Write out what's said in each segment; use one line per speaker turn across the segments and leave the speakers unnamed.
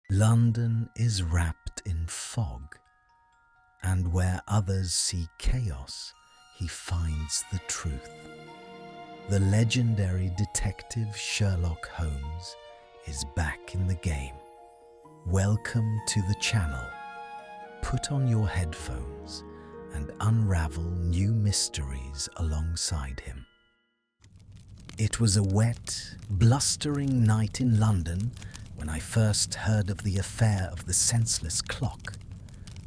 London is wrapped in fog, and where others see chaos, he finds the truth. The legendary detective Sherlock Holmes is back in the game. Welcome to the channel. Put on your headphones and unravel new mysteries alongside him. It was a wet, blustering night in London when I first heard of the affair of the senseless clock.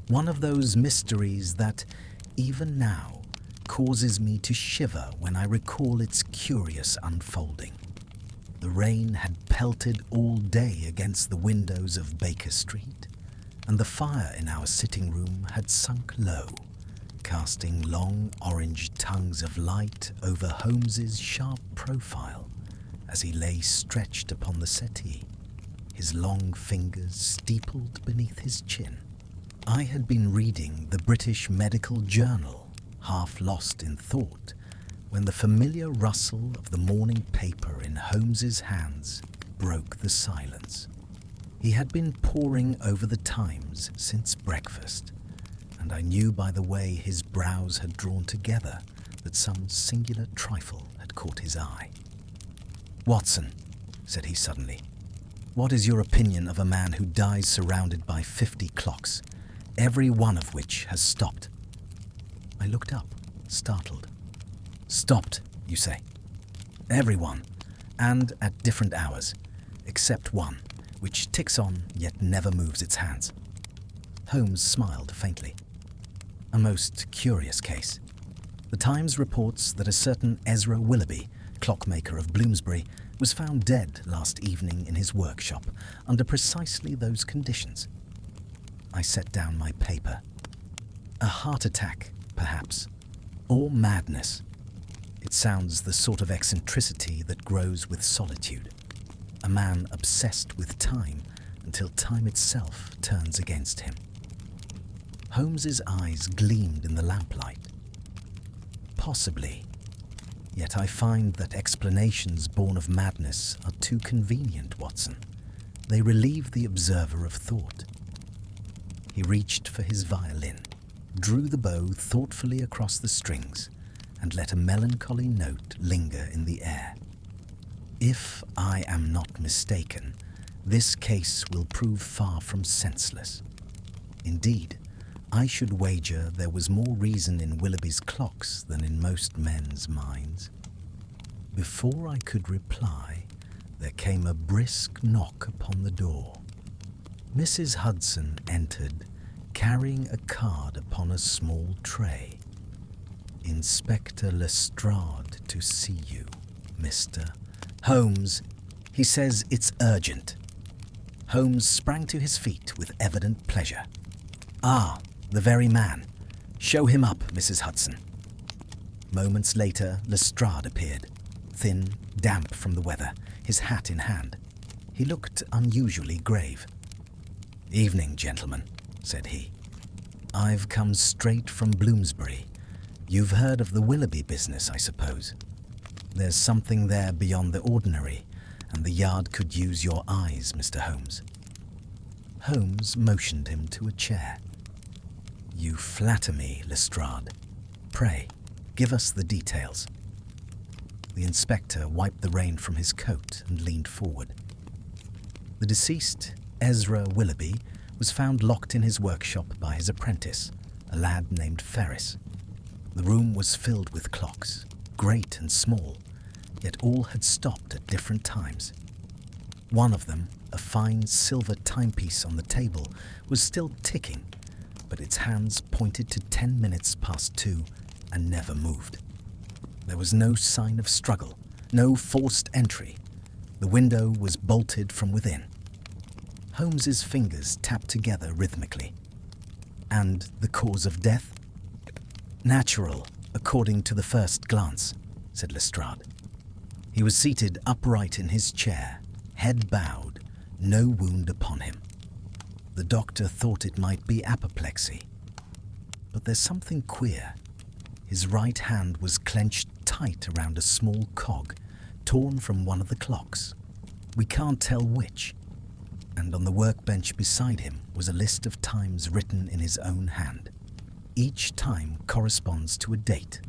One of those mysteries that, even now, causes me to shiver when I recall its curious unfolding. The rain had pelted all day against the windows of Baker Street, and the fire in our sitting room had sunk low, casting long orange tongues of light over Holmes's sharp profile as he lay stretched upon the settee, his long fingers steepled beneath his chin. I had been reading the British Medical Journal, half lost in thought, when the familiar rustle of the morning paper in Holmes's hands broke the silence. He had been poring over the Times since breakfast, and I knew by the way his brows had drawn together that some singular trifle had caught his eye. "Watson," said he suddenly, "what is your opinion of a man who dies surrounded by 50 clocks, every one of which has stopped?" I looked up, startled. "Stopped, you say?" "Every one, and at different hours, except one, which ticks on yet never moves its hands." Holmes smiled faintly. "A most curious case. The Times reports that a certain Ezra Willoughby, clockmaker of Bloomsbury, was found dead last evening in his workshop under precisely those conditions." I set down my paper. "A heart attack, perhaps, or madness. It sounds the sort of eccentricity that grows with solitude. A man obsessed with time until time itself turns against him." Holmes's eyes gleamed in the lamplight. "Possibly. Yet I find that explanations born of madness are too convenient, Watson. They relieve the observer of thought." He reached for his violin, drew the bow thoughtfully across the strings, and let a melancholy note linger in the air. "If I am not mistaken, this case will prove far from senseless. Indeed, I should wager there was more reason in Willoughby's clocks than in most men's minds." Before I could reply, there came a brisk knock upon the door. Mrs. Hudson entered, carrying a card upon a small tray. "Inspector Lestrade to see you, Mr. Holmes. He says it's urgent." Holmes sprang to his feet with evident pleasure. "Ah, the very man. Show him up, Mrs. Hudson." Moments later, Lestrade appeared, thin, damp from the weather, his hat in hand. He looked unusually grave. "Evening, gentlemen," said he. "I've come straight from Bloomsbury. You've heard of the Willoughby business, I suppose. There's something there beyond the ordinary, and the Yard could use your eyes, Mr. Holmes." Holmes motioned him to a chair. "You flatter me, Lestrade. Pray, give us the details." The inspector wiped the rain from his coat and leaned forward. "The deceased, Ezra Willoughby, was found locked in his workshop by his apprentice, a lad named Ferris. The room was filled with clocks, great and small, yet all had stopped at different times. One of them, a fine silver timepiece on the table, was still ticking, but its hands pointed to 10 minutes past 2 and never moved. There was no sign of struggle, no forced entry. The window was bolted from within." Holmes's fingers tapped together rhythmically. "And the cause of death?" "Natural, according to the first glance," said Lestrade. "He was seated upright in his chair, head bowed, no wound upon him. The doctor thought it might be apoplexy. But there's something queer. His right hand was clenched tight around a small cog, torn from one of the clocks. We can't tell which. and on the workbench beside him was a list of times written in his own hand. Each time corresponds to a date.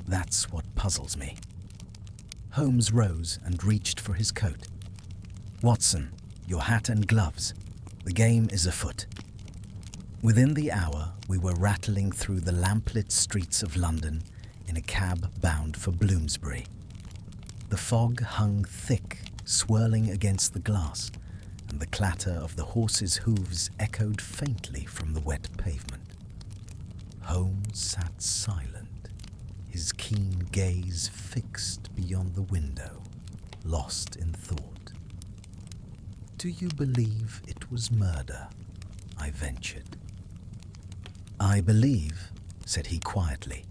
That's what puzzles me. Holmes rose and reached for his coat. "Watson, your hat and gloves. The game is afoot." Within the hour, we were rattling through the lamplit streets of London in a cab bound for Bloomsbury. The fog hung thick, swirling against the glass, and the clatter of the horses' hooves echoed faintly from the wet pavement. Holmes sat silent, his keen gaze fixed beyond the window, lost in thought. "Do you believe it was murder?" I ventured. "I believe," said he quietly,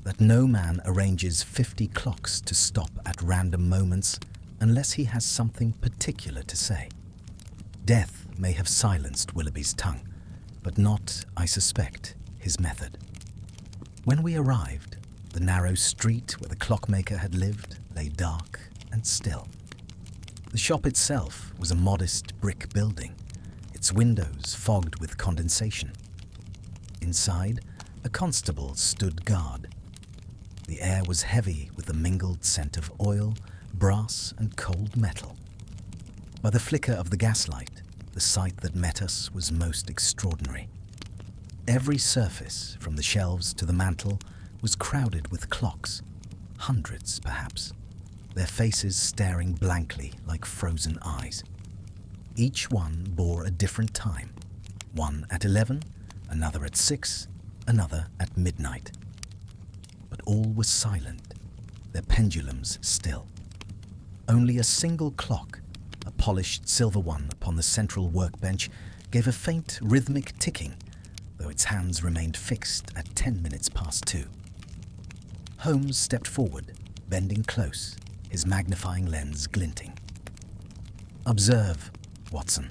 "that no man arranges 50 clocks to stop at random moments unless he has something particular to say. Death may have silenced Willoughby's tongue, but not, I suspect, his method. When we arrived, the narrow street where the clockmaker had lived lay dark and still. The shop itself was a modest brick building, its windows fogged with condensation. Inside, a constable stood guard. The air was heavy with the mingled scent of oil, brass, and cold metal. By the flicker of the gaslight, the sight that met us was most extraordinary. Every surface, from the shelves to the mantel, was crowded with clocks, hundreds perhaps, their faces staring blankly like frozen eyes. Each one bore a different time, one at 11, another at 6, another at midnight. But all was silent, their pendulums still. Only a single clock, a polished silver one upon the central workbench, gave a faint rhythmic ticking, though its hands remained fixed at 10 minutes past 2. Holmes stepped forward, bending close, his magnifying lens glinting. "Observe, Watson.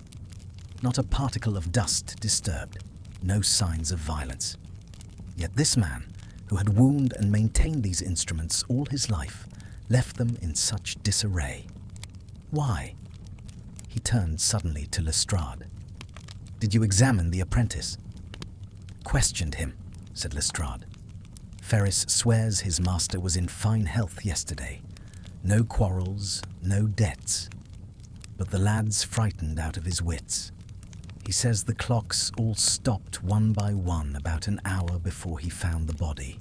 Not a particle of dust disturbed, no signs of violence. Yet this man, who had wound and maintained these instruments all his life, left them in such disarray. Why?" He turned suddenly to Lestrade. "Did you examine the apprentice?" "Questioned him," said Lestrade. "Ferris swears his master was in fine health yesterday. No quarrels, no debts. But the lad's frightened out of his wits. He says the clocks all stopped one by one about an hour before he found the body,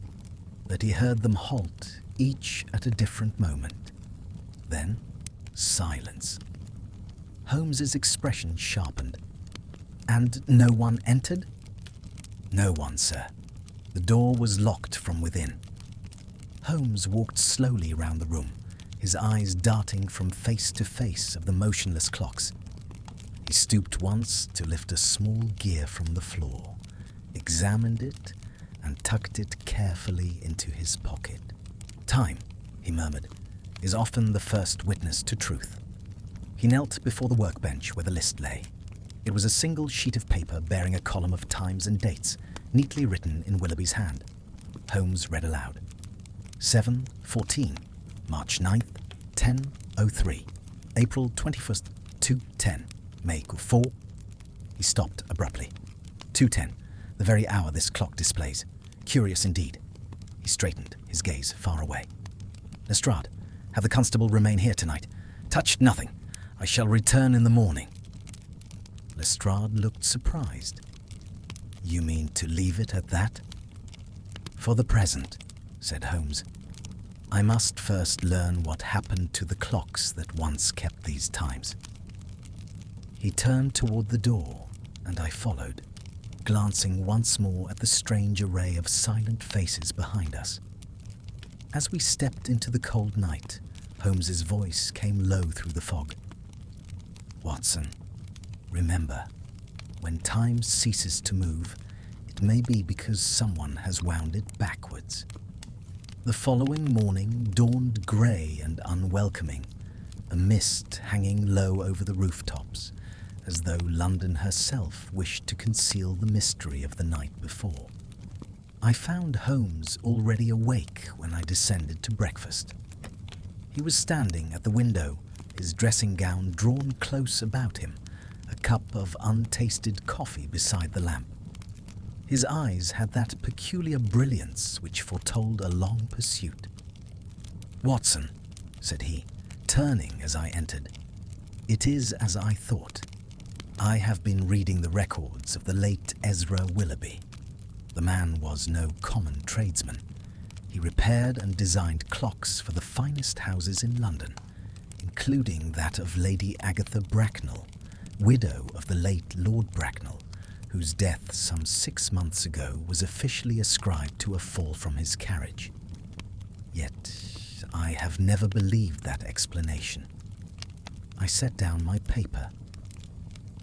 that he heard them halt, each at a different moment. Then, silence." Holmes's expression sharpened. "And no one entered?" "No one, sir. The door was locked from within." Holmes walked slowly round the room, his eyes darting from face to face of the motionless clocks. He stooped once to lift a small gear from the floor, examined it, and tucked it carefully into his pocket. "Time," he murmured, "is often the first witness to truth." He knelt before the workbench where the list lay. It was a single sheet of paper bearing a column of times and dates, neatly written in Willoughby's hand. Holmes read aloud. 7:14, March 9th, 10:03, April 21st, 2:10, May 4. He stopped abruptly. 2:10, the very hour this clock displays. Curious indeed. He straightened, his gaze far away. "Lestrade, have the constable remain here tonight. Touch nothing. I shall return in the morning." Lestrade looked surprised. "You mean to leave it at that?" "For the present," said Holmes. "I must first learn what happened to the clocks that once kept these times." He turned toward the door, and I followed, glancing once more at the strange array of silent faces behind us. As we stepped into the cold night, Holmes's voice came low through the fog. "Watson, remember, when time ceases to move, it may be because someone has wound it backwards." The following morning dawned grey and unwelcoming, a mist hanging low over the rooftops, as though London herself wished to conceal the mystery of the night before. I found Holmes already awake when I descended to breakfast. He was standing at the window, his dressing gown drawn close about him, a cup of untasted coffee beside the lamp. His eyes had that peculiar brilliance which foretold a long pursuit. "Watson," said he, turning as I entered, "it is as I thought. I have been reading the records of the late Ezra Willoughby. The man was no common tradesman. He repaired and designed clocks for the finest houses in London, including that of Lady Agatha Bracknell, widow of the late Lord Bracknell, whose death some 6 months ago was officially ascribed to a fall from his carriage. Yet I have never believed that explanation." I set down my paper.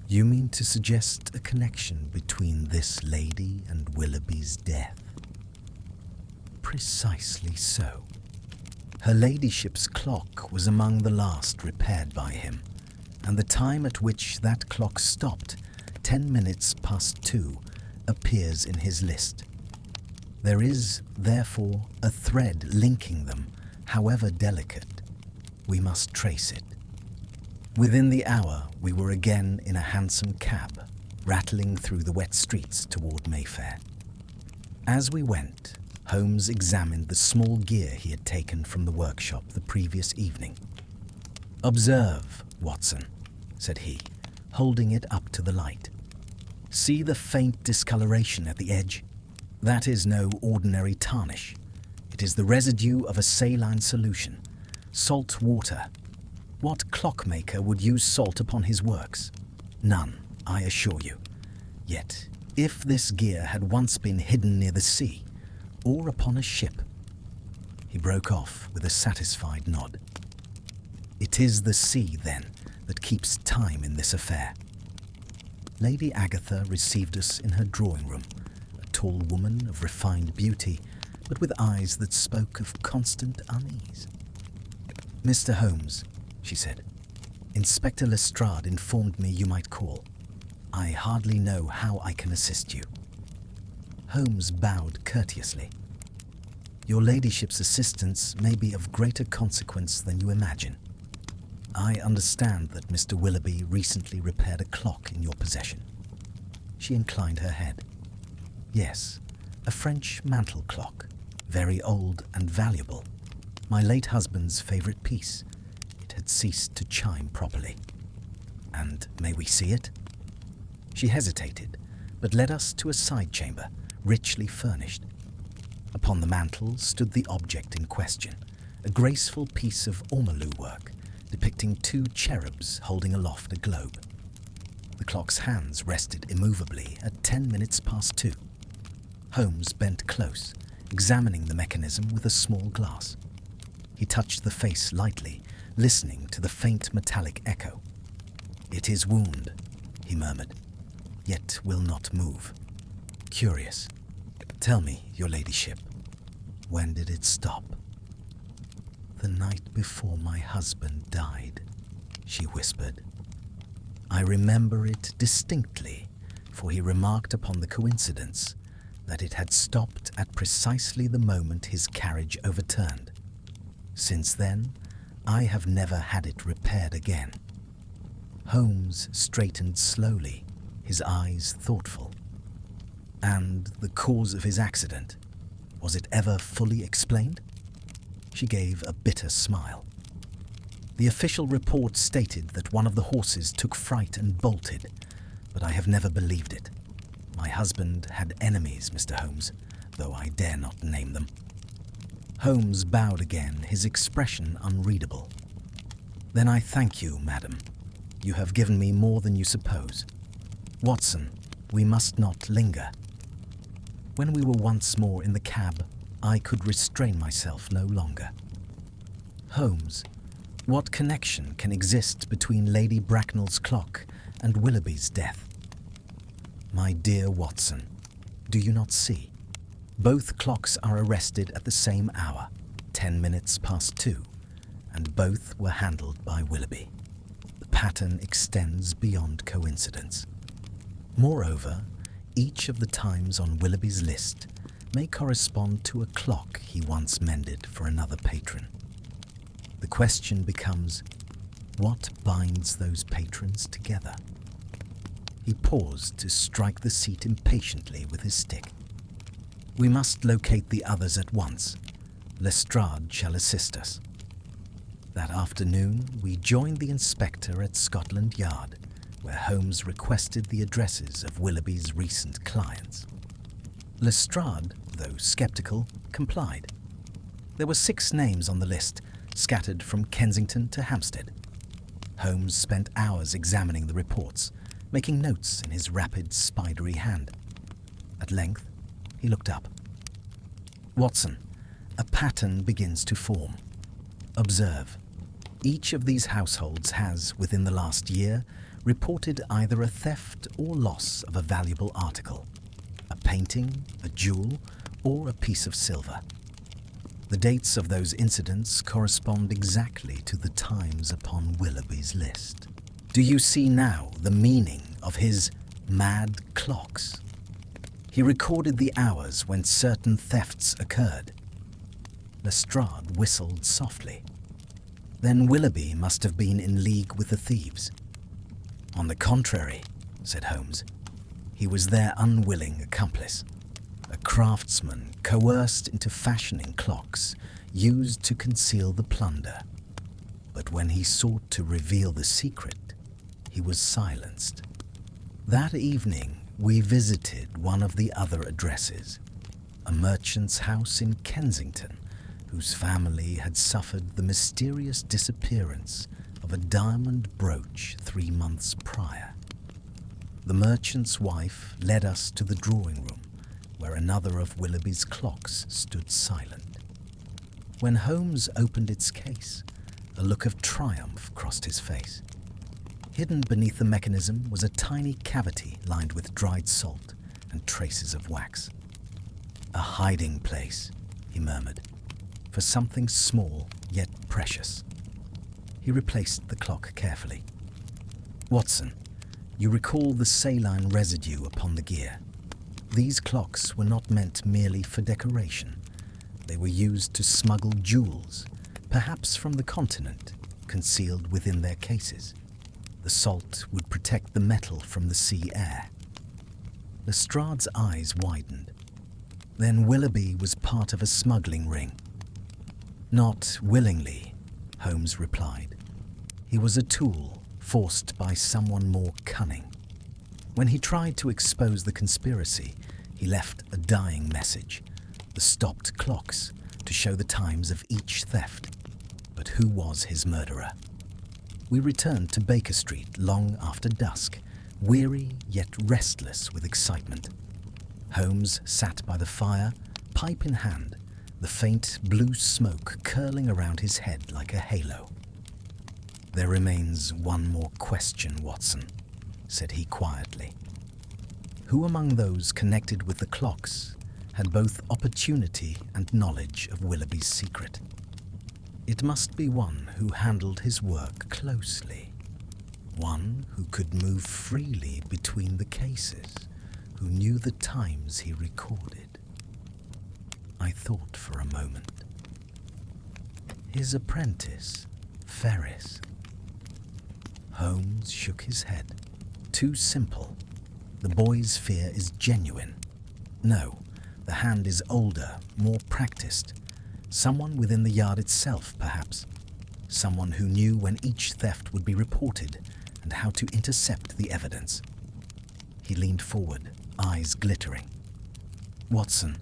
"You mean to suggest a connection between this lady and Willoughby's death?" "Precisely so. Her ladyship's clock was among the last repaired by him, and the time at which that clock stopped, 10 minutes past 2, appears in his list. There is, therefore, a thread linking them, however delicate. We must trace it." Within the hour, we were again in a hansom cab, rattling through the wet streets toward Mayfair. As we went, Holmes examined the small gear he had taken from the workshop the previous evening. "Observe, Watson," said he, holding it up to the light. "See the faint discoloration at the edge? That is no ordinary tarnish. It is the residue of a saline solution, salt water. What clockmaker would use salt upon his works? None, I assure you. Yet, if this gear had once been hidden near the sea, or upon a ship—" He broke off with a satisfied nod. "It is the sea, then, that keeps time in this affair." Lady Agatha received us in her drawing-room, a tall woman of refined beauty, but with eyes that spoke of constant unease. "Mr. Holmes," she said, "Inspector Lestrade informed me you might call. I hardly know how I can assist you." Holmes bowed courteously. "Your ladyship's assistance may be of greater consequence than you imagine. I understand that Mr. Willoughby recently repaired a clock in your possession." She inclined her head. "Yes, a French mantel clock, very old and valuable. My late husband's favourite piece. It had ceased to chime properly." "And may we see it?" She hesitated, but led us to a side chamber, richly furnished. Upon the mantel stood the object in question, a graceful piece of ormolu work, depicting 2 cherubs holding aloft a globe. The clock's hands rested immovably at 10 minutes past 2. Holmes bent close, examining the mechanism with a small glass. He touched the face lightly, listening to the faint metallic echo. "It is wound," he murmured, "yet will not move. Curious. Tell me, your ladyship, when did it stop?" "The night before my husband died," she whispered. "I remember it distinctly, for he remarked upon the coincidence that it had stopped at precisely the moment his carriage overturned. Since then, I have never had it repaired again." Holmes straightened slowly, his eyes thoughtful. "And the cause of his accident, was it ever fully explained?" She gave a bitter smile. "The official report stated that one of the horses took fright and bolted, but I have never believed it. My husband had enemies, Mr. Holmes, though I dare not name them." Holmes bowed again, his expression unreadable. "Then I thank you, madam. You have given me more than you suppose. Watson, we must not linger." When we were once more in the cab, I could restrain myself no longer. "Holmes, what connection can exist between Lady Bracknell's clock and Willoughby's death?" "My dear Watson, do you not see? Both clocks are arrested at the same hour, 10 minutes past 2, and both were handled by Willoughby. The pattern extends beyond coincidence. Moreover, each of the times on Willoughby's list may correspond to a clock he once mended for another patron. The question becomes, what binds those patrons together? He paused to strike the seat impatiently with his stick. "We must locate the others at once. Lestrade shall assist us." That afternoon, we joined the inspector at Scotland Yard, where Holmes requested the addresses of Willoughby's recent clients. Lestrade, though sceptical, complied. There were 6 names on the list, scattered from Kensington to Hampstead. Holmes spent hours examining the reports, making notes in his rapid, spidery hand. At length, he looked up. "Watson, a pattern begins to form. Observe. Each of these households has, within the last year, reported either a theft or loss of a valuable article, a painting, a jewel, or a piece of silver. The dates of those incidents correspond exactly to the times upon Willoughby's list. Do you see now the meaning of his mad clocks? He recorded the hours when certain thefts occurred." Lestrade whistled softly. "Then Willoughby must have been in league with the thieves." "On the contrary," said Holmes, "he was their unwilling accomplice, a craftsman coerced into fashioning clocks used to conceal the plunder. But when he sought to reveal the secret, he was silenced. That evening, we visited one of the other addresses, a merchant's house in Kensington, whose family had suffered the mysterious disappearance of a diamond brooch 3 months prior. The merchant's wife led us to the drawing room, where another of Willoughby's clocks stood silent. When Holmes opened its case, a look of triumph crossed his face. Hidden beneath the mechanism was a tiny cavity lined with dried salt and traces of wax. "A hiding place," he murmured, "for something small yet precious." He replaced the clock carefully. "Watson, you recall the saline residue upon the gear. These clocks were not meant merely for decoration. They were used to smuggle jewels, perhaps from the continent, concealed within their cases. The salt would protect the metal from the sea air." Lestrade's eyes widened. "Then Willoughby was part of a smuggling ring?" "Not willingly," Holmes replied. "He was a tool forced by someone more cunning. When he tried to expose the conspiracy, he left a dying message, the stopped clocks, to show the times of each theft. But who was his murderer?" We returned to Baker Street long after dusk, weary yet restless with excitement. Holmes sat by the fire, pipe in hand, the faint blue smoke curling around his head like a halo. "There remains one more question, Watson," said he quietly. "Who among those connected with the clocks had both opportunity and knowledge of Willoughby's secret? It must be one who handled his work closely, one who could move freely between the cases, who knew the times he recorded." I thought for a moment. "His apprentice, Ferris." Holmes shook his head. "Too simple. The boy's fear is genuine. No, the hand is older, more practiced. Someone within the yard itself, perhaps. Someone who knew when each theft would be reported and how to intercept the evidence." He leaned forward, eyes glittering. "Watson,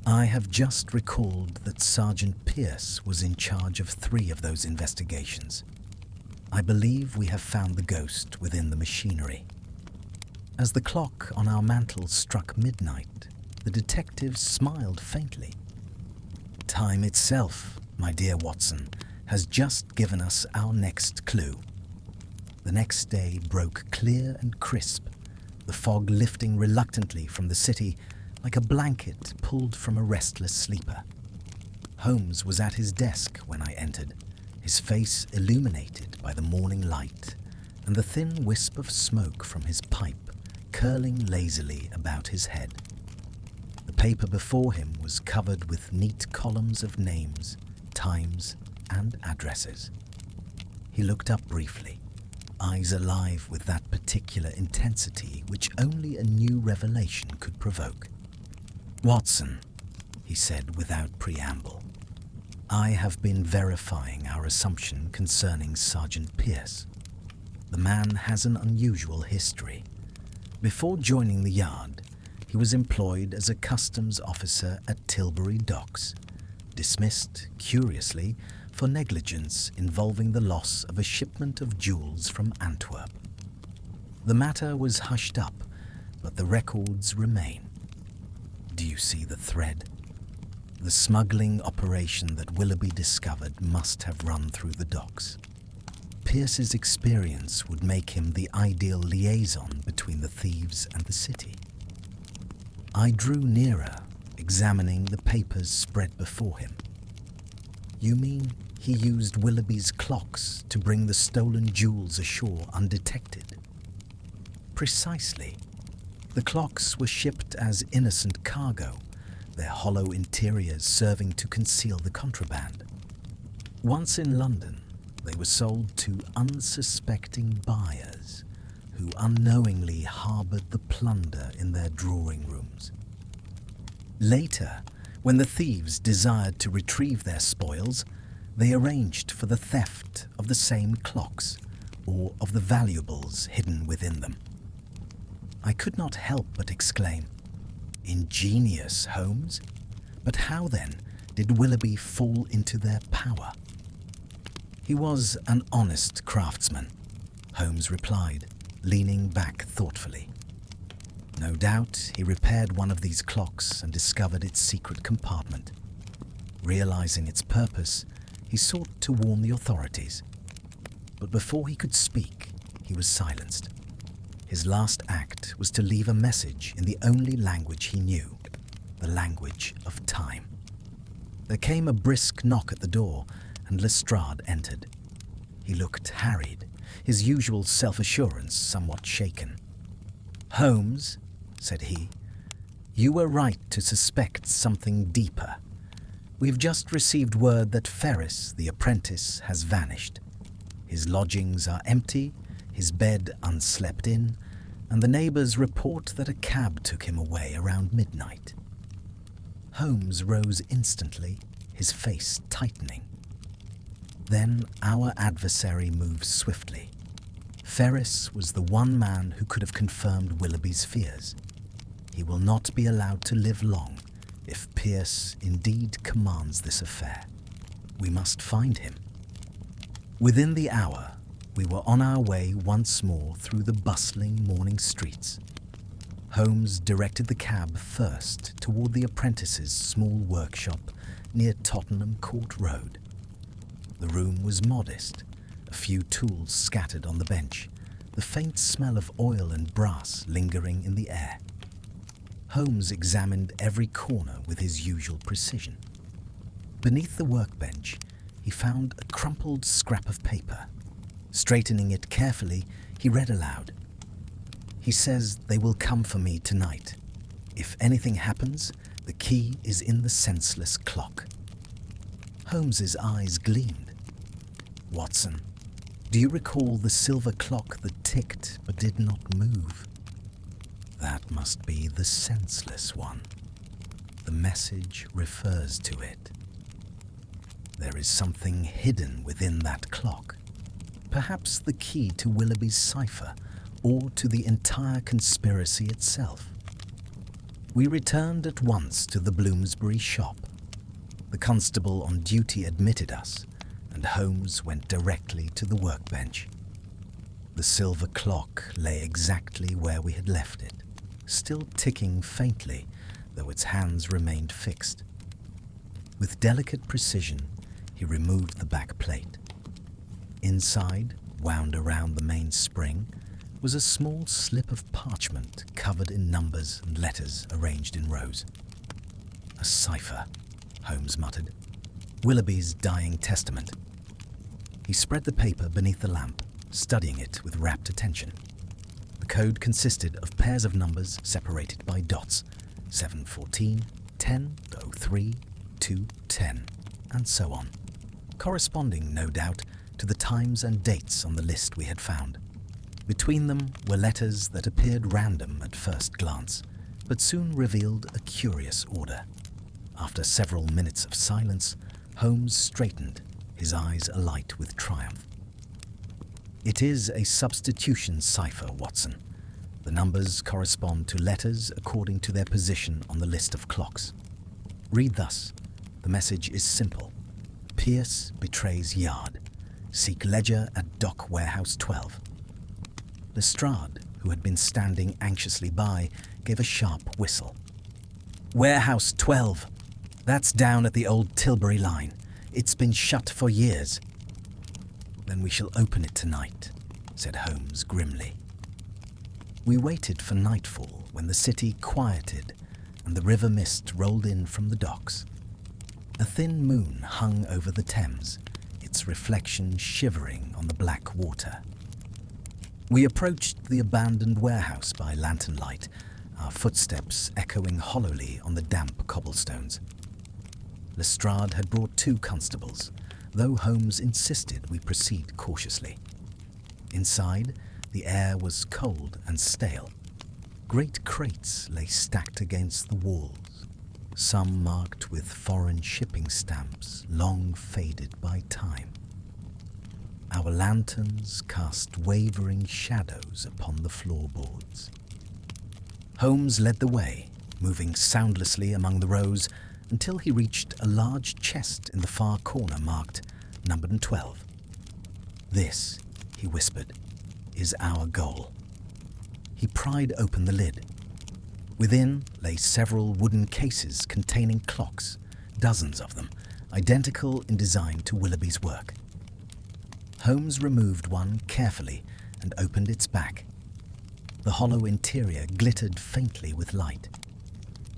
I have just recalled that Sergeant Pierce was in charge of 3 of those investigations. I believe we have found the ghost within the machinery." As the clock on our mantel struck midnight, the detective smiled faintly. "Time itself, my dear Watson, has just given us our next clue." The next day broke clear and crisp, the fog lifting reluctantly from the city like a blanket pulled from a restless sleeper. Holmes was at his desk when I entered, his face illuminated by the morning light and the thin wisp of smoke from his pipe curling lazily about his head. The paper before him was covered with neat columns of names, times, and addresses. He looked up briefly, eyes alive with that particular intensity which only a new revelation could provoke. "Watson," he said without preamble, "I have been verifying our assumption concerning Sergeant Pierce. The man has an unusual history. Before joining the yard, he was employed as a customs officer at Tilbury Docks, dismissed, curiously, for negligence involving the loss of a shipment of jewels from Antwerp. The matter was hushed up, but the records remain. Do you see the thread? The smuggling operation that Willoughby discovered must have run through the docks. Pierce's experience would make him the ideal liaison between the thieves and the city." I drew nearer, examining the papers spread before him. "You mean he used Willoughby's clocks to bring the stolen jewels ashore undetected?" "Precisely. The clocks were shipped as innocent cargo, their hollow interiors serving to conceal the contraband. Once in London, they were sold to unsuspecting buyers who unknowingly harbored the plunder in their drawing rooms. Later, when the thieves desired to retrieve their spoils, they arranged for the theft of the same clocks or of the valuables hidden within them." I could not help but exclaim, "Ingenious, Holmes! But how, then, did Willoughby fall into their power?" "He was an honest craftsman," Holmes replied, leaning back thoughtfully. "No doubt he repaired one of these clocks and discovered its secret compartment. Realizing its purpose, he sought to warn the authorities. But before he could speak, he was silenced. His last act was to leave a message in the only language he knew, the language of time. There came a brisk knock at the door, and Lestrade entered. He looked harried, his usual self-assurance somewhat shaken. "Holmes," said he, "you were right to suspect something deeper. We've just received word that Ferris, the apprentice, has vanished. His lodgings are empty, his bed unslept in, and the neighbours report that a cab took him away around midnight." Holmes rose instantly, his face tightening. Then our adversary moved swiftly. Ferris was the one man who could have confirmed Willoughby's fears. He will not be allowed to live long if Pierce indeed commands this affair. We must find him. Within the hour, we were on our way once more through the bustling morning streets. Holmes directed the cab first toward the apprentice's small workshop near Tottenham Court Road. The room was modest, a few tools scattered on the bench, the faint smell of oil and brass lingering in the air. Holmes examined every corner with his usual precision. Beneath the workbench, he found a crumpled scrap of paper. Straightening it carefully, he read aloud. "He says they will come for me tonight. If anything happens, the key is in the Senseless clock." Holmes's eyes gleamed. "Watson, do you recall the silver clock that ticked but did not move? That must be the Senseless one. The message refers to it. There is something hidden within that clock. Perhaps the key to Willoughby's cipher, or to the entire conspiracy itself." We returned at once to the Bloomsbury shop. The constable on duty admitted us, and Holmes went directly to the workbench. The silver clock lay exactly where we had left it, still ticking faintly, though its hands remained fixed. With delicate precision, he removed the back plate. Inside, wound around the main spring, was a small slip of parchment covered in numbers and letters arranged in rows. "A cipher," Holmes muttered. "Willoughby's dying testament." He spread the paper beneath the lamp, studying it with rapt attention. The code consisted of pairs of numbers separated by dots: 714, 1003, 210, and so on, corresponding, no doubt, to the times and dates on the list we had found. Between them were letters that appeared random at first glance, but soon revealed a curious order. After several minutes of silence, Holmes straightened, his eyes alight with triumph. "It is a substitution cipher, Watson. The numbers correspond to letters according to their position on the list of clocks. Read thus. The message is simple. Pierce betrays Yard. Seek ledger at Dock Warehouse 12. Lestrade, who had been standing anxiously by, gave a sharp whistle. "Warehouse 12. That's down at the old Tilbury line. It's been shut for years." "Then we shall open it tonight," said Holmes grimly. We waited for nightfall when the city quieted and the river mist rolled in from the docks. A thin moon hung over the Thames, its reflection shivering on the black water. We approached the abandoned warehouse by lantern light, our footsteps echoing hollowly on the damp cobblestones. Lestrade had brought 2 constables, though Holmes insisted we proceed cautiously. Inside, the air was cold and stale. Great crates lay stacked against the walls, some marked with foreign shipping stamps long faded by time. Our lanterns cast wavering shadows upon the floorboards. Holmes led the way, moving soundlessly among the rows until he reached a large chest in the far corner marked numbered 12. "This," he whispered, "is our goal." He pried open the lid. Within lay several wooden cases containing clocks, dozens of them, identical in design to Willoughby's work. Holmes removed one carefully and opened its back. The hollow interior glittered faintly with light.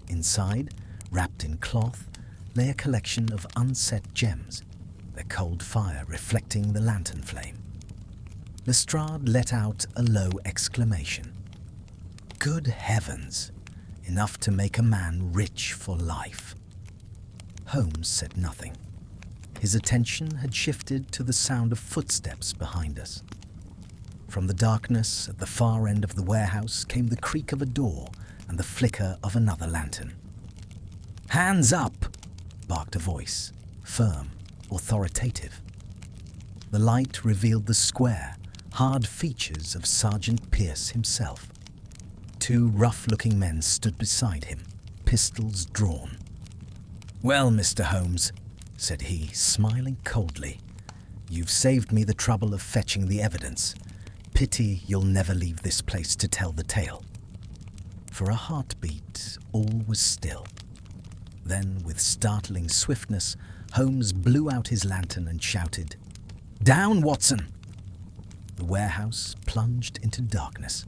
Inside, wrapped in cloth, lay a collection of unset gems, their cold fire reflecting the lantern flame. Lestrade let out a low exclamation. "Good heavens! Enough to make a man rich for life." Holmes said nothing. His attention had shifted to the sound of footsteps behind us. From the darkness at the far end of the warehouse came the creak of a door and the flicker of another lantern. "Hands up!" barked a voice, firm, authoritative. The light revealed the square, hard features of Sergeant Pierce himself. 2 rough-looking men stood beside him, pistols drawn. "Well, Mr. Holmes," said he, smiling coldly, "you've saved me the trouble of fetching the evidence. Pity you'll never leave this place to tell the tale." For a heartbeat, all was still. Then, with startling swiftness, Holmes blew out his lantern and shouted, "Down, Watson!" The warehouse plunged into darkness.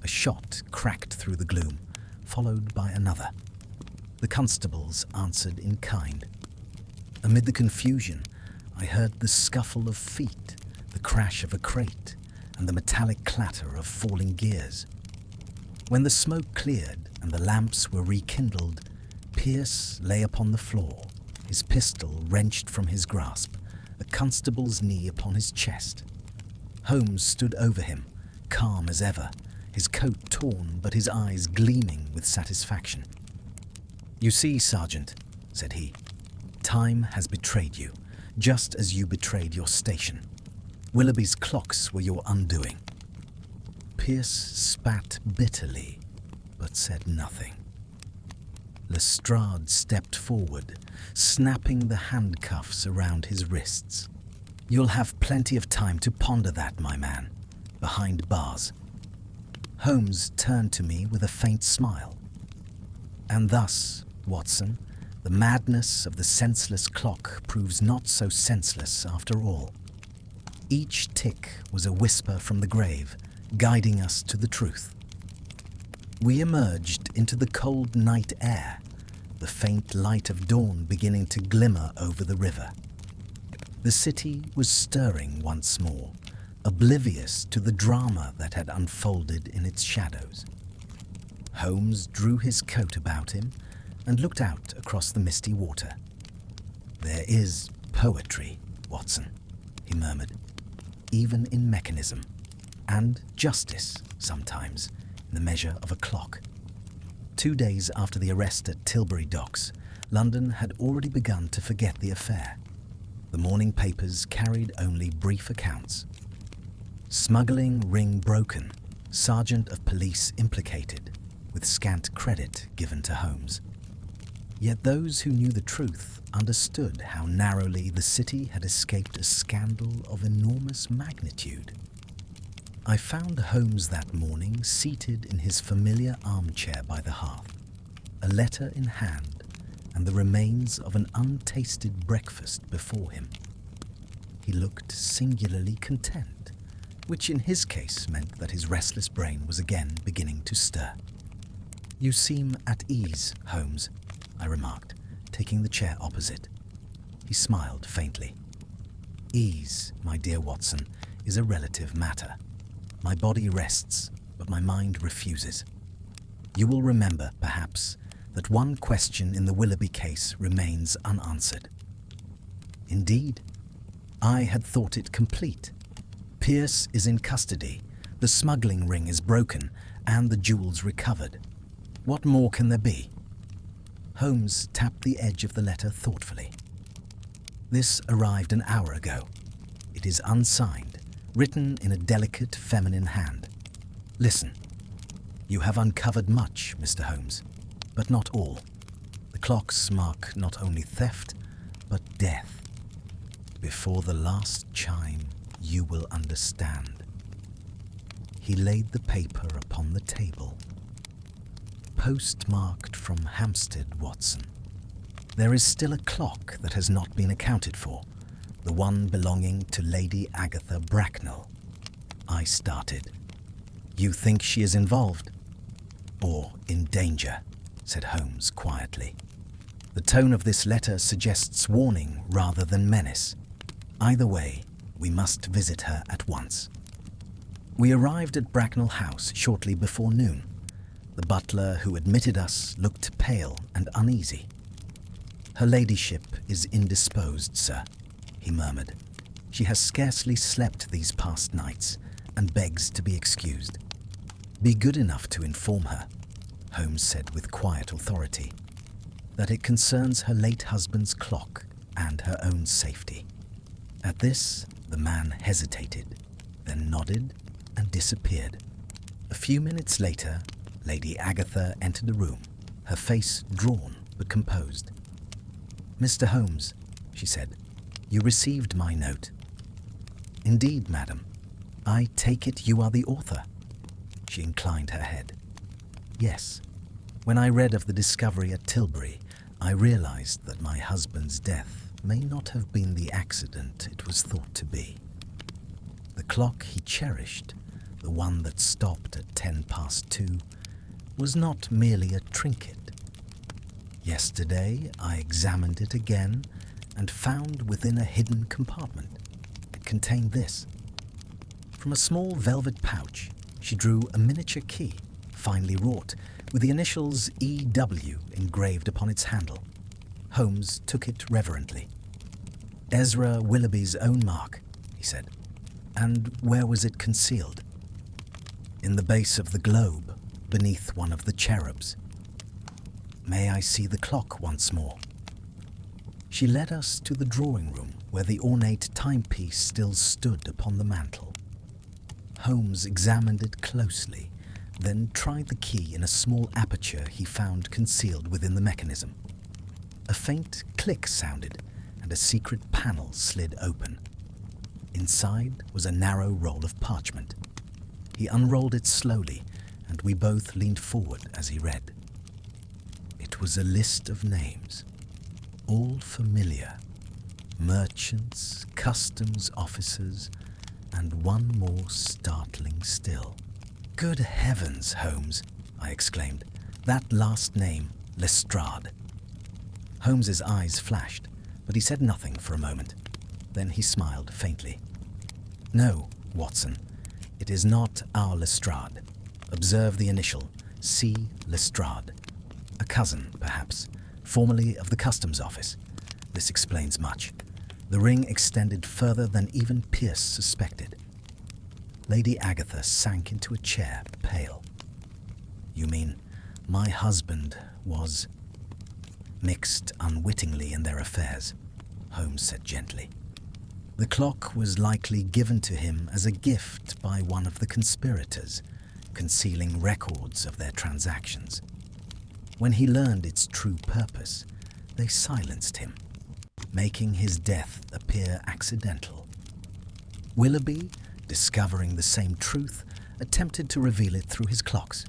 A shot cracked through the gloom, followed by another. The constables answered in kind. Amid the confusion, I heard the scuffle of feet, the crash of a crate, and the metallic clatter of falling gears. When the smoke cleared and the lamps were rekindled, Pierce lay upon the floor, his pistol wrenched from his grasp, a constable's knee upon his chest. Holmes stood over him, calm as ever, his coat torn but his eyes gleaming with satisfaction. "You see, Sergeant," said he, "time has betrayed you, just as you betrayed your station. Willoughby's clocks were your undoing." Pierce spat bitterly, but said nothing. Lestrade stepped forward, snapping the handcuffs around his wrists. "You'll have plenty of time to ponder that, my man, behind bars." Holmes turned to me with a faint smile. "And thus, Watson, the madness of the senseless clock proves not so senseless after all. Each tick was a whisper from the grave, guiding us to the truth." We emerged into the cold night air, the faint light of dawn beginning to glimmer over the river. The city was stirring once more, oblivious to the drama that had unfolded in its shadows. Holmes drew his coat about him and looked out across the misty water. "There is poetry, Watson," he murmured, "even in mechanism, and justice, sometimes, in the measure of a clock. 2 days after the arrest at Tilbury Docks, London had already begun to forget the affair. The morning papers carried only brief accounts. Smuggling ring broken, sergeant of police implicated, with scant credit given to Holmes. Yet those who knew the truth understood how narrowly the city had escaped a scandal of enormous magnitude. I found Holmes that morning seated in his familiar armchair by the hearth, a letter in hand and the remains of an untasted breakfast before him. He looked singularly content, which in his case meant that his restless brain was again beginning to stir. "You seem at ease, Holmes," I remarked, taking the chair opposite. He smiled faintly. "Ease, my dear Watson, is a relative matter. My body rests, but my mind refuses. You will remember, perhaps, that one question in the Willoughby case remains unanswered." "Indeed? I had thought it complete. Pierce is in custody, the smuggling ring is broken, and the jewels recovered. What more can there be?" Holmes tapped the edge of the letter thoughtfully. "This arrived an hour ago. It is unsigned, written in a delicate feminine hand. Listen. You have uncovered much, Mr. Holmes, but not all. The clocks mark not only theft, but death. Before the last chime, you will understand." He laid the paper upon the table. "Postmarked from Hampstead, Watson. There is still a clock that has not been accounted for, the one belonging to Lady Agatha Bracknell." I started. "You think she is involved?" "Or in danger," said Holmes quietly. "The tone of this letter suggests warning rather than menace. Either way, we must visit her at once." We arrived at Bracknell House shortly before noon. The butler who admitted us looked pale and uneasy. "Her ladyship is indisposed, sir," he murmured. "She has scarcely slept these past nights and begs to be excused." "Be good enough to inform her," Holmes said with quiet authority, "that it concerns her late husband's clock and her own safety." At this, the man hesitated, then nodded and disappeared. A few minutes later, Lady Agatha entered the room, her face drawn but composed. "Mr. Holmes," she said, "you received my note." "Indeed, madam. I take it you are the author?" She inclined her head. "Yes. When I read of the discovery at Tilbury, I realized that my husband's death may not have been the accident it was thought to be. The clock he cherished, the one that stopped at 2:10, was not merely a trinket. Yesterday I examined it again and found within a hidden compartment. It contained this." From a small velvet pouch, she drew a miniature key, finely wrought, with the initials E.W. engraved upon its handle. Holmes took it reverently. "Ezra Willoughby's own mark," he said. "And where was it concealed?" "In the base of the globe, beneath one of the cherubs." "May I see the clock once more?" She led us to the drawing room where the ornate timepiece still stood upon the mantel. Holmes examined it closely, then tried the key in a small aperture he found concealed within the mechanism. A faint click sounded, and a secret panel slid open. Inside was a narrow roll of parchment. He unrolled it slowly, and we both leaned forward as he read. It was a list of names, all familiar. Merchants, customs officers, and one more startling still. "Good heavens, Holmes," I exclaimed. "That last name, Lestrade." Holmes's eyes flashed, but he said nothing for a moment. Then he smiled faintly. "No, Watson, it is not our Lestrade. Observe the initial, C. Lestrade. A cousin, perhaps, formerly of the customs office. This explains much. The ring extended further than even Pierce suspected." Lady Agatha sank into a chair, pale. "You mean my husband was mixed unwittingly in their affairs," Holmes said gently. "The clock was likely given to him as a gift by one of the conspirators, concealing records of their transactions. When he learned its true purpose, they silenced him, making his death appear accidental. Willoughby, discovering the same truth, attempted to reveal it through his clocks."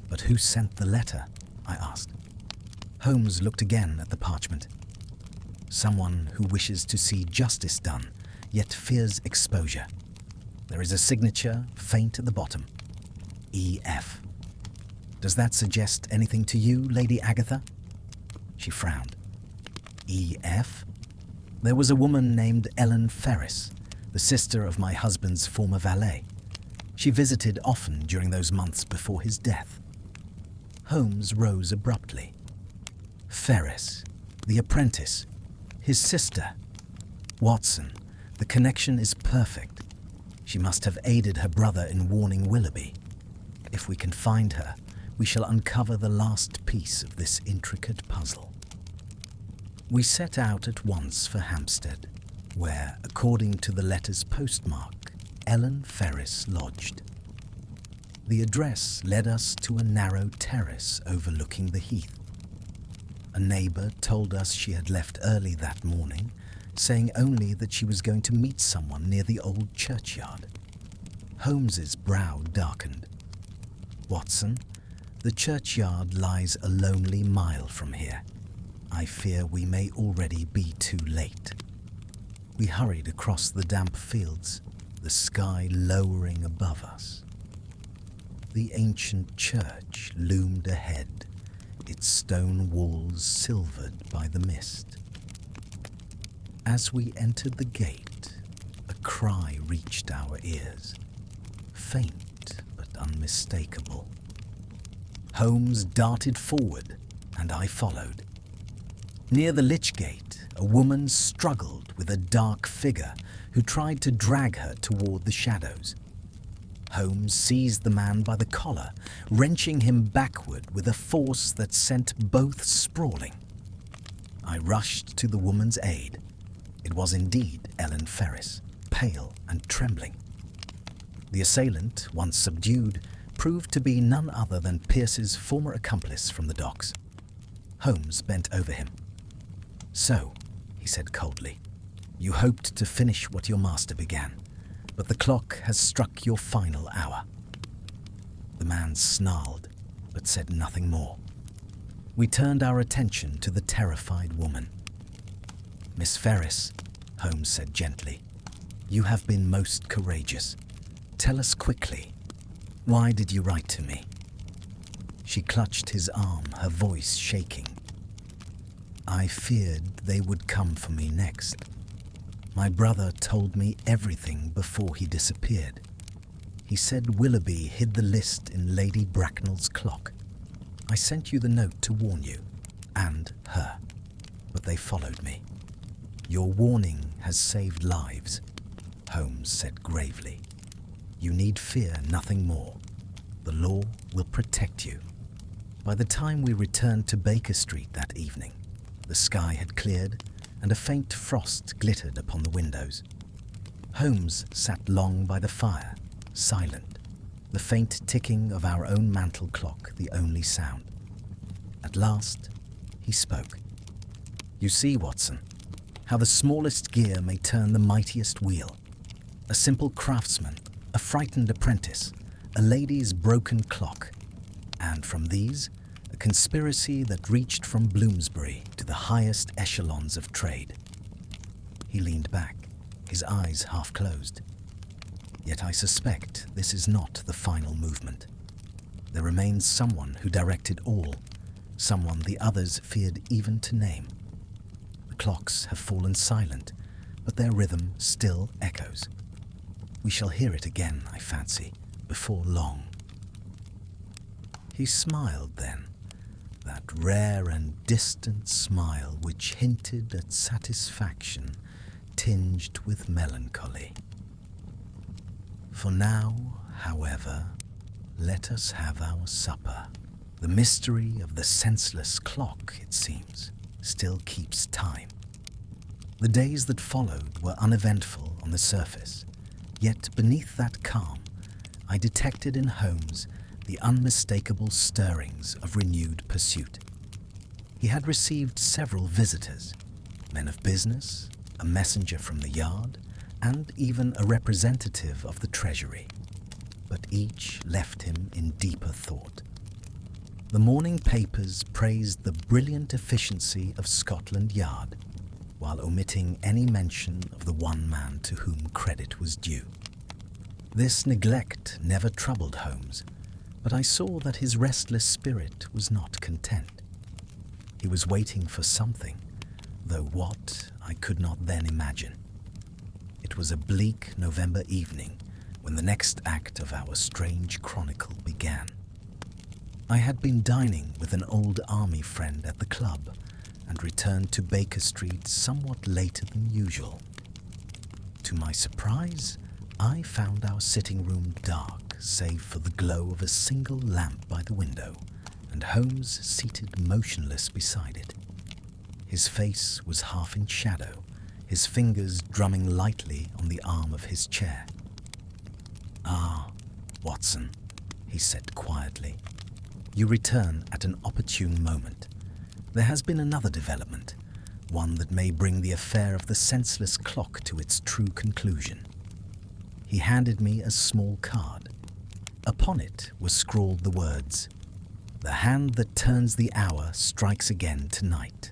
"But who sent the letter?" I asked. Holmes looked again at the parchment. "Someone who wishes to see justice done, yet fears exposure. There is a signature, faint at the bottom. E.F. Does that suggest anything to you, Lady Agatha?" She frowned. "E.F.? There was a woman named Ellen Ferris, the sister of my husband's former valet. She visited often during those months before his death." Holmes rose abruptly. "Ferris, the apprentice, his sister. Watson, the connection is perfect. She must have aided her brother in warning Willoughby. If we can find her, we shall uncover the last piece of this intricate puzzle." We set out at once for Hampstead, where, according to the letter's postmark, Ellen Ferris lodged. The address led us to a narrow terrace overlooking the heath. A neighbour told us she had left early that morning, saying only that she was going to meet someone near the old churchyard. Holmes's brow darkened. "Watson, the churchyard lies a lonely mile from here. I fear we may already be too late." We hurried across the damp fields, the sky lowering above us. The ancient church loomed ahead, its stone walls silvered by the mist. As we entered the gate, a cry reached our ears, faint but unmistakable. Holmes darted forward, and I followed. Near the lich gate, a woman struggled with a dark figure who tried to drag her toward the shadows. Holmes seized the man by the collar, wrenching him backward with a force that sent both sprawling. I rushed to the woman's aid. It was indeed Ellen Ferris, pale and trembling. The assailant, once subdued, proved to be none other than Pierce's former accomplice from the docks. Holmes bent over him. "So," he said coldly, "you hoped to finish what your master began, but the clock has struck your final hour." The man snarled, but said nothing more. We turned our attention to the terrified woman. "Miss Ferris," Holmes said gently, "you have been most courageous. Tell us quickly, why did you write to me?" She clutched his arm, her voice shaking. "I feared they would come for me next. My brother told me everything before he disappeared. He said Willoughby hid the list in Lady Bracknell's clock. I sent you the note to warn you, and her, but they followed me. Your warning has saved lives," Holmes said gravely. "You need fear nothing more. The law will protect you." By the time we returned to Baker Street that evening, the sky had cleared and a faint frost glittered upon the windows. Holmes sat long by the fire, silent, the faint ticking of our own mantel clock the only sound. At last, he spoke. "You see, Watson, how the smallest gear may turn the mightiest wheel. A simple craftsman, a frightened apprentice, a lady's broken clock, and from these, a conspiracy that reached from Bloomsbury to the highest echelons of trade." He leaned back, his eyes half closed. "Yet I suspect this is not the final movement. There remains someone who directed all, someone the others feared even to name. The clocks have fallen silent, but their rhythm still echoes. We shall hear it again, I fancy, before long." He smiled then, that rare and distant smile which hinted at satisfaction tinged with melancholy. For now, however, let us have our supper. The mystery of the senseless clock, it seems, still keeps time. The days that followed were uneventful on the surface, yet beneath that calm, I detected in Holmes the unmistakable stirrings of renewed pursuit. He had received several visitors, men of business, a messenger from the yard, and even a representative of the Treasury, but each left him in deeper thought. The morning papers praised the brilliant efficiency of Scotland Yard, while omitting any mention of the one man to whom credit was due. This neglect never troubled Holmes, but I saw that his restless spirit was not content. He was waiting for something, though what I could not then imagine. It was a bleak November evening when the next act of our strange chronicle began. I had been dining with an old army friend at the club and returned to Baker Street somewhat later than usual. To my surprise, I found our sitting room dark save for the glow of a single lamp by the window and Holmes seated motionless beside it. His face was half in shadow, his fingers drumming lightly on the arm of his chair. "Ah, Watson," he said quietly, "you return at an opportune moment. There has been another development, one that may bring the affair of the senseless clock to its true conclusion." He handed me a small card. Upon it were scrawled the words, "The hand that turns the hour strikes again tonight.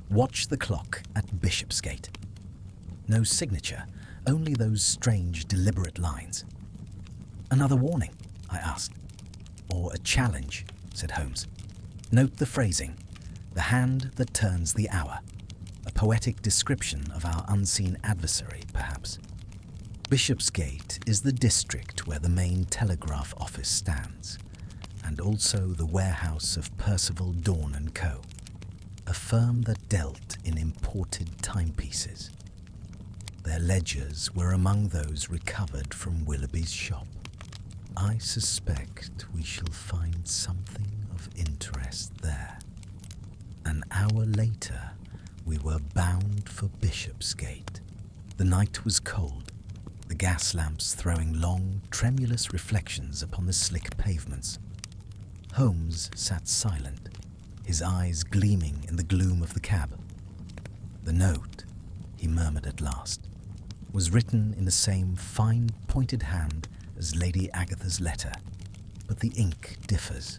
Watch the clock at Bishopsgate." No signature, only those strange, deliberate lines. "Another warning?" I asked. "Or a challenge?" said Holmes. "Note the phrasing, the hand that turns the hour. A poetic description of our unseen adversary, perhaps." Bishopsgate is the district where the main telegraph office stands, and also the warehouse of Percival, Dawn and Co., a firm that dealt in imported timepieces. Their ledgers were among those recovered from Willoughby's shop. I suspect we shall find something of interest there. An hour later, we were bound for Bishopsgate. The night was cold, the gas lamps throwing long, tremulous reflections upon the slick pavements. Holmes sat silent, his eyes gleaming in the gloom of the cab. "The note," he murmured at last, "was written in the same fine, pointed hand as Lady Agatha's letter, but the ink differs,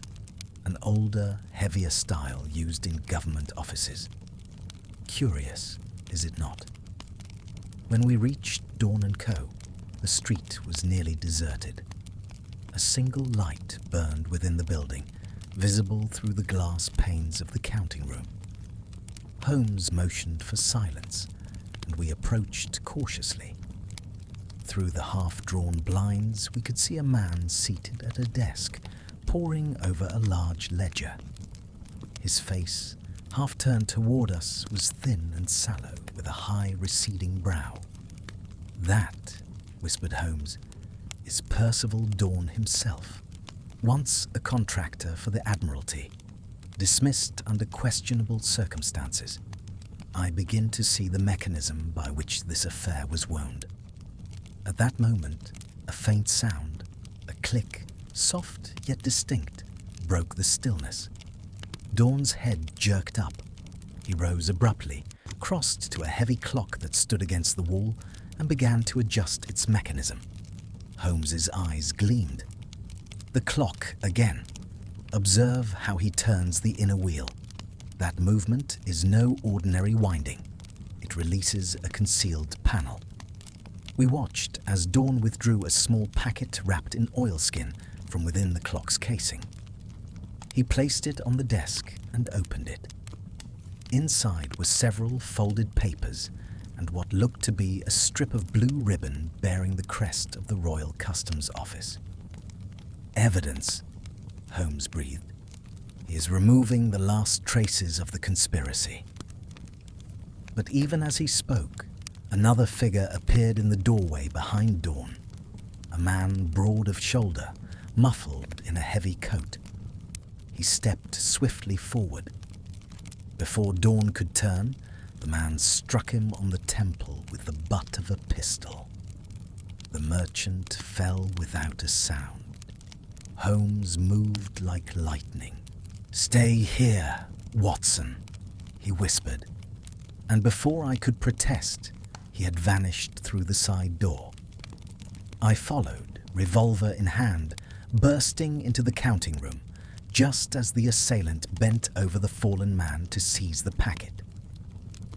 an older, heavier style used in government offices. Curious, is it not?" When we reached Dawn and Co., the street was nearly deserted. A single light burned within the building, visible through the glass panes of the counting room. Holmes motioned for silence, and we approached cautiously. Through the half-drawn blinds, we could see a man seated at a desk, poring over a large ledger. His face, half turned toward us, was thin and sallow, with a high, receding brow. "That," whispered Holmes, "is Percival Dawn himself, once a contractor for the Admiralty, dismissed under questionable circumstances. I begin to see the mechanism by which this affair was wound." At that moment, a faint sound, a click, soft yet distinct, broke the stillness. Dawn's head jerked up. He rose abruptly, crossed to a heavy clock that stood against the wall, and began to adjust its mechanism. Holmes's eyes gleamed. The clock again. Observe how he turns the inner wheel. That movement is no ordinary winding. It releases a concealed panel. We watched as Dawn withdrew a small packet wrapped in oilskin from within the clock's casing. He placed it on the desk and opened it. Inside were several folded papers and what looked to be a strip of blue ribbon bearing the crest of the Royal Customs Office. "Evidence," Holmes breathed. "He is removing the last traces of the conspiracy." But even as he spoke, another figure appeared in the doorway behind Dawn. a man broad of shoulder, muffled in a heavy coat. He stepped swiftly forward. Before Dawn could turn, the man struck him on the temple with the butt of a pistol. The merchant fell without a sound. Holmes moved like lightning. "Stay here, Watson," he whispered, and before I could protest, he had vanished through the side door. I followed, revolver in hand, bursting into the counting room, just as the assailant bent over the fallen man to seize the packet.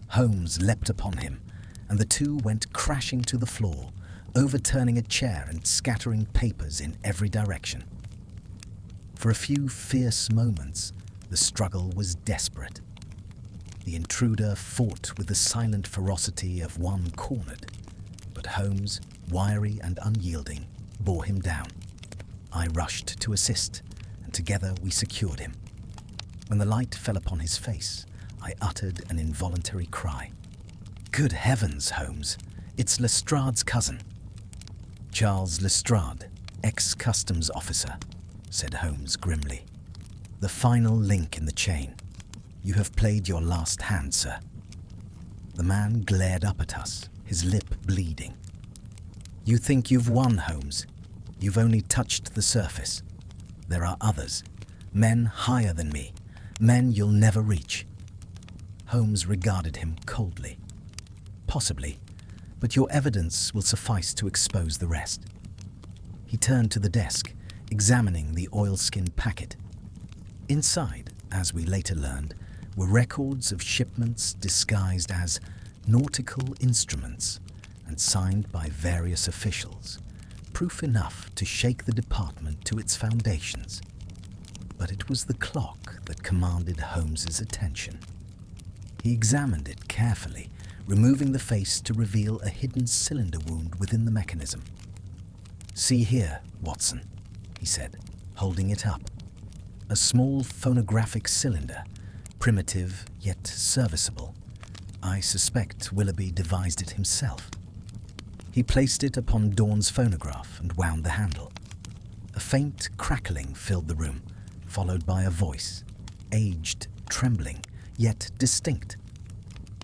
Holmes leapt upon him, and the two went crashing to the floor, overturning a chair and scattering papers in every direction. For a few fierce moments, the struggle was desperate. The intruder fought with the silent ferocity of one cornered, but Holmes, wiry and unyielding, bore him down. I rushed to assist, and together we secured him. When the light fell upon his face, I uttered an involuntary cry. "Good heavens, Holmes, it's Lestrade's cousin." "Charles Lestrade, ex-customs officer," said Holmes grimly. "The final link in the chain. You have played your last hand, sir." The man glared up at us, his lip bleeding. "You think you've won, Holmes? You've only touched the surface. There are others, men higher than me, men you'll never reach." Holmes regarded him coldly. "Possibly, but your evidence will suffice to expose the rest." He turned to the desk, examining the oilskin packet. Inside, as we later learned, were records of shipments disguised as nautical instruments and signed by various officials, proof enough to shake the department to its foundations. But it was the clock that commanded Holmes's attention. He examined it carefully, removing the face to reveal a hidden cylinder wound within the mechanism. "See here, Watson," he said, holding it up. "A small phonographic cylinder, primitive yet serviceable. I suspect Willoughby devised it himself." He placed it upon Dawn's phonograph and wound the handle. A faint crackling filled the room, followed by a voice, aged, trembling, yet distinct.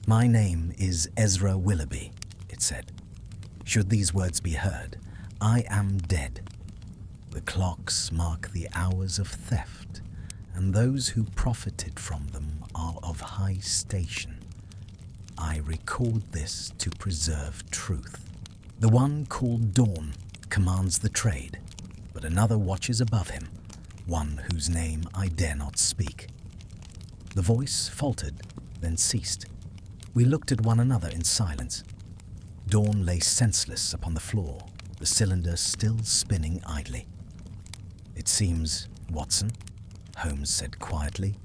"My name is Ezra Willoughby," it said. "Should these words be heard, I am dead. The clocks mark the hours of theft, and those who profited from them are of high station. I record this to preserve truth. The one called Dawn commands the trade, but another watches above him, one whose name I dare not speak." The voice faltered, then ceased. We looked at one another in silence. Dawn lay senseless upon the floor, the cylinder still spinning idly. "It seems, Watson," Holmes said quietly,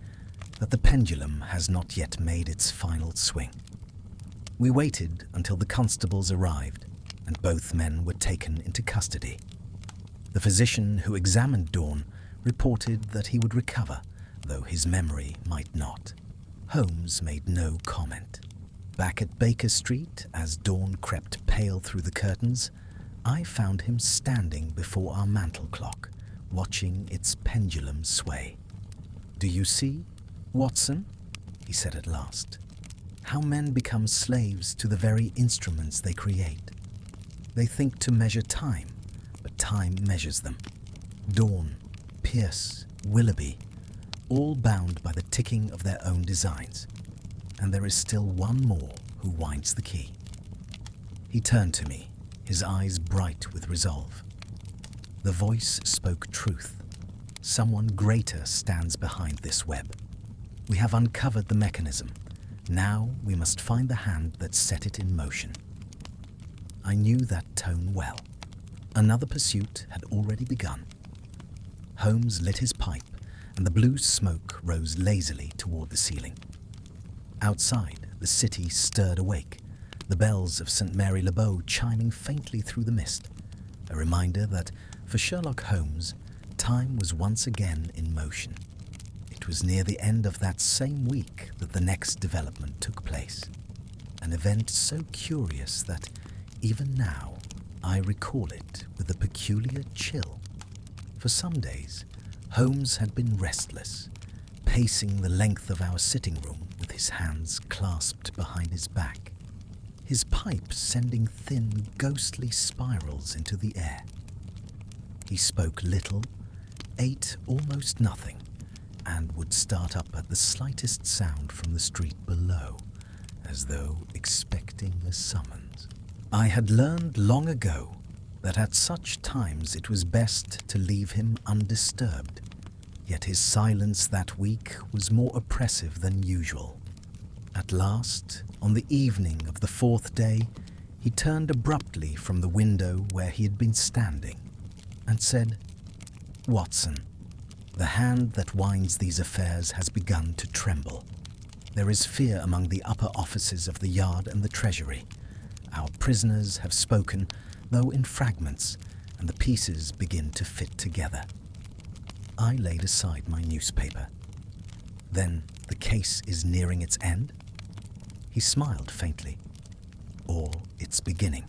"that the pendulum has not yet made its final swing." We waited until the constables arrived, and both men were taken into custody. The physician who examined Dawn reported that he would recover, though his memory might not. Holmes made no comment. Back at Baker Street, as Dawn crept pale through the curtains, I found him standing before our mantel clock, watching its pendulum sway. "Do you see, Watson?" he said at last. "How men become slaves to the very instruments they create. They think to measure time, but time measures them. Dawn, Pierce, Willoughby, all bound by the ticking of their own designs. And there is still one more who winds the key." He turned to me, his eyes bright with resolve. The voice spoke truth. Someone greater stands behind this web. We have uncovered the mechanism. Now we must find the hand that set it in motion. I knew that tone well. Another pursuit had already begun. Holmes lit his pipe, and the blue smoke rose lazily toward the ceiling. Outside, the city stirred awake, the bells of St. Mary le Bow chiming faintly through the mist, a reminder that, for Sherlock Holmes, time was once again in motion. It was near the end of that same week that the next development took place, an event so curious that, even now, I recall it with a peculiar chill. For some days, Holmes had been restless, pacing the length of our sitting room with his hands clasped behind his back, his pipe sending thin, ghostly spirals into the air. He spoke little, ate almost nothing, and would start up at the slightest sound from the street below, as though expecting a summons. I had learned long ago that at such times it was best to leave him undisturbed, yet his silence that week was more oppressive than usual. At last, on the evening of the fourth day, he turned abruptly from the window where he had been standing and said, "Watson, the hand that winds these affairs has begun to tremble. There is fear among the upper offices of the Yard and the Treasury. Our prisoners have spoken, though in fragments, and the pieces begin to fit together." I laid aside my newspaper. "Then the case is nearing its end?" He smiled faintly. "Or its beginning.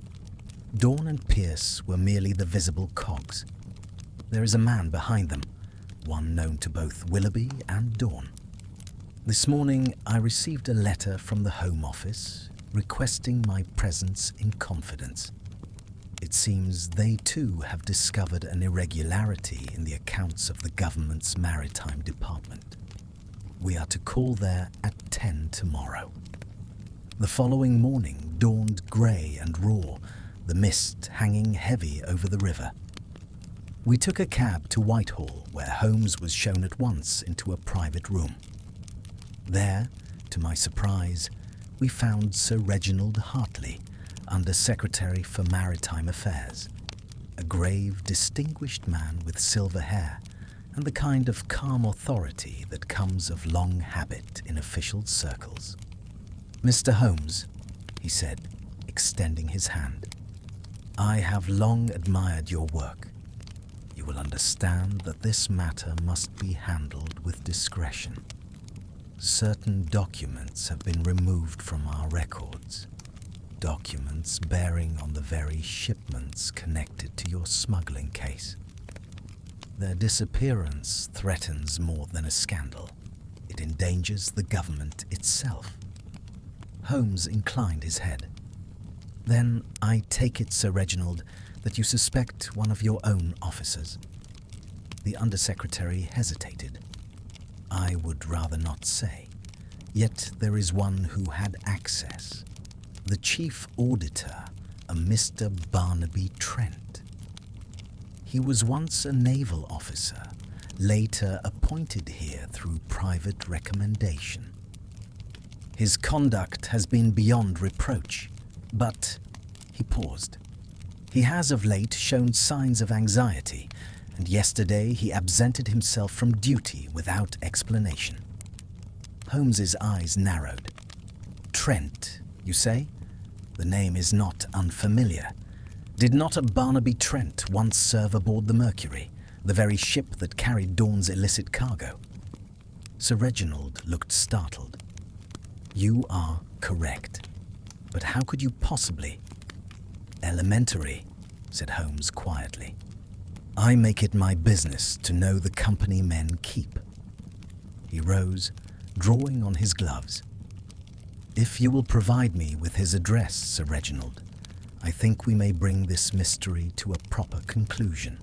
Dawn and Pierce were merely the visible cogs. There is a man behind them, one known to both Willoughby and Dawn. This morning I received a letter from the Home Office requesting my presence in confidence. It seems they too have discovered an irregularity in the accounts of the government's maritime department. We are to call there at 10 tomorrow. The following morning dawned grey and raw, the mist hanging heavy over the river. We took a cab to Whitehall, where Holmes was shown at once into a private room. There, to my surprise, we found Sir Reginald Hartley, Under Secretary for Maritime Affairs, a grave, distinguished man with silver hair and the kind of calm authority that comes of long habit in official circles. "Mr. Holmes," he said, extending his hand, "I have long admired your work. You will understand that this matter must be handled with discretion. Certain documents have been removed from our records, documents bearing on the very shipments connected to your smuggling case. Their disappearance threatens more than a scandal. It endangers the government itself." Holmes inclined his head. "Then I take it, Sir Reginald, that you suspect one of your own officers?" The Undersecretary hesitated. "I would rather not say. Yet there is one who had access. The Chief Auditor, a Mr. Barnaby Trent. He was once a naval officer, later appointed here through private recommendation. His conduct has been beyond reproach, but..." He paused. "He has of late shown signs of anxiety, and yesterday he absented himself from duty without explanation." Holmes's eyes narrowed. "Trent, you say? The name is not unfamiliar. Did not a Barnaby Trent once serve aboard the Mercury, the very ship that carried Dawn's illicit cargo?" Sir Reginald looked startled. "You are correct. But how could you possibly—" "Elementary," said Holmes quietly. "I make it my business to know the company men keep." He rose, drawing on his gloves. "If you will provide me with his address, Sir Reginald, I think we may bring this mystery to a proper conclusion."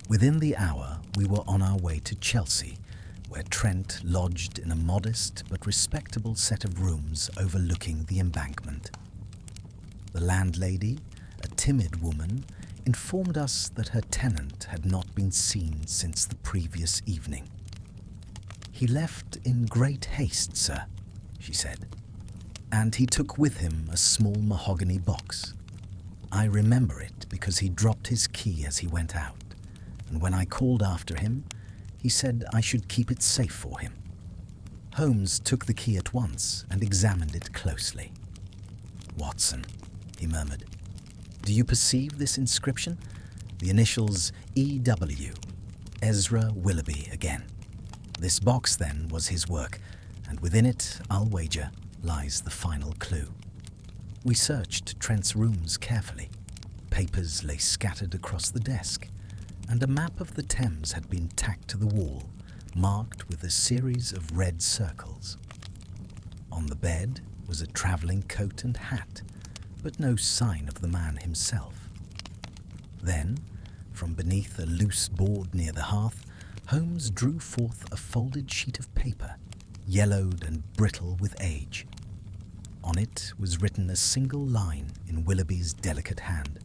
Within the hour, we were on our way to Chelsea, where Trent lodged in a modest but respectable set of rooms overlooking the embankment. The landlady, a timid woman, informed us that her tenant had not been seen since the previous evening. "He left in great haste, sir," she said, "and he took with him a small mahogany box. I remember it because he dropped his key as he went out, and when I called after him, he said I should keep it safe for him." Holmes took the key at once and examined it closely. "Watson," he murmured, "do you perceive this inscription? The initials E.W. Ezra Willoughby again. This box, then, was his work, and within it, I'll wager, lies the final clue." We searched Trent's rooms carefully. Papers lay scattered across the desk, and a map of the Thames had been tacked to the wall, marked with a series of red circles. On the bed was a travelling coat and hat, but no sign of the man himself. Then, from beneath a loose board near the hearth, Holmes drew forth a folded sheet of paper, yellowed and brittle with age. On it was written a single line in Willoughby's delicate hand.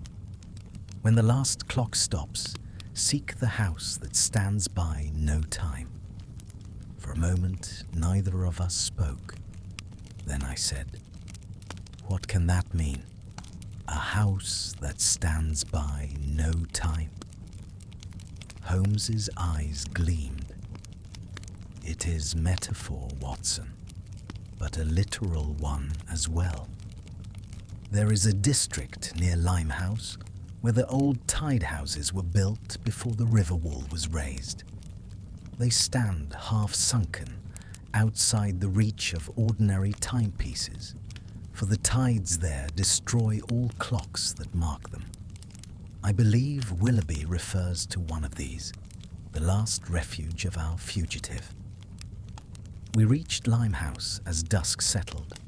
"When the last clock stops, seek the house that stands by no time." For a moment, neither of us spoke. Then I said, "What can that mean? A house that stands by no time?" Holmes's eyes gleamed. "It is metaphor, Watson, but a literal one as well. There is a district near Limehouse where the old tide houses were built before the river wall was raised. They stand half sunken, outside the reach of ordinary timepieces, for the tides there destroy all clocks that mark them. I believe Willoughby refers to one of these, the last refuge of our fugitive." We reached Limehouse as dusk settled.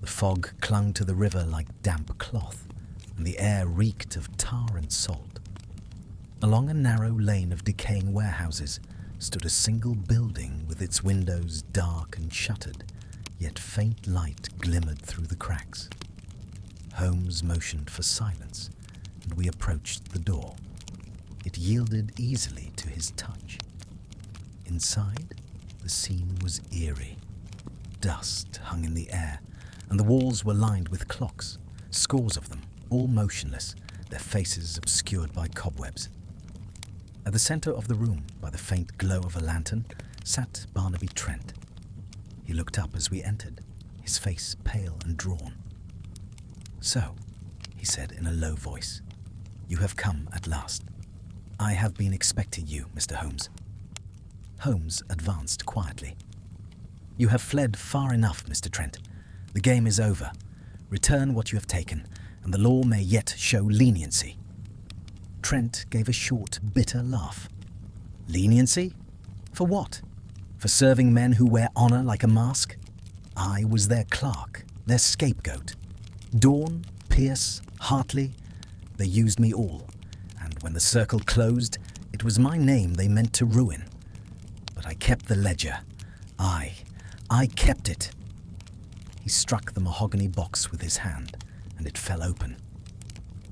The fog clung to the river like damp cloth, and the air reeked of tar and salt. Along a narrow lane of decaying warehouses stood a single building with its windows dark and shuttered, yet faint light glimmered through the cracks. Holmes motioned for silence, and we approached the door. It yielded easily to his touch. Inside, the scene was eerie. Dust hung in the air, and the walls were lined with clocks, scores of them, all motionless, their faces obscured by cobwebs. At the centre of the room, by the faint glow of a lantern, sat Barnaby Trent. He looked up as we entered, his face pale and drawn. "So," he said in a low voice, "you have come at last. I have been expecting you, Mr. Holmes." Holmes advanced quietly. "You have fled far enough, Mr. Trent. The game is over. Return what you have taken, and the law may yet show leniency." Trent gave a short, bitter laugh. "Leniency? For what? For serving men who wear honour like a mask? I was their clerk, their scapegoat. Dawn, Pierce, Hartley, they used me all, and when the circle closed, it was my name they meant to ruin. But I kept the ledger. I kept it." He struck the mahogany box with his hand, and it fell open.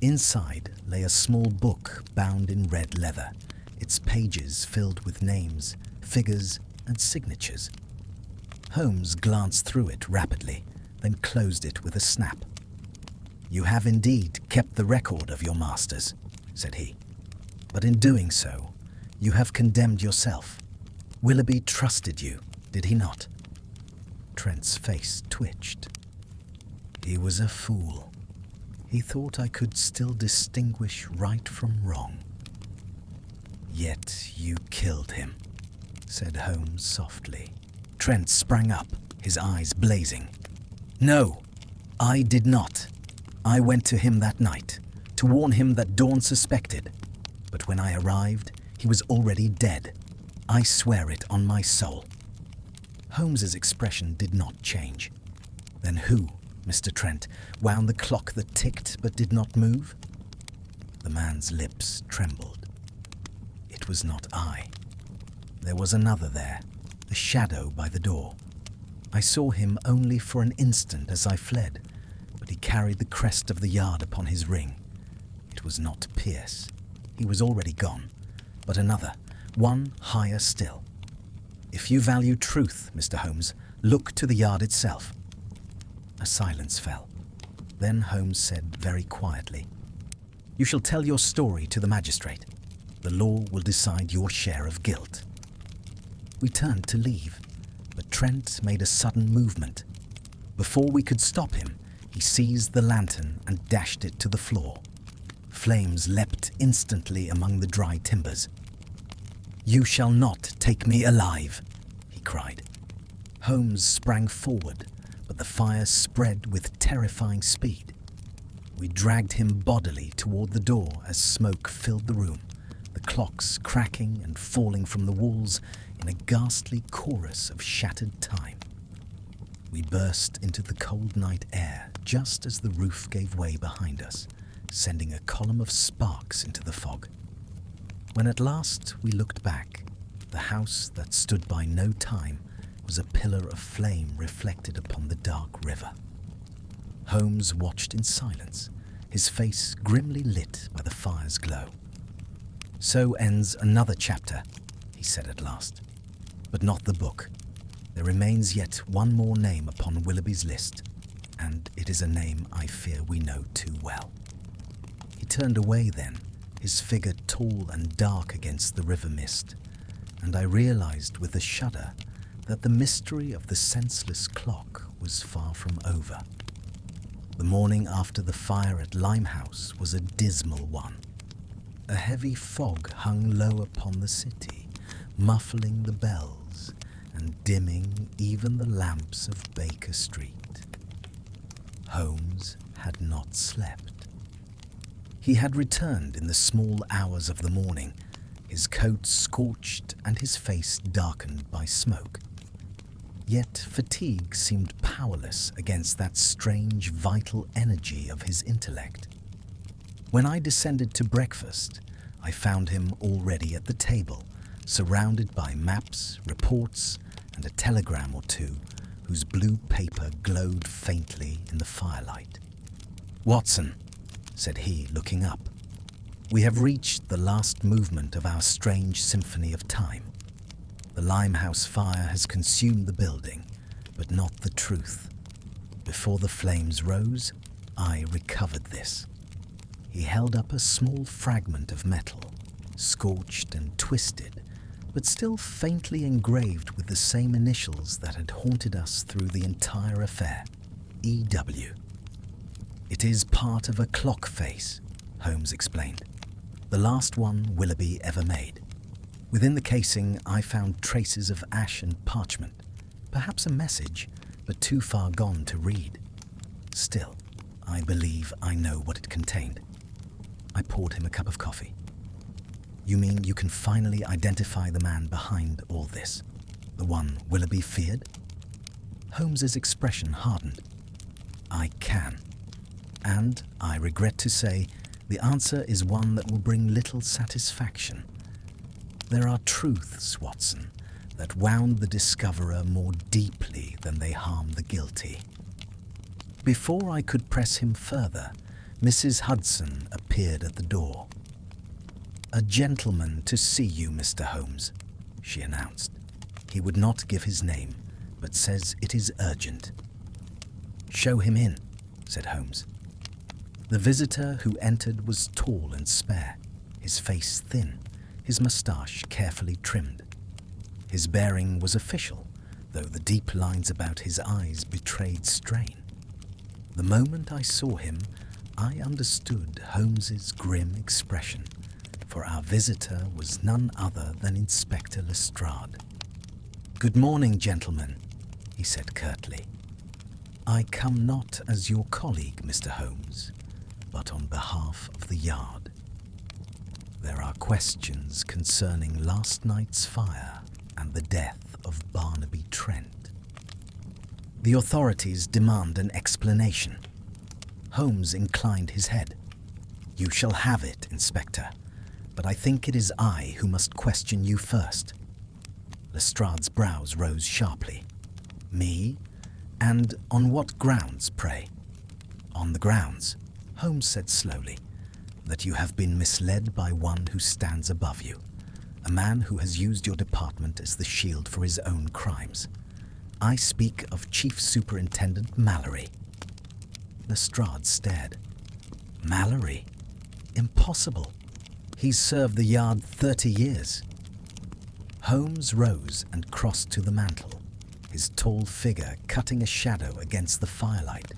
Inside lay a small book bound in red leather, its pages filled with names, figures, and signatures. Holmes glanced through it rapidly, then closed it with a snap. "You have indeed kept the record of your masters," said he. "But in doing so, you have condemned yourself. Willoughby trusted you, did he not?" Trent's face twitched. "He was a fool. He thought I could still distinguish right from wrong." "Yet you killed him," said Holmes softly. Trent sprang up, his eyes blazing. "No, I did not. I went to him that night, to warn him that Dawn suspected. But when I arrived, he was already dead. I swear it on my soul." Holmes's expression did not change. "Then who, Mr. Trent, wound the clock that ticked but did not move?" The man's lips trembled. "It was not I. There was another there, the shadow by the door. I saw him only for an instant as I fled, but he carried the crest of the yard upon his ring. It was not Pierce. He was already gone, but another, one higher still. If you value truth, Mr. Holmes, look to the yard itself." A silence fell. Then Holmes said very quietly, "You shall tell your story to the magistrate. The law will decide your share of guilt." We turned to leave, but Trent made a sudden movement. Before we could stop him, he seized the lantern and dashed it to the floor. Flames leapt instantly among the dry timbers. "You shall not take me alive," he cried. Holmes sprang forward, but the fire spread with terrifying speed. We dragged him bodily toward the door as smoke filled the room, the clocks cracking and falling from the walls in a ghastly chorus of shattered time. We burst into the cold night air just as the roof gave way behind us, sending a column of sparks into the fog. When at last we looked back, the house that stood by no time was a pillar of flame reflected upon the dark river. Holmes watched in silence, his face grimly lit by the fire's glow. "So ends another chapter," he said at last. "But not the book. There remains yet one more name upon Willoughby's list, and it is a name I fear we know too well." He turned away then, his figure tall and dark against the river mist, and I realized with a shudder that the mystery of the senseless clock was far from over. The morning after the fire at Limehouse was a dismal one. A heavy fog hung low upon the city, muffling the bells and dimming even the lamps of Baker Street. Holmes had not slept. He had returned in the small hours of the morning, his coat scorched and his face darkened by smoke. Yet fatigue seemed powerless against that strange vital energy of his intellect. When I descended to breakfast, I found him already at the table, surrounded by maps, reports, and a telegram or two whose blue paper glowed faintly in the firelight. "Watson," said he, looking up, "we have reached the last movement of our strange symphony of time. The Limehouse fire has consumed the building, but not the truth. Before the flames rose, I recovered this." He held up a small fragment of metal, scorched and twisted, but still faintly engraved with the same initials that had haunted us through the entire affair, E.W. "It is part of a clock face," Holmes explained, "the last one Willoughby ever made. Within the casing, I found traces of ash and parchment, perhaps a message, but too far gone to read. Still, I believe I know what it contained." I poured him a cup of coffee. "You mean you can finally identify the man behind all this? The one Willoughby feared?" Holmes's expression hardened. "I can. And, I regret to say, the answer is one that will bring little satisfaction. There are truths, Watson, that wound the discoverer more deeply than they harm the guilty." Before I could press him further, Mrs. Hudson appeared at the door. "A gentleman to see you, Mr. Holmes," she announced. "He would not give his name, but says it is urgent." "Show him in," said Holmes. The visitor who entered was tall and spare, his face thin, his moustache carefully trimmed. His bearing was official, though the deep lines about his eyes betrayed strain. The moment I saw him, I understood Holmes's grim expression, for our visitor was none other than Inspector Lestrade. "Good morning, gentlemen," he said curtly. "I come not as your colleague, Mr. Holmes, but on behalf of the Yard. There are questions concerning last night's fire and the death of Barnaby Trent. The authorities demand an explanation." Holmes inclined his head. "You shall have it, Inspector, but I think it is I who must question you first." Lestrade's brows rose sharply. "Me? And on what grounds, pray?" "On the grounds," Holmes said slowly, "that you have been misled by one who stands above you, a man who has used your department as the shield for his own crimes. I speak of Chief Superintendent Mallory." Lestrade stared. "Mallory? Impossible. He's served the Yard 30 years. Holmes rose and crossed to the mantel, his tall figure cutting a shadow against the firelight.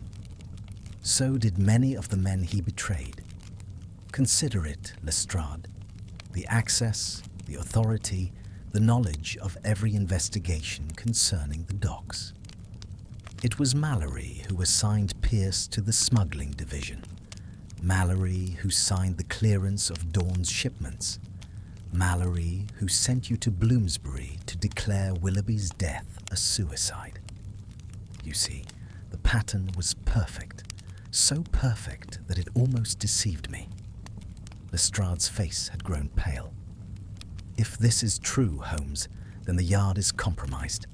So did many of the men he betrayed. Consider it, Lestrade, the access, the authority, the knowledge of every investigation concerning the docks. It was Mallory who assigned Pierce to the smuggling division, Mallory, who signed the clearance of Dawn's shipments. Mallory, who sent you to Bloomsbury to declare Willoughby's death a suicide. You see, the pattern was perfect, so perfect that it almost deceived me. Lestrade's face had grown pale. If this is true, Holmes, then the Yard is compromised.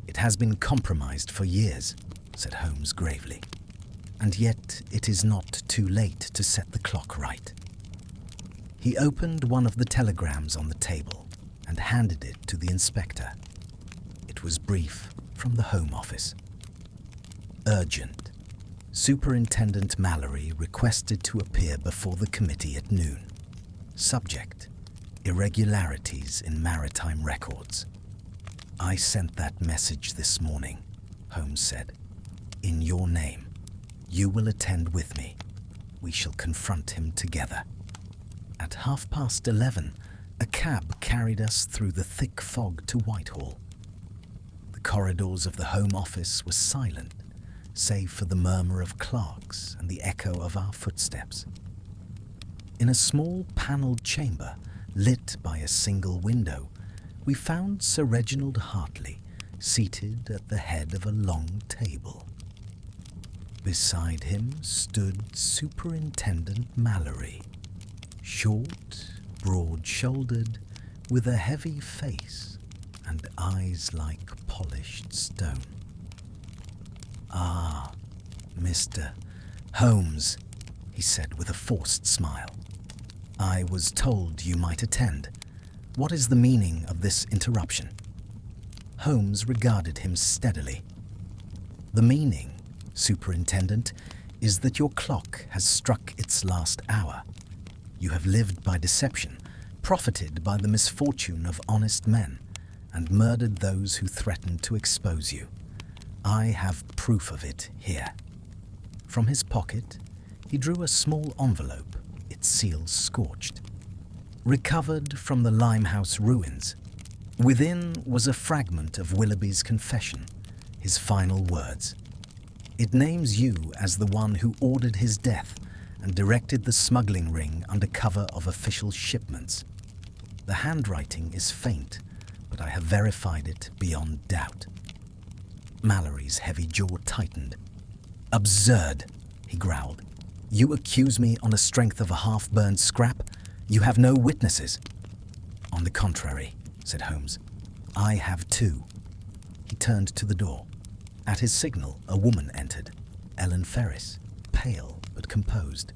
It has been compromised for years, said Holmes gravely. And yet it is not too late to set the clock right. He opened one of the telegrams on the table and handed it to the inspector. It was brief from the Home Office. Urgent. Superintendent Mallory requested to appear before the committee at noon. Subject: irregularities in maritime records. I sent that message this morning, Holmes said. In your name. You will attend with me. We shall confront him together. At 11:30, a cab carried us through the thick fog to Whitehall. The corridors of the Home Office were silent, save for the murmur of clerks and the echo of our footsteps. In a small panelled chamber, lit by a single window, we found Sir Reginald Hartley seated at the head of a long table. Beside him stood Superintendent Mallory, short, broad-shouldered, with a heavy face and eyes like polished stone. "Ah, Mr. Holmes," he said with a forced smile. "I was told you might attend. What is the meaning of this interruption?" Holmes regarded him steadily. "The meaning, Superintendent, is that your clock has struck its last hour. You have lived by deception, profited by the misfortune of honest men, and murdered those who threatened to expose you. I have proof of it here." From his pocket, he drew a small envelope, its seal scorched. "Recovered from the Limehouse ruins. Within was a fragment of Willoughby's confession, his final words. It names you as the one who ordered his death and directed the smuggling ring under cover of official shipments. The handwriting is faint, but I have verified it beyond doubt." Mallory's heavy jaw tightened. "Absurd," he growled. "You accuse me on the strength of a half-burned scrap? You have no witnesses." "On the contrary," said Holmes. "I have two." He turned to the door. At his signal, a woman entered, Ellen Ferris, pale but composed.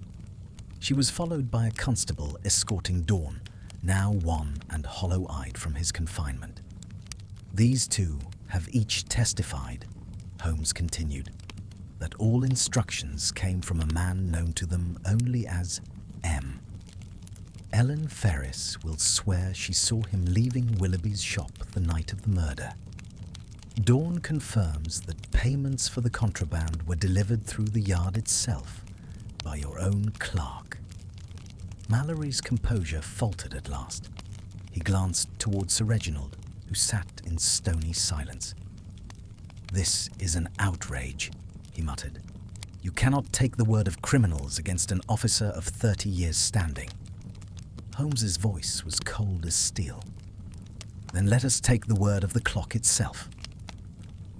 She was followed by a constable escorting Dawn, now wan and hollow-eyed from his confinement. "These two have each testified," Holmes continued, "that all instructions came from a man known to them only as M. Ellen Ferris will swear she saw him leaving Willoughby's shop the night of the murder. Dawn confirms that payments for the contraband were delivered through the Yard itself by your own clerk." Mallory's composure faltered at last. He glanced towards Sir Reginald, who sat in stony silence. "This is an outrage," he muttered. "You cannot take the word of criminals against an officer of 30 years' standing." Holmes's voice was cold as steel. "Then let us take the word of the clock itself."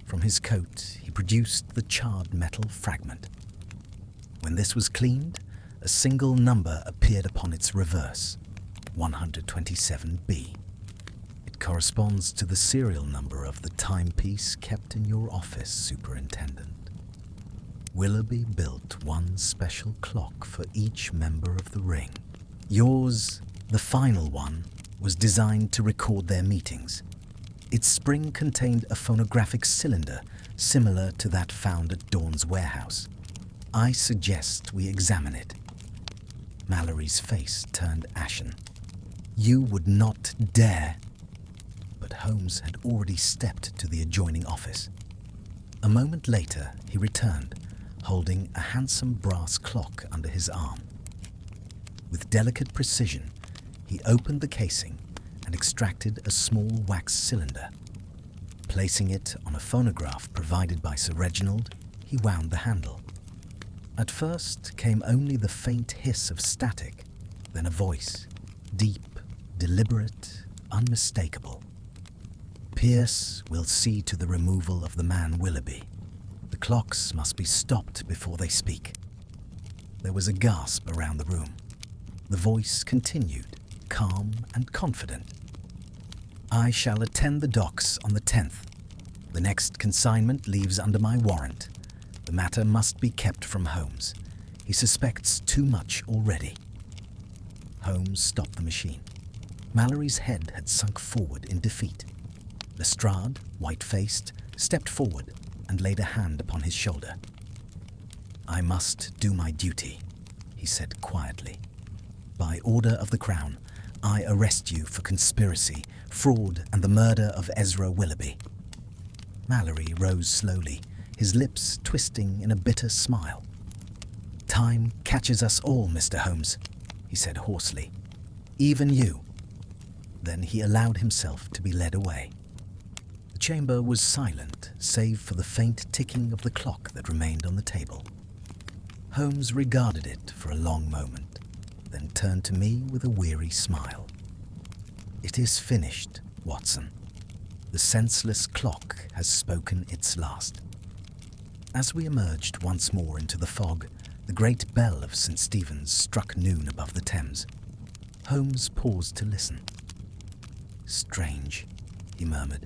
From his coat, he produced the charred metal fragment. When this was cleaned, a single number appeared upon its reverse, 127B. It corresponds to the serial number of the timepiece kept in your office, Superintendent. Willoughby built one special clock for each member of the ring. Yours, the final one, was designed to record their meetings. Its spring contained a phonographic cylinder similar to that found at Dawn's warehouse. I suggest we examine it. Mallory's face turned ashen. "You would not dare." But Holmes had already stepped to the adjoining office. A moment later, he returned, holding a handsome brass clock under his arm. With delicate precision, he opened the casing and extracted a small wax cylinder. Placing it on a phonograph provided by Sir Reginald, he wound the handle. At first came only the faint hiss of static, then a voice, deep, deliberate, unmistakable. Pierce will see to the removal of the man Willoughby. The clocks must be stopped before they speak. There was a gasp around the room. The voice continued, calm and confident. I shall attend the docks on the 10th. The next consignment leaves under my warrant. The matter must be kept from Holmes. He suspects too much already. Holmes stopped the machine. Mallory's head had sunk forward in defeat. Lestrade, white-faced, stepped forward and laid a hand upon his shoulder. I must do my duty, he said quietly. By order of the Crown, I arrest you for conspiracy, fraud, and the murder of Ezra Willoughby. Mallory rose slowly, his lips twisting in a bitter smile. Time catches us all, Mr. Holmes, he said hoarsely. Even you. Then he allowed himself to be led away. The chamber was silent, save for the faint ticking of the clock that remained on the table. Holmes regarded it for a long moment, then turned to me with a weary smile. It is finished, Watson. The senseless clock has spoken its last. As we emerged once more into the fog, the great bell of St. Stephen's struck noon above the Thames. Holmes paused to listen. Strange, he murmured.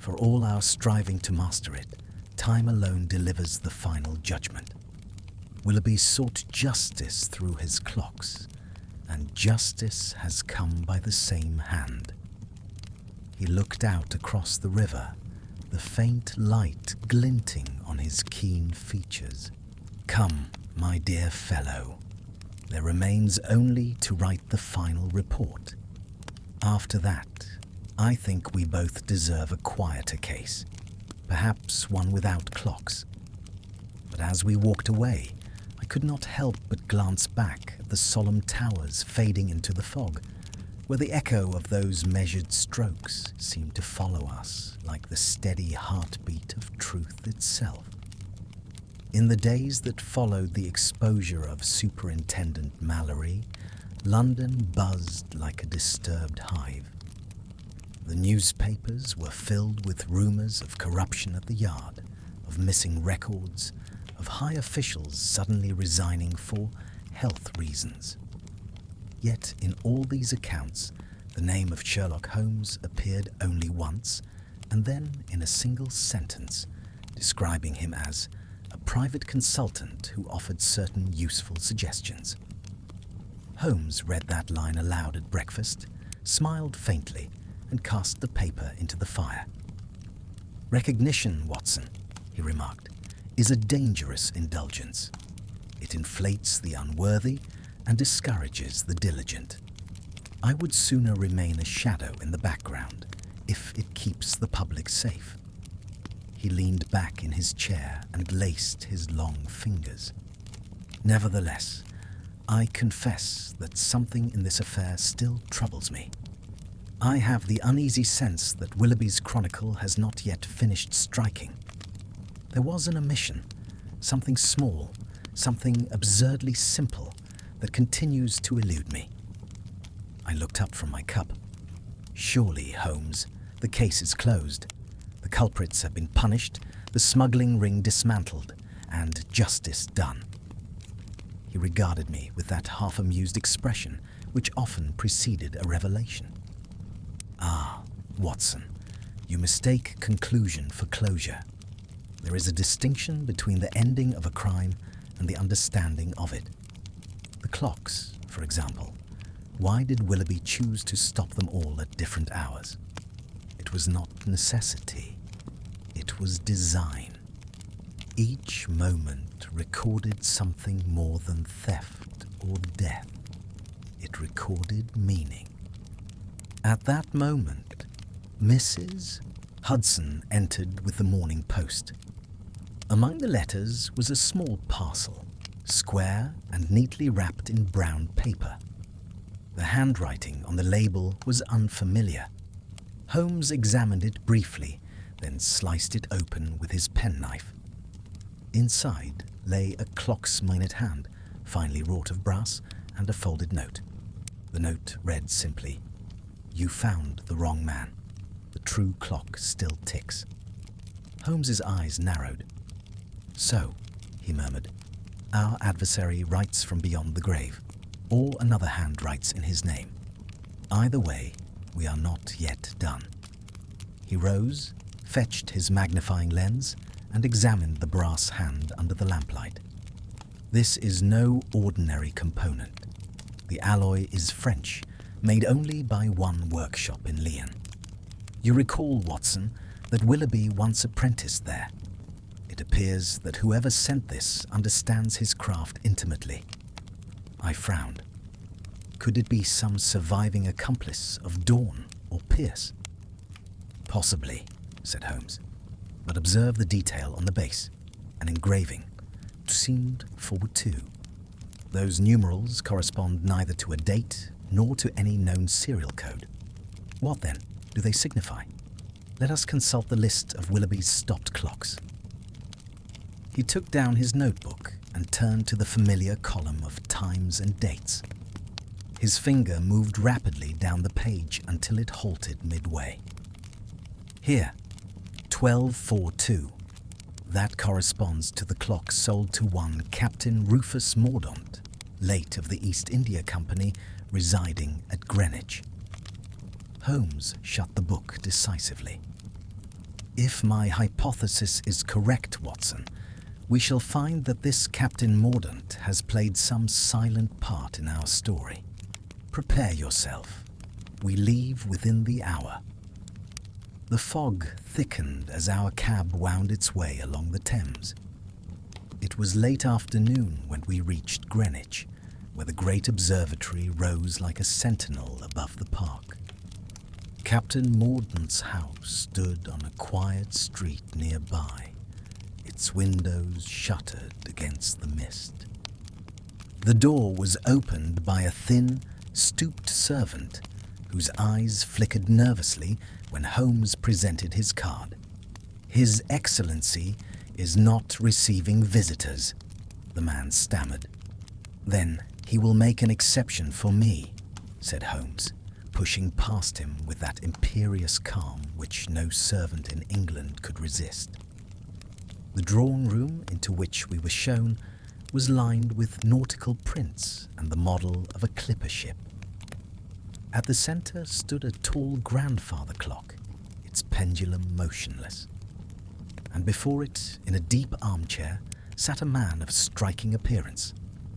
For all our striving to master it, time alone delivers the final judgment. Willoughby sought justice through his clocks, and justice has come by the same hand. He looked out across the river, the faint light glinting on his keen features. Come, my dear fellow, there remains only to write the final report. After that, I think we both deserve a quieter case, perhaps one without clocks. But as we walked away, I could not help but glance back at the solemn towers fading into the fog, where the echo of those measured strokes seemed to follow us like the steady heartbeat of truth itself. In the days that followed the exposure of Superintendent Mallory, London buzzed like a disturbed hive. The newspapers were filled with rumors of corruption at the Yard, of missing records, of high officials suddenly resigning for health reasons. Yet in all these accounts, the name of Sherlock Holmes appeared only once, and then in a single sentence, describing him as a private consultant who offered certain useful suggestions. Holmes read that line aloud at breakfast, smiled faintly, and cast the paper into the fire. Recognition, Watson, he remarked, is a dangerous indulgence. It inflates the unworthy and discourages the diligent. I would sooner remain a shadow in the background if it keeps the public safe. He leaned back in his chair and laced his long fingers. Nevertheless, I confess that something in this affair still troubles me. I have the uneasy sense that Willoughby's chronicle has not yet finished striking. There was an omission, something small, something absurdly simple that continues to elude me. I looked up from my cup. Surely, Holmes, the case is closed. The culprits have been punished, the smuggling ring dismantled, and justice done. He regarded me with that half-amused expression which often preceded a revelation. Ah, Watson, you mistake conclusion for closure. There is a distinction between the ending of a crime and the understanding of it. The clocks, for example. Why did Willoughby choose to stop them all at different hours? It was not necessity. It was design. Each moment recorded something more than theft or death. It recorded meaning. At that moment, Mrs. Hudson entered with the Morning Post. Among the letters was a small parcel, square and neatly wrapped in brown paper. The handwriting on the label was unfamiliar. Holmes examined it briefly, then sliced it open with his penknife. Inside lay a clock's minute hand, finely wrought of brass, and a folded note. The note read simply, "You found the wrong man. The true clock still ticks." Holmes's eyes narrowed. "So," he murmured, "our adversary writes from beyond the grave, or another hand writes in his name. Either way, we are not yet done." He rose, fetched his magnifying lens, and examined the brass hand under the lamplight. "This is no ordinary component. The alloy is French, made only by one workshop in Lyon. You recall, Watson, that Willoughby once apprenticed there. It appears that whoever sent this understands his craft intimately." I frowned. Could it be some surviving accomplice of Dawn or Pierce? "Possibly," said Holmes. "But observe the detail on the base. An engraving, seemed for 2. Those numerals correspond neither to a date nor to any known serial code. What then do they signify? Let us consult the list of Willoughby's stopped clocks." He took down his notebook and turned to the familiar column of times and dates. His finger moved rapidly down the page until it halted midway. "Here, 1242. That corresponds to the clock sold to one Captain Rufus Mordaunt, late of the East India Company, residing at Greenwich." Holmes shut the book decisively. "If my hypothesis is correct, Watson, we shall find that this Captain Mordaunt has played some silent part in our story. Prepare yourself. We leave within the hour." The fog thickened as our cab wound its way along the Thames. It was late afternoon when we reached Greenwich, where the great observatory rose like a sentinel above the park. Captain Mordaunt's house stood on a quiet street nearby, its windows shuttered against the mist. The door was opened by a thin, stooped servant whose eyes flickered nervously when Holmes presented his card. "His Excellency is not receiving visitors," the man stammered. "Then he will make an exception for me," said Holmes, pushing past him with that imperious calm which no servant in England could resist. The drawing room into which we were shown was lined with nautical prints and the model of a clipper ship. At the centre stood a tall grandfather clock, its pendulum motionless. And before it, in a deep armchair, sat a man of striking appearance,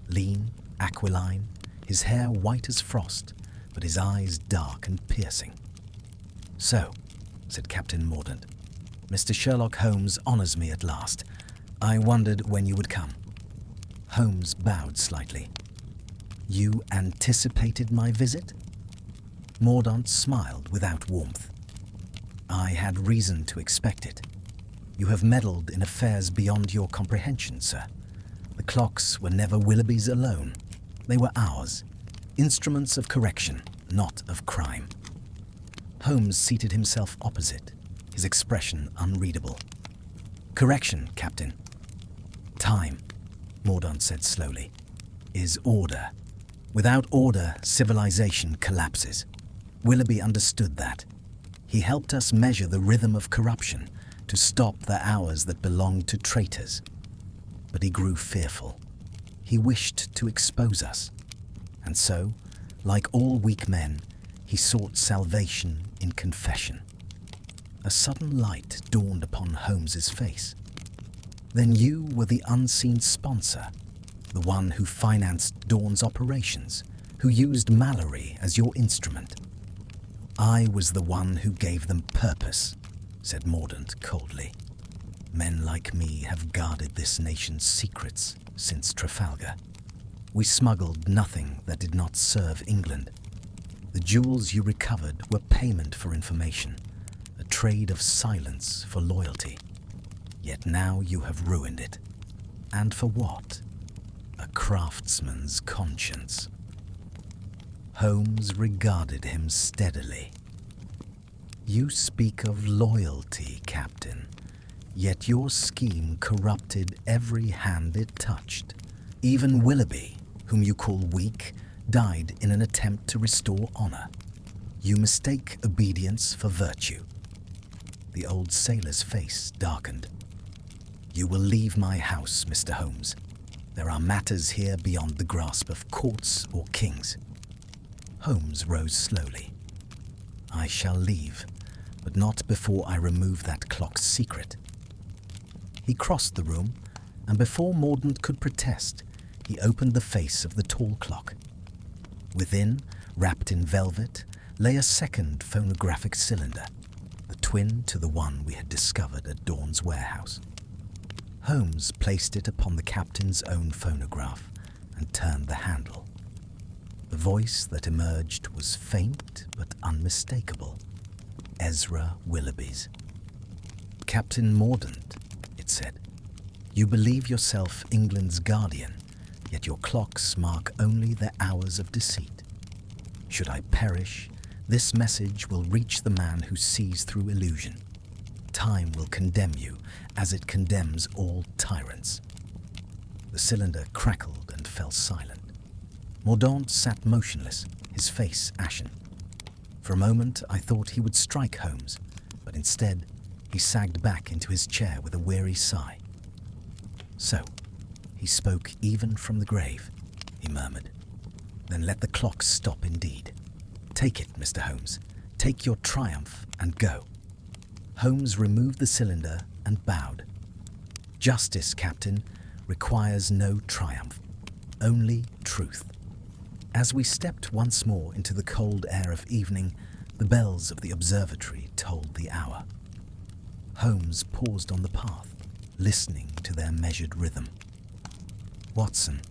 lean, aquiline, his hair white as frost, but his eyes dark and piercing. "So," said Captain Mordaunt, "Mr. Sherlock Holmes honours me at last. I wondered when you would come." Holmes bowed slightly. "You anticipated my visit?" Mordaunt smiled without warmth. "I had reason to expect it. You have meddled in affairs beyond your comprehension, sir. The clocks were never Willoughby's alone. They were ours, instruments of correction, not of crime." Holmes seated himself opposite, his expression unreadable. "Correction, Captain." "Time," Mordaunt said slowly, "is order. Without order, civilization collapses. Willoughby understood that. He helped us measure the rhythm of corruption to stop the hours that belonged to traitors. But he grew fearful. He wished to expose us. And so, like all weak men, he sought salvation in confession." A sudden light dawned upon Holmes's face. "Then you were the unseen sponsor, the one who financed Dawn's operations, who used Mallory as your instrument." "I was the one who gave them purpose," said Mordaunt coldly. "Men like me have guarded this nation's secrets since Trafalgar. We smuggled nothing that did not serve England. The jewels you recovered were payment for information, a trade of silence for loyalty. Yet now you have ruined it. And for what? A craftsman's conscience." Holmes regarded him steadily. "You speak of loyalty, Captain. Yet your scheme corrupted every hand it touched. Even Willoughby, whom you call weak, died in an attempt to restore honor. You mistake obedience for virtue. The old sailor's face darkened. You will leave my house, Mr. Holmes. There are matters here beyond the grasp of courts or kings. Holmes rose slowly. I shall leave, but not before I remove that clock's secret. He crossed the room, and before Mordaunt could protest, he opened the face of the tall clock. Within, wrapped in velvet, lay a second phonographic cylinder, the twin to the one we had discovered at Dawn's warehouse. Holmes placed it upon the captain's own phonograph and turned the handle. The voice that emerged was faint but unmistakable. Ezra Willoughby's. "Captain Mordaunt," it said, "you believe yourself England's guardian, yet your clocks mark only the hours of deceit. Should I perish, this message will reach the man who sees through illusion. Time will condemn you as it condemns all tyrants." The cylinder crackled and fell silent. Mordaunt sat motionless, his face ashen. For a moment I thought he would strike Holmes, but instead he sagged back into his chair with a weary sigh. "So, he spoke even from the grave," he murmured. "Then let the clock stop indeed. Take it, Mr. Holmes. Take your triumph and go." Holmes removed the cylinder and bowed. "Justice, Captain, requires no triumph, only truth." As we stepped once more into the cold air of evening, the bells of the observatory tolled the hour. Holmes paused on the path, listening to their measured rhythm. "Watson,"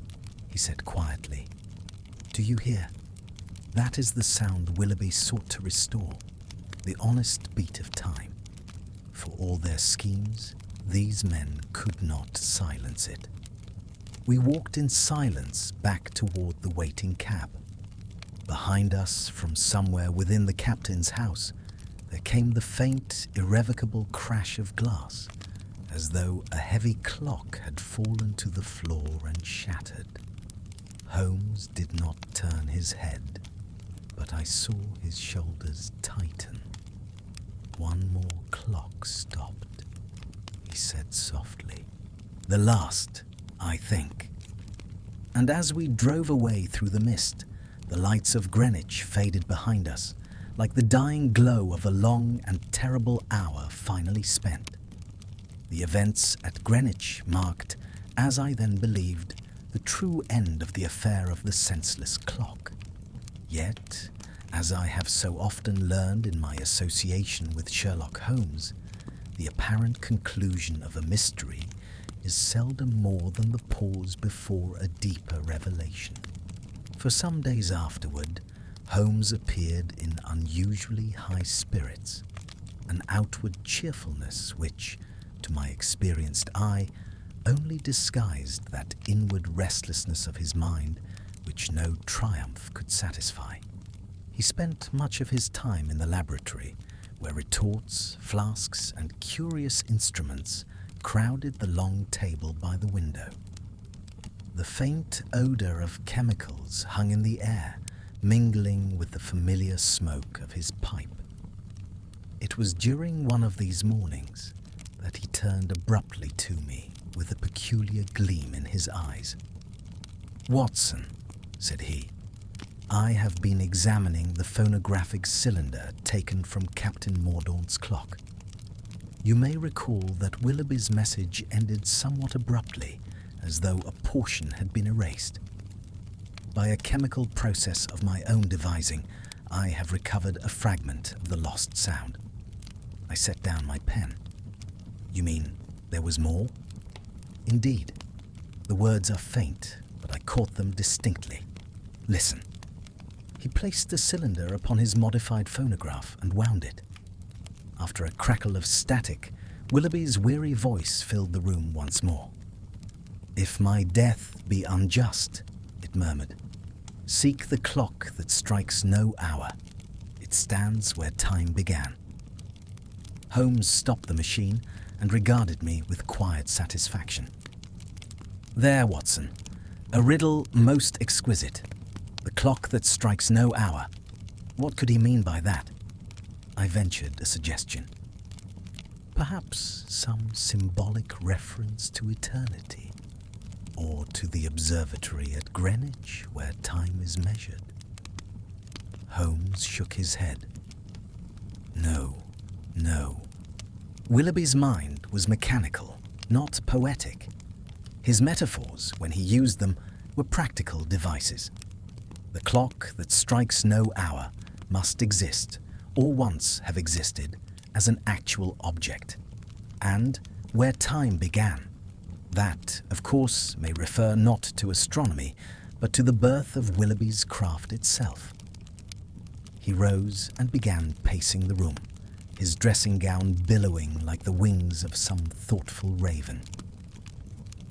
he said quietly, "do you hear? That is the sound Willoughby sought to restore, the honest beat of time. For all their schemes, these men could not silence it." We walked in silence back toward the waiting cab. Behind us, from somewhere within the captain's house, there came the faint, irrevocable crash of glass, as though a heavy clock had fallen to the floor and shattered. Holmes did not turn his head, but I saw his shoulders tighten. "One more clock stopped," he said softly. "The last, I think." And as we drove away through the mist, the lights of Greenwich faded behind us, like the dying glow of a long and terrible hour finally spent. The events at Greenwich marked, as I then believed, the true end of the affair of the senseless clock. Yet, as I have so often learned in my association with Sherlock Holmes, the apparent conclusion of a mystery is seldom more than the pause before a deeper revelation. For some days afterward, Holmes appeared in unusually high spirits, an outward cheerfulness which, to my experienced eye, only disguised that inward restlessness of his mind which no triumph could satisfy. He spent much of his time in the laboratory, where retorts, flasks, and curious instruments crowded the long table by the window. The faint odor of chemicals hung in the air, mingling with the familiar smoke of his pipe. It was during one of these mornings that he turned abruptly to me with a peculiar gleam in his eyes. "Watson," said he, "I have been examining the phonographic cylinder taken from Captain Mordaunt's clock. You may recall that Willoughby's message ended somewhat abruptly, as though a portion had been erased. By a chemical process of my own devising, I have recovered a fragment of the lost sound." I set down my pen. "You mean there was more?" "Indeed. The words are faint, but I caught them distinctly. Listen." He placed the cylinder upon his modified phonograph and wound it. After a crackle of static, Willoughby's weary voice filled the room once more. "If my death be unjust," it murmured, "seek the clock that strikes no hour. It stands where time began." Holmes stopped the machine and regarded me with quiet satisfaction. "There, Watson, a riddle most exquisite. The clock that strikes no hour. What could he mean by that?" I ventured a suggestion. "Perhaps some symbolic reference to eternity, or to the observatory at Greenwich where time is measured." Holmes shook his head. No. Willoughby's mind was mechanical, not poetic. His metaphors, when he used them, were practical devices. The clock that strikes no hour must exist, or once have existed, as an actual object. And where time began. That, of course, may refer not to astronomy, but to the birth of Willoughby's craft itself. He rose and began pacing the room, his dressing gown billowing like the wings of some thoughtful raven.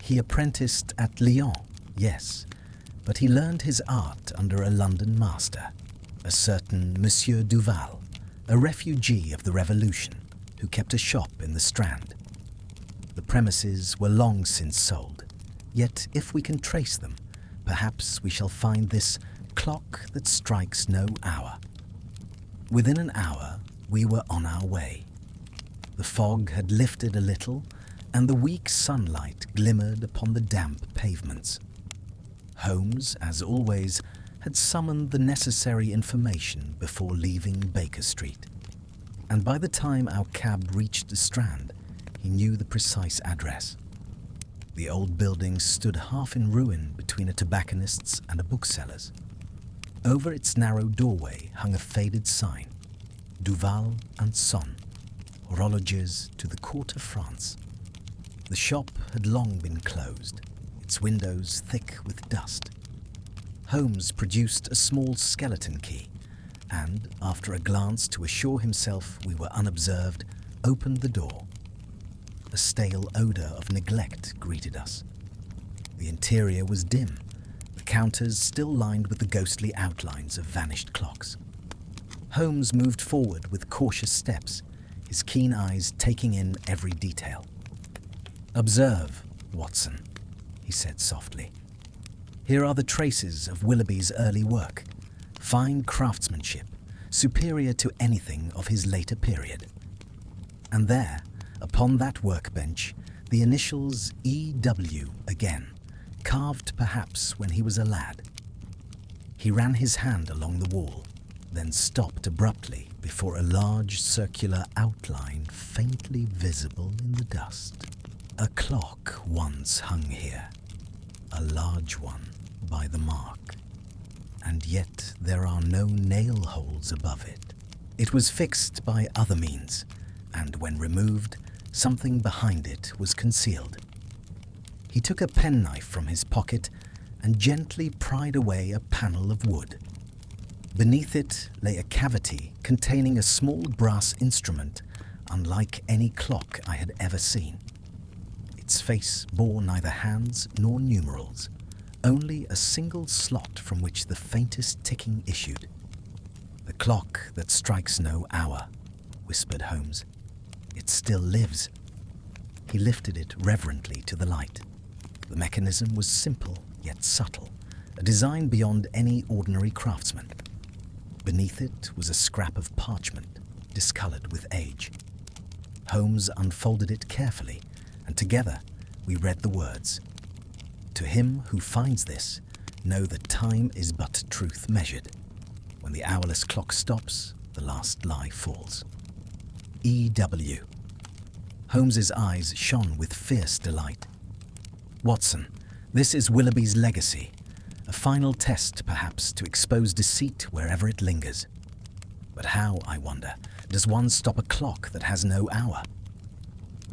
He apprenticed at Lyon, yes, but he learned his art under a London master, a certain Monsieur Duval, a refugee of the Revolution, who kept a shop in the Strand. The premises were long since sold, yet if we can trace them, perhaps we shall find this clock that strikes no hour. Within an hour, we were on our way. The fog had lifted a little, and the weak sunlight glimmered upon the damp pavements. Holmes, as always, had summoned the necessary information before leaving Baker Street, and by the time our cab reached the Strand, he knew the precise address. The old building stood half in ruin between a tobacconist's and a bookseller's. Over its narrow doorway hung a faded sign, Duval and Son, horlogers to the court of France. The shop had long been closed, its windows thick with dust. Holmes produced a small skeleton key and, after a glance to assure himself we were unobserved, opened the door. A stale odour of neglect greeted us. The interior was dim, the counters still lined with the ghostly outlines of vanished clocks. Holmes moved forward with cautious steps, his keen eyes taking in every detail. "Observe, Watson," he said softly. "Here are the traces of Willoughby's early work, fine craftsmanship, superior to anything of his later period. And there, upon that workbench, the initials E.W. again, carved perhaps when he was a lad." He ran his hand along the wall, then stopped abruptly before a large circular outline faintly visible in the dust. "A clock once hung here, a large one by the mark, and yet there are no nail holes above it. It was fixed by other means, and when removed, something behind it was concealed." He took a penknife from his pocket and gently pried away a panel of wood. Beneath it lay a cavity containing a small brass instrument unlike any clock I had ever seen. Its face bore neither hands nor numerals, only a single slot from which the faintest ticking issued. "The clock that strikes no hour," whispered Holmes. "It still lives." He lifted it reverently to the light. The mechanism was simple yet subtle, a design beyond any ordinary craftsman. Beneath it was a scrap of parchment, discolored with age. Holmes unfolded it carefully, and together we read the words, "To him who finds this, know that time is but truth measured. When the hourless clock stops, the last lie falls. E.W." Holmes's eyes shone with fierce delight. "Watson, this is Willoughby's legacy, a final test, perhaps, to expose deceit wherever it lingers. But how, I wonder, does one stop a clock that has no hour?"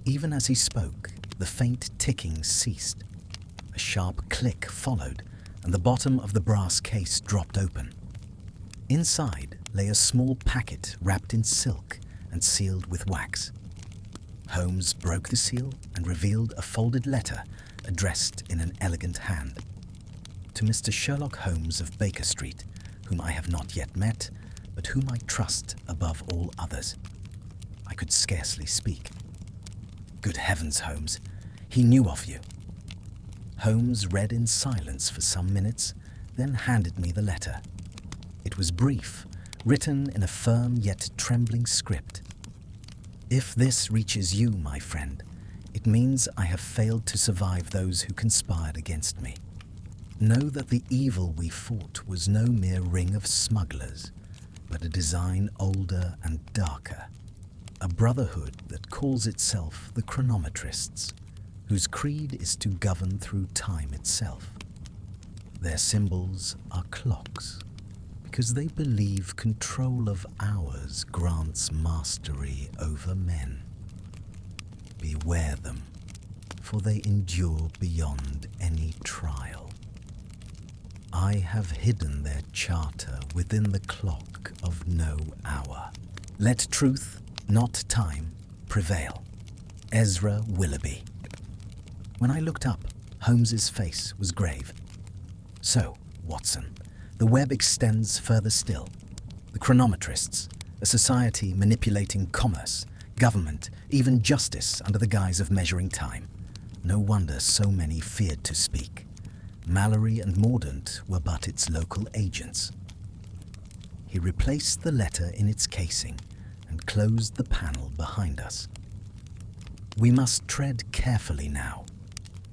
Even as he spoke, the faint ticking ceased. A sharp click followed, and the bottom of the brass case dropped open. Inside lay a small packet wrapped in silk and sealed with wax. Holmes broke the seal and revealed a folded letter addressed in an elegant hand. "To Mr. Sherlock Holmes of Baker Street, whom I have not yet met, but whom I trust above all others." I could scarcely speak. Good heavens, Holmes. He knew of you. Holmes read in silence for some minutes, then handed me the letter. It was brief, written in a firm yet trembling script. If this reaches you, my friend, it means I have failed to survive those who conspired against me. Know that the evil we fought was no mere ring of smugglers, but a design older and darker. A brotherhood that calls itself the chronometrists, whose creed is to govern through time itself. Their symbols are clocks, because they believe control of hours grants mastery over men. Beware them, for they endure beyond any trial. I have hidden their charter within the clock of no hour. Let truth, not time, prevail. Ezra Willoughby. When I looked up, Holmes's face was grave. So, Watson, the web extends further still. The chronometrists, a society manipulating commerce, government, even justice under the guise of measuring time. No wonder so many feared to speak. Mallory and Mordaunt were but its local agents. He replaced the letter in its casing and closed the panel behind us. We must tread carefully now.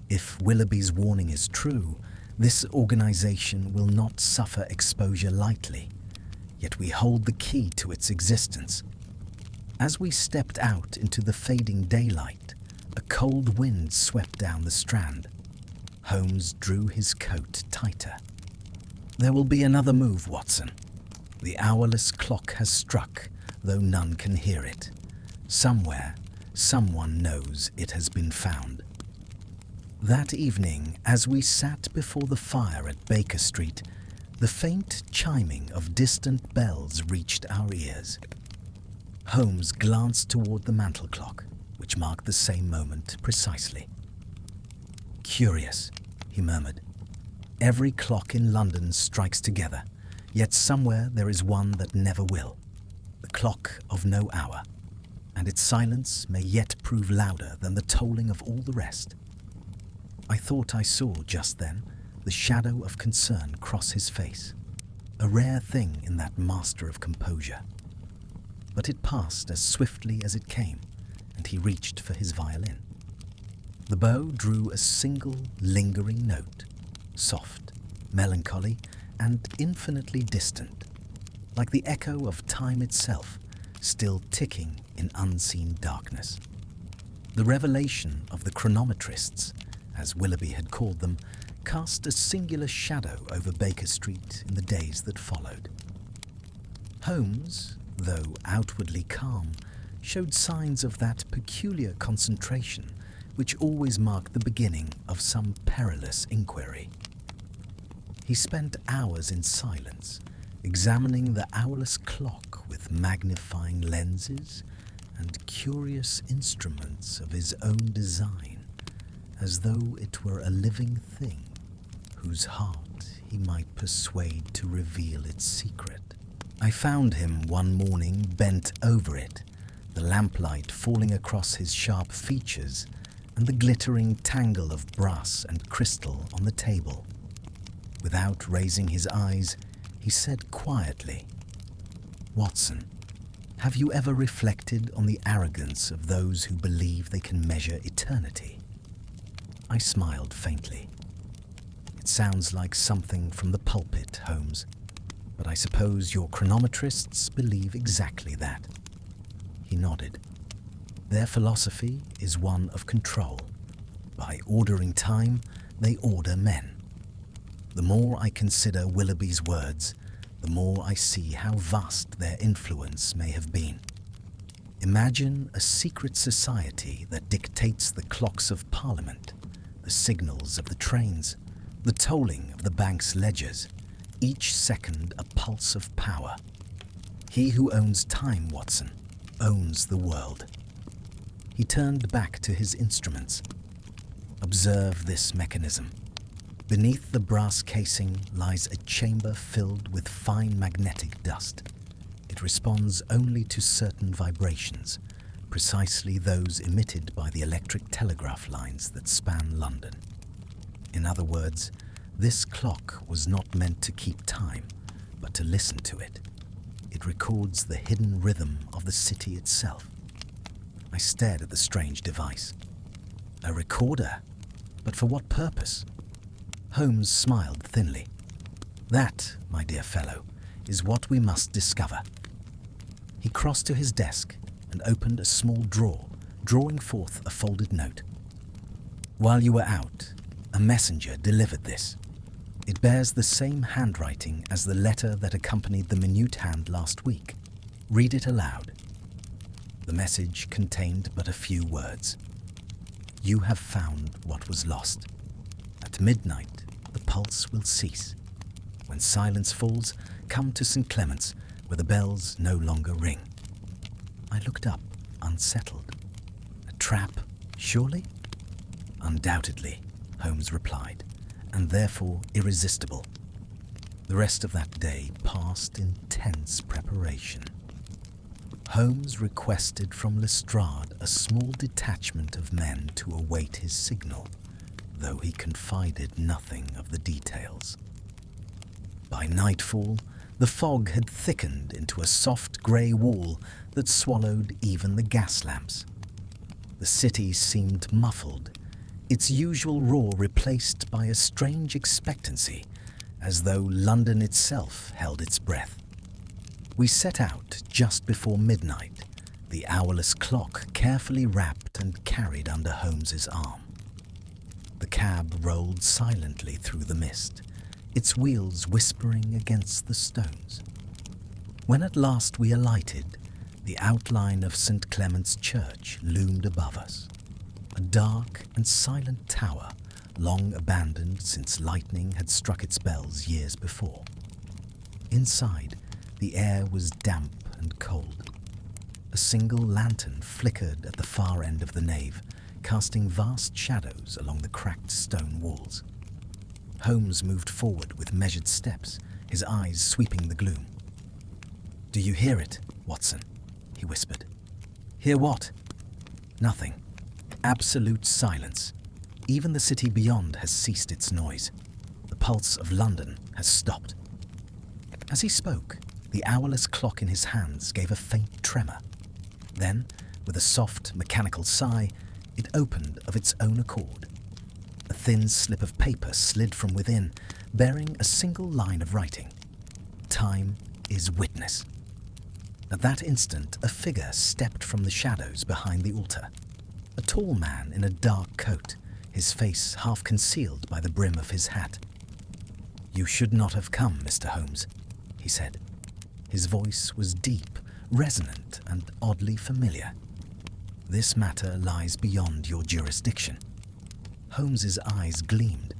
If Willoughby's warning is true, this organization will not suffer exposure lightly, yet we hold the key to its existence. As we stepped out into the fading daylight, a cold wind swept down the Strand. Holmes drew his coat tighter. There will be another move, Watson. The hourless clock has struck, though none can hear it. Somewhere, someone knows it has been found. That evening, as we sat before the fire at Baker Street, the faint chiming of distant bells reached our ears. Holmes glanced toward the mantel clock, which marked the same moment precisely. Curious, he murmured. Every clock in London strikes together, yet somewhere there is one that never will. The clock of no hour, and its silence may yet prove louder than the tolling of all the rest. I thought I saw just then the shadow of concern cross his face, a rare thing in that master of composure. But it passed as swiftly as it came, and he reached for his violin. The bow drew a single lingering note, soft, melancholy, and infinitely distant, like the echo of time itself, still ticking in unseen darkness. The revelation of the chronometrists, as Willoughby had called them, cast a singular shadow over Baker Street in the days that followed. Holmes, though outwardly calm, showed signs of that peculiar concentration which always marked the beginning of some perilous inquiry. He spent hours in silence, examining the hourless clock with magnifying lenses and curious instruments of his own design, as though it were a living thing whose heart he might persuade to reveal its secret. I found him one morning bent over it, the lamplight falling across his sharp features and the glittering tangle of brass and crystal on the table. Without raising his eyes, he said quietly, "Watson, have you ever reflected on the arrogance of those who believe they can measure eternity?" I smiled faintly. "It sounds like something from the pulpit, Holmes, but I suppose your chronometrists believe exactly that." He nodded. Their philosophy is one of control. By ordering time, they order men. The more I consider Willoughby's words, the more I see how vast their influence may have been. Imagine a secret society that dictates the clocks of Parliament, the signals of the trains, the tolling of the bank's ledgers, each second a pulse of power. He who owns time, Watson, owns the world. He turned back to his instruments. Observe this mechanism. Beneath the brass casing lies a chamber filled with fine magnetic dust. It responds only to certain vibrations, precisely those emitted by the electric telegraph lines that span London. In other words, this clock was not meant to keep time, but to listen to it. It records the hidden rhythm of the city itself. I stared at the strange device. A recorder? But for what purpose? Holmes smiled thinly. That, my dear fellow, is what we must discover. He crossed to his desk and opened a small drawer, drawing forth a folded note. While you were out, a messenger delivered this. It bears the same handwriting as the letter that accompanied the minute hand last week. Read it aloud. The message contained but a few words. You have found what was lost. At midnight, the pulse will cease. When silence falls, come to St. Clement's, where the bells no longer ring. I looked up, unsettled. A trap, surely? Undoubtedly, Holmes replied, and therefore irresistible. The rest of that day passed in tense preparation. Holmes requested from Lestrade a small detachment of men to await his signal, though he confided nothing of the details. By nightfall, the fog had thickened into a soft grey wall that swallowed even the gas lamps. The city seemed muffled, its usual roar replaced by a strange expectancy, as though London itself held its breath. We set out just before midnight, the hourless clock carefully wrapped and carried under Holmes's arm. The cab rolled silently through the mist, its wheels whispering against the stones. When at last we alighted, the outline of St. Clement's Church loomed above us, a dark and silent tower, long abandoned since lightning had struck its bells years before. Inside, the air was damp and cold. A single lantern flickered at the far end of the nave, casting vast shadows along the cracked stone walls. Holmes moved forward with measured steps, his eyes sweeping the gloom. "Do you hear it, Watson?" he whispered. "Hear what?" "Nothing. Absolute silence. Even the city beyond has ceased its noise. The pulse of London has stopped." As he spoke, the hourless clock in his hands gave a faint tremor. Then, with a soft, mechanical sigh, it opened of its own accord. A thin slip of paper slid from within, bearing a single line of writing. "Time is witness." At that instant, a figure stepped from the shadows behind the altar. A tall man in a dark coat, his face half concealed by the brim of his hat. "You should not have come, Mr. Holmes," he said. His voice was deep, resonant, and oddly familiar. "This matter lies beyond your jurisdiction." Holmes's eyes gleamed.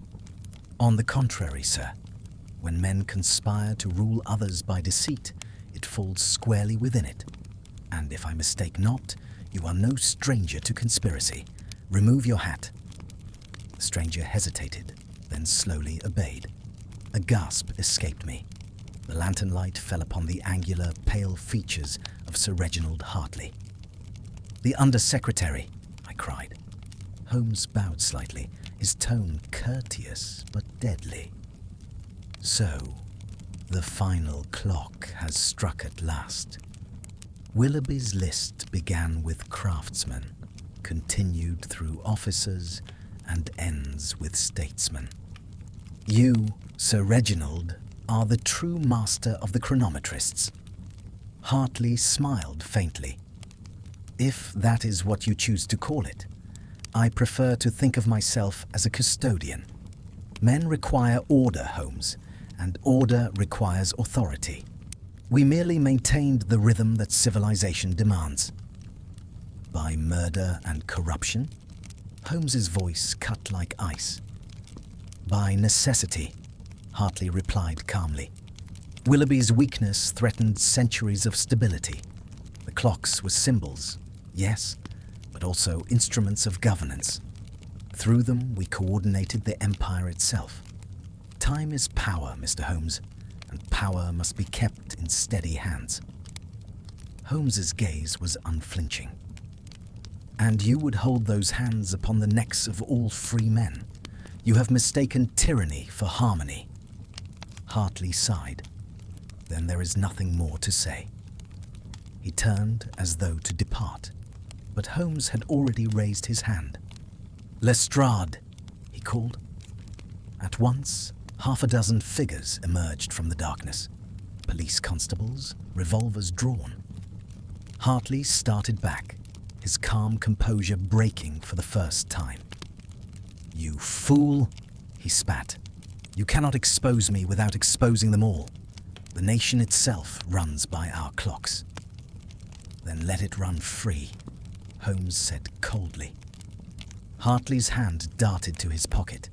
"On the contrary, sir, when men conspire to rule others by deceit, it falls squarely within it. And if I mistake not, you are no stranger to conspiracy. Remove your hat." The stranger hesitated, then slowly obeyed. A gasp escaped me. The lantern light fell upon the angular, pale features of Sir Reginald Hartley. "The Under-Secretary," I cried. Holmes bowed slightly, his tone courteous but deadly. "So, the final clock has struck at last. Willoughby's list began with craftsmen, continued through officers, and ends with statesmen. You, Sir Reginald, are the true master of the chronometrists." Hartley smiled faintly. "If that is what you choose to call it, I prefer to think of myself as a custodian. Men require order, Holmes, and order requires authority. We merely maintained the rhythm that civilization demands." "By murder and corruption?" Holmes's voice cut like ice. "By necessity," Hartley replied calmly. "Willoughby's weakness threatened centuries of stability. The clocks were symbols, yes, but also instruments of governance. Through them, we coordinated the empire itself. Time is power, Mr. Holmes, and power must be kept in steady hands." Holmes's gaze was unflinching. And you would hold those hands upon the necks of all free men. You have mistaken tyranny for harmony." Hartley sighed. "Then there is nothing more to say." He turned as though to depart, but Holmes had already raised his hand. "Lestrade," he called. At once, half a dozen figures emerged from the darkness. Police constables, revolvers drawn. Hartley started back, his calm composure breaking for the first time. "You fool," he spat. "You cannot expose me without exposing them all. The nation itself runs by our clocks." "Then let it run free," Holmes said coldly. Hartley's hand darted to his pocket.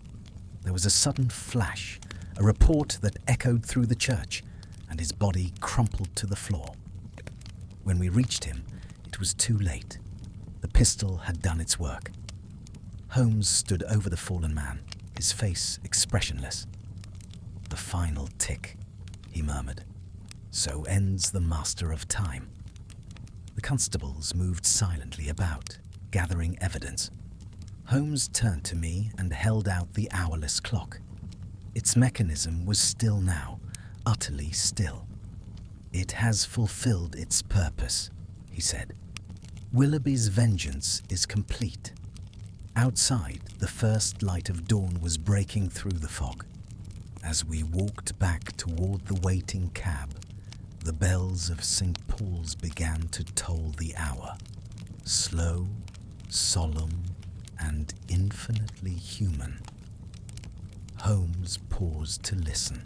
There was a sudden flash, a report that echoed through the church, and his body crumpled to the floor. When we reached him, it was too late. The pistol had done its work. Holmes stood over the fallen man, his face expressionless. "The final tick," he murmured. "So ends the master of time." The constables moved silently about, gathering evidence. Holmes turned to me and held out the hourless clock. Its mechanism was still now, utterly still. "It has fulfilled its purpose," he said. "Willoughby's vengeance is complete." Outside, the first light of dawn was breaking through the fog. As we walked back toward the waiting cab, the bells of St. Paul's began to toll the hour, slow, solemn, and infinitely human. Holmes paused to listen.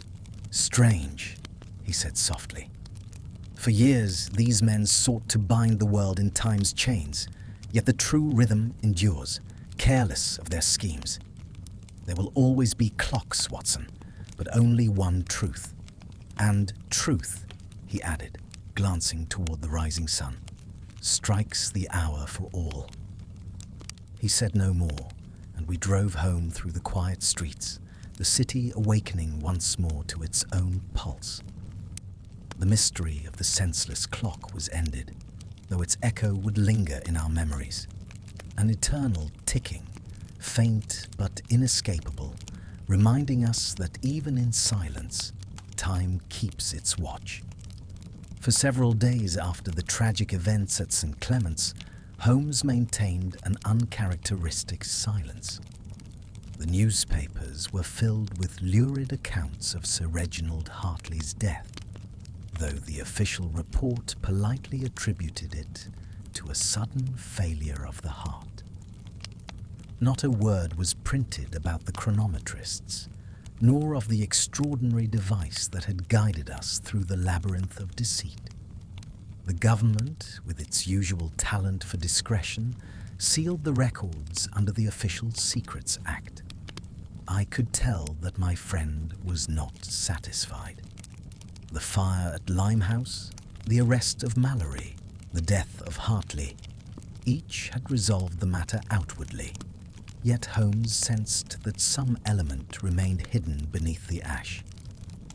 "Strange," he said softly. "For years, these men sought to bind the world in time's chains, yet the true rhythm endures, careless of their schemes. There will always be clocks, Watson, but only one truth. And truth," he added, glancing toward the rising sun, "strikes the hour for all." He said no more, and we drove home through the quiet streets, the city awakening once more to its own pulse. The mystery of the senseless clock was ended, though its echo would linger in our memories. An eternal ticking, faint but inescapable, reminding us that even in silence, time keeps its watch. For several days after the tragic events at St. Clement's, Holmes maintained an uncharacteristic silence. The newspapers were filled with lurid accounts of Sir Reginald Hartley's death, though the official report politely attributed it to a sudden failure of the heart. Not a word was printed about the chronometrists, nor of the extraordinary device that had guided us through the labyrinth of deceit. The government, with its usual talent for discretion, sealed the records under the Official Secrets Act. I could tell that my friend was not satisfied. The fire at Limehouse, the arrest of Mallory, the death of Hartley, each had resolved the matter outwardly, yet Holmes sensed that some element remained hidden beneath the ash.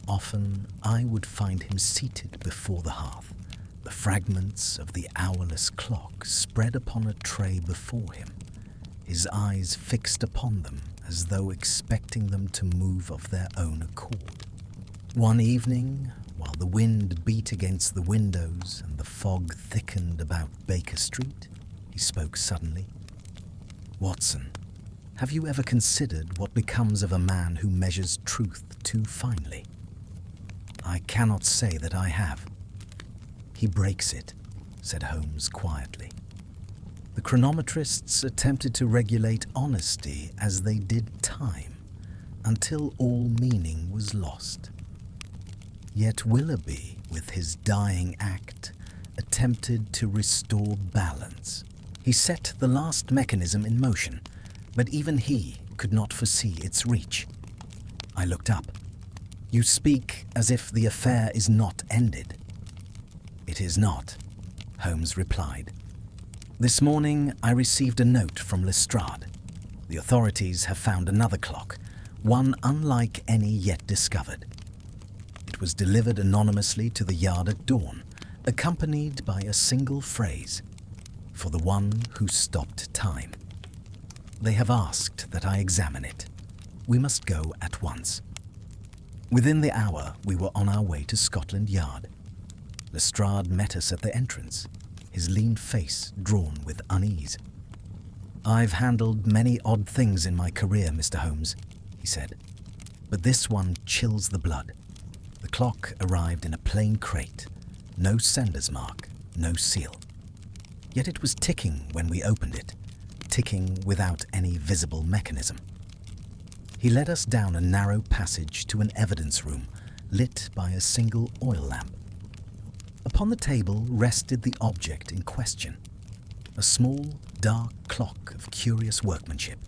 Often I would find him seated before the hearth, the fragments of the hourless clock spread upon a tray before him, his eyes fixed upon them as though expecting them to move of their own accord. One evening, while the wind beat against the windows and the fog thickened about Baker Street, he spoke suddenly. "Watson, have you ever considered what becomes of a man who measures truth too finely?" "I cannot say that I have." "He breaks it," said Holmes quietly. "The chronometrists attempted to regulate honesty as they did time, until all meaning was lost. Yet Willoughby, with his dying act, attempted to restore balance. He set the last mechanism in motion, but even he could not foresee its reach." I looked up. "You speak as if the affair is not ended." "It is not," Holmes replied. "This morning I received a note from Lestrade. The authorities have found another clock, one unlike any yet discovered. It was delivered anonymously to the yard at dawn, accompanied by a single phrase, for the one who stopped time. They have asked that I examine it. We must go at once. Within the hour, we were on our way to Scotland Yard. Lestrade met us at the entrance, his lean face drawn with unease. "I've handled many odd things in my career, Mr. Holmes," he said, "but this one chills the blood. The clock arrived in a plain crate, no sender's mark, no seal. Yet it was ticking when we opened it, ticking without any visible mechanism." He led us down a narrow passage to an evidence room lit by a single oil lamp. Upon the table rested the object in question, a small, dark clock of curious workmanship,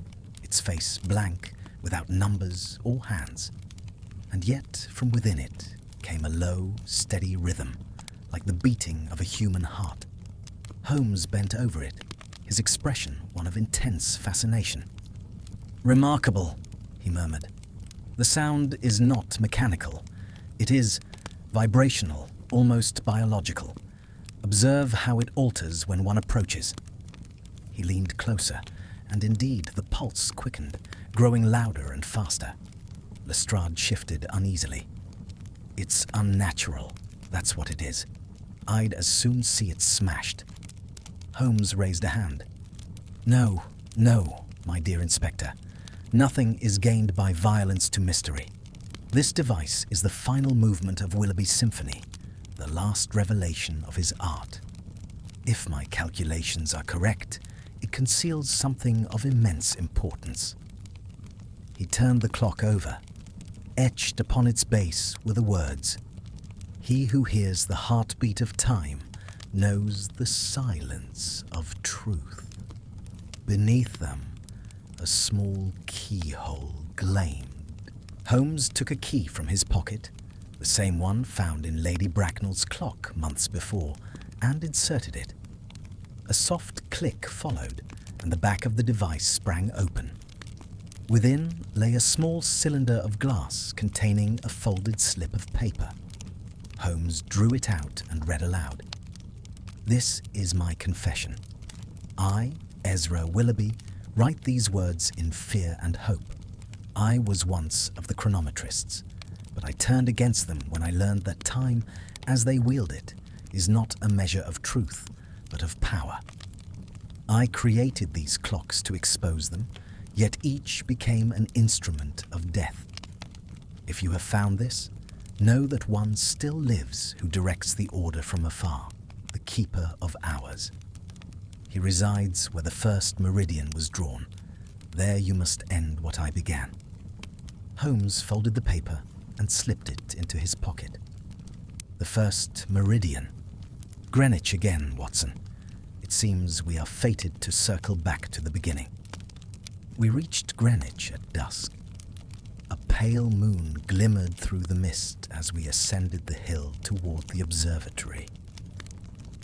its face blank, without numbers or hands. And yet, from within it, came a low, steady rhythm, like the beating of a human heart. Holmes bent over it, his expression one of intense fascination. "Remarkable," he murmured. "The sound is not mechanical. It is vibrational, almost biological. Observe how it alters when one approaches." He leaned closer, and indeed the pulse quickened, growing louder and faster. Lestrade shifted uneasily. "It's unnatural, that's what it is. I'd as soon see it smashed." Holmes raised a hand. No, my dear Inspector. Nothing is gained by violence to mystery. This device is the final movement of Willoughby's symphony, the last revelation of his art. If my calculations are correct, it conceals something of immense importance." He turned the clock over. Etched upon its base were the words, "He who hears the heartbeat of time knows the silence of truth." Beneath them, a small keyhole gleamed. Holmes took a key from his pocket, the same one found in Lady Bracknell's clock months before, and inserted it. A soft click followed, and the back of the device sprang open. Within lay a small cylinder of glass containing a folded slip of paper. Holmes drew it out and read aloud. "This is my confession. I, Ezra Willoughby, write these words in fear and hope. I was once of the chronometrists, but I turned against them when I learned that time, as they wield it, is not a measure of truth, but of power. I created these clocks to expose them, yet each became an instrument of death. If you have found this, know that one still lives who directs the order from afar, the keeper of hours. He resides where the first meridian was drawn. There you must end what I began." Holmes folded the paper and slipped it into his pocket. "The first meridian. Greenwich again, Watson. It seems we are fated to circle back to the beginning." We reached Greenwich at dusk. A pale moon glimmered through the mist as we ascended the hill toward the observatory.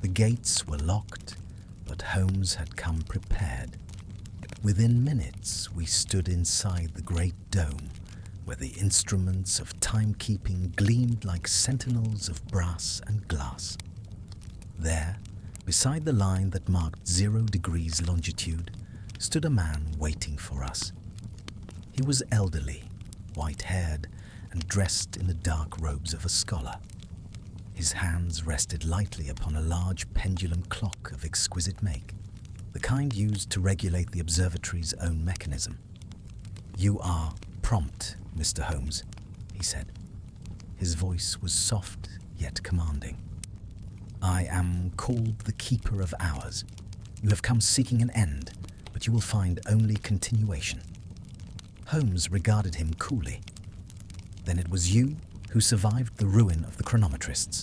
The gates were locked, but Holmes had come prepared. Within minutes, we stood inside the great dome, where the instruments of timekeeping gleamed like sentinels of brass and glass. There, beside the line that marked 0 degrees longitude, stood a man waiting for us. He was elderly, white-haired, and dressed in the dark robes of a scholar. His hands rested lightly upon a large pendulum clock of exquisite make, the kind used to regulate the observatory's own mechanism. "You are prompt, Mr. Holmes," he said. His voice was soft yet commanding. "I am called the Keeper of Hours. You have come seeking an end, but you will find only continuation." Holmes regarded him coolly. "Then it was you who survived the ruin of the chronometrists,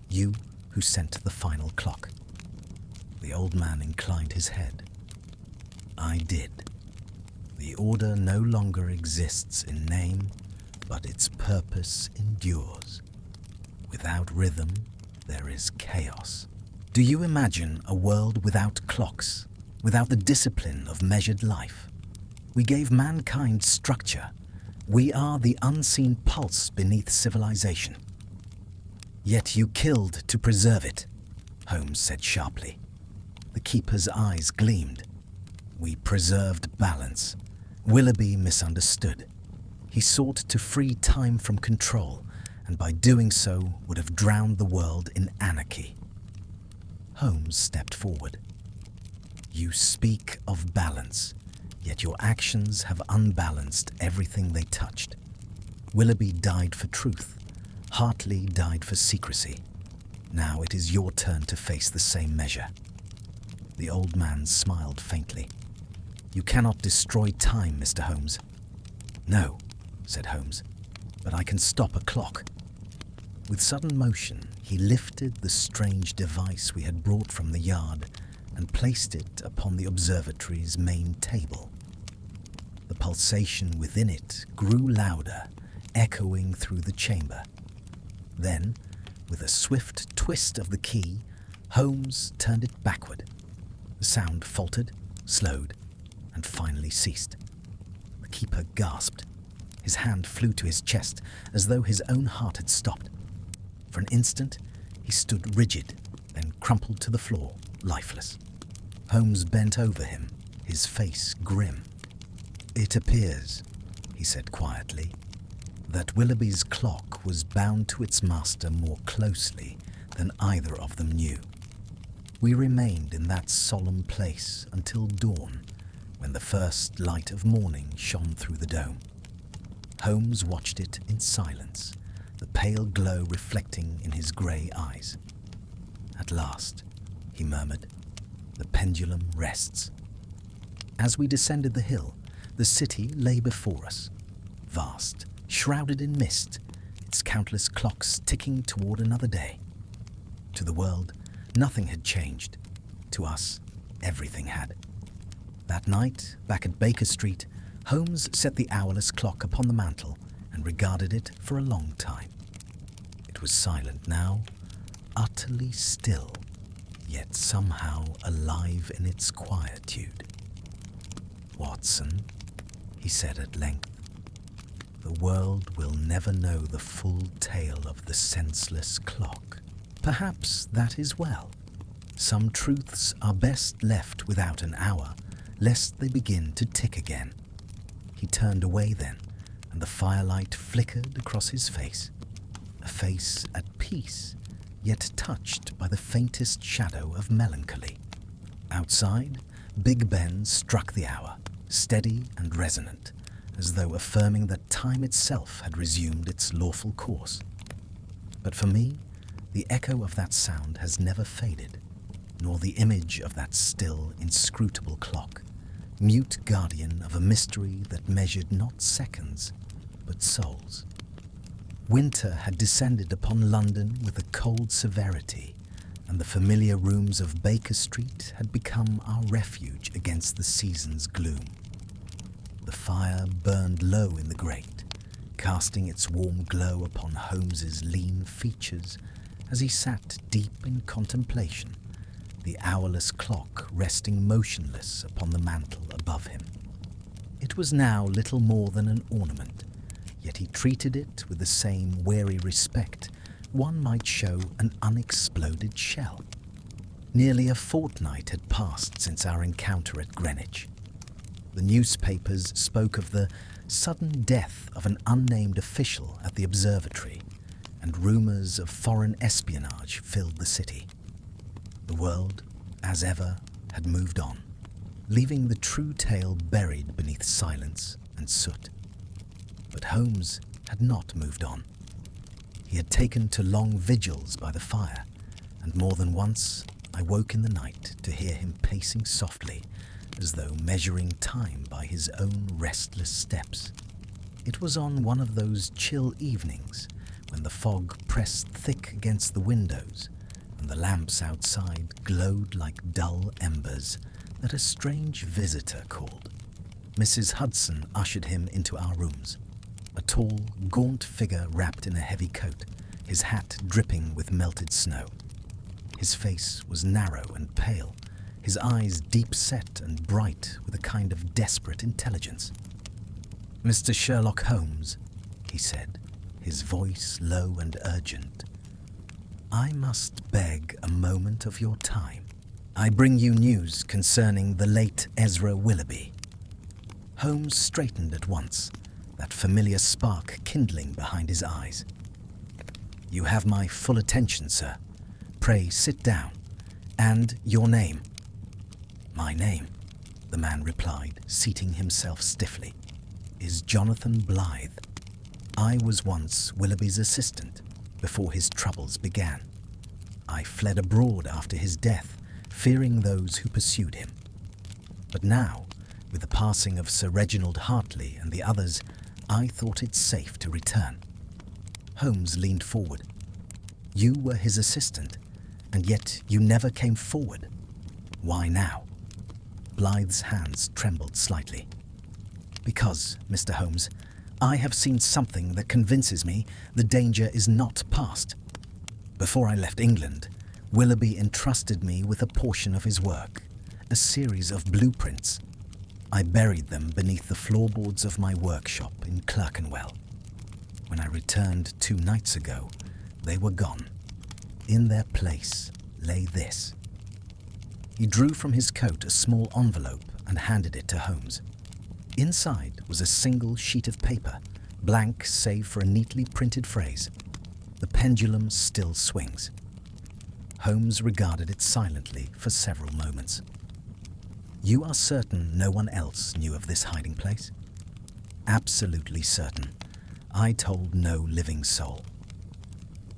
you who sent the final clock." The old man inclined his head. "I did. The order no longer exists in name, but its purpose endures. Without rhythm, there is chaos. Do you imagine a world without clocks, without the discipline of measured life? We gave mankind structure. We are the unseen pulse beneath civilization. Yet you killed to preserve it," Holmes said sharply. The keeper's eyes gleamed. We preserved balance. Willoughby misunderstood. He sought to free time from control, and by doing so would have drowned the world in anarchy. Holmes stepped forward. You speak of balance, yet your actions have unbalanced everything they touched. Willoughby died for truth. Hartley died for secrecy. Now it is your turn to face the same measure. The old man smiled faintly. You cannot destroy time, Mr. Holmes. No, said Holmes, but I can stop a clock. With sudden motion, he lifted the strange device we had brought from the yard and placed it upon the observatory's main table. The pulsation within it grew louder, echoing through the chamber. Then, with a swift twist of the key, Holmes turned it backward. The sound faltered, slowed, and finally ceased. The keeper gasped. His hand flew to his chest as though his own heart had stopped. For an instant, he stood rigid, then crumpled to the floor, lifeless. Holmes bent over him, his face grim. It appears, he said quietly, that Willoughby's clock was bound to its master more closely than either of them knew. We remained in that solemn place until dawn, when the first light of morning shone through the dome. Holmes watched it in silence, the pale glow reflecting in his grey eyes. At last, he murmured, the pendulum rests. As we descended the hill, the city lay before us, vast, shrouded in mist, its countless clocks ticking toward another day. To the world, nothing had changed. To us, everything had. That night, back at Baker Street, Holmes set the hourless clock upon the mantel and regarded it for a long time. It was silent now, utterly still, yet somehow alive in its quietude. Watson, he said at length, the world will never know the full tale of the senseless clock. Perhaps that is well. Some truths are best left without an hour, lest they begin to tick again. He turned away then, and the firelight flickered across his face. A face at peace, yet touched by the faintest shadow of melancholy. Outside, Big Ben struck the hour, steady and resonant, as though affirming that time itself had resumed its lawful course. But for me, the echo of that sound has never faded, nor the image of that still, inscrutable clock, mute guardian of a mystery that measured not seconds, but souls. Winter had descended upon London with a cold severity, and the familiar rooms of Baker Street had become our refuge against the season's gloom. The fire burned low in the grate, casting its warm glow upon Holmes's lean features as he sat deep in contemplation, the hourless clock resting motionless upon the mantel above him. It was now little more than an ornament, yet he treated it with the same wary respect one might show an unexploded shell. Nearly a fortnight had passed since our encounter at Greenwich. The newspapers spoke of the sudden death of an unnamed official at the observatory, and rumours of foreign espionage filled the city. The world, as ever, had moved on, leaving the true tale buried beneath silence and soot. But Holmes had not moved on. He had taken to long vigils by the fire, and more than once I woke in the night to hear him pacing softly, as though measuring time by his own restless steps. It was on one of those chill evenings, when the fog pressed thick against the windows, and the lamps outside glowed like dull embers, that a strange visitor called. Mrs. Hudson ushered him into our rooms. A tall, gaunt figure wrapped in a heavy coat, his hat dripping with melted snow. His face was narrow and pale, his eyes deep-set and bright with a kind of desperate intelligence. "Mr. Sherlock Holmes," he said, his voice low and urgent, "I must beg a moment of your time." I bring you news concerning the late Ezra Willoughby. Holmes straightened at once, that familiar spark kindling behind his eyes. You have my full attention, sir. Pray sit down. And your name? My name, the man replied, seating himself stiffly, is Jonathan Blythe. I was once Willoughby's assistant before his troubles began. I fled abroad after his death, fearing those who pursued him. But now, with the passing of Sir Reginald Hartley and the others, I thought it safe to return. Holmes leaned forward. You were his assistant, and yet you never came forward. Why now? Blythe's hands trembled slightly. Because, Mr. Holmes, I have seen something that convinces me the danger is not past. Before I left England, Willoughby entrusted me with a portion of his work, a series of blueprints. I buried them beneath the floorboards of my workshop in Clerkenwell. When I returned 2 nights ago, they were gone. In their place lay this. He drew from his coat a small envelope and handed it to Holmes. Inside was a single sheet of paper, blank save for a neatly printed phrase. The pendulum still swings. Holmes regarded it silently for several moments. You are certain no one else knew of this hiding place? Absolutely certain. I told no living soul.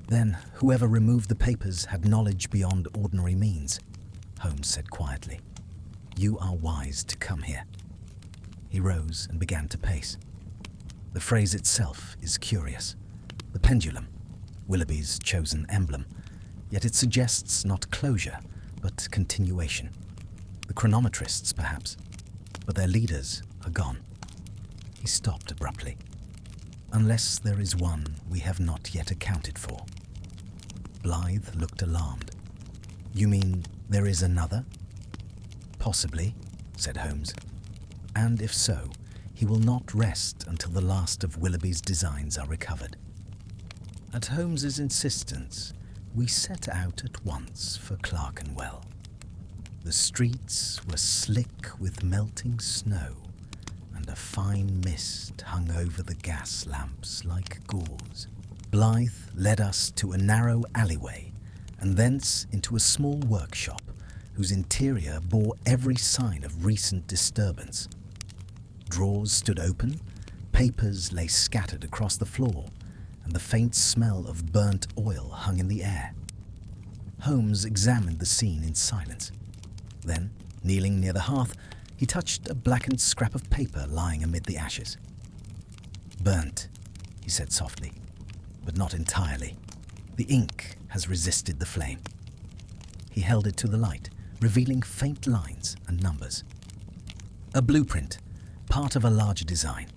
Then whoever removed the papers had knowledge beyond ordinary means, Holmes said quietly. You are wise to come here. He rose and began to pace. The phrase itself is curious. The pendulum, Willoughby's chosen emblem, yet it suggests not closure, but continuation. The chronometrists, perhaps, but their leaders are gone. He stopped abruptly. Unless there is one we have not yet accounted for. Blythe looked alarmed. You mean there is another? Possibly, said Holmes. And if so, he will not rest until the last of Willoughby's designs are recovered. At Holmes's insistence, we set out at once for Clerkenwell. The streets were slick with melting snow, and a fine mist hung over the gas lamps like gauze. Blythe led us to a narrow alleyway, and thence into a small workshop whose interior bore every sign of recent disturbance. Drawers stood open, papers lay scattered across the floor, and the faint smell of burnt oil hung in the air. Holmes examined the scene in silence. Then, kneeling near the hearth, he touched a blackened scrap of paper lying amid the ashes. Burnt, he said softly, but not entirely. The ink has resisted the flame. He held it to the light, revealing faint lines and numbers. A blueprint, part of a larger design.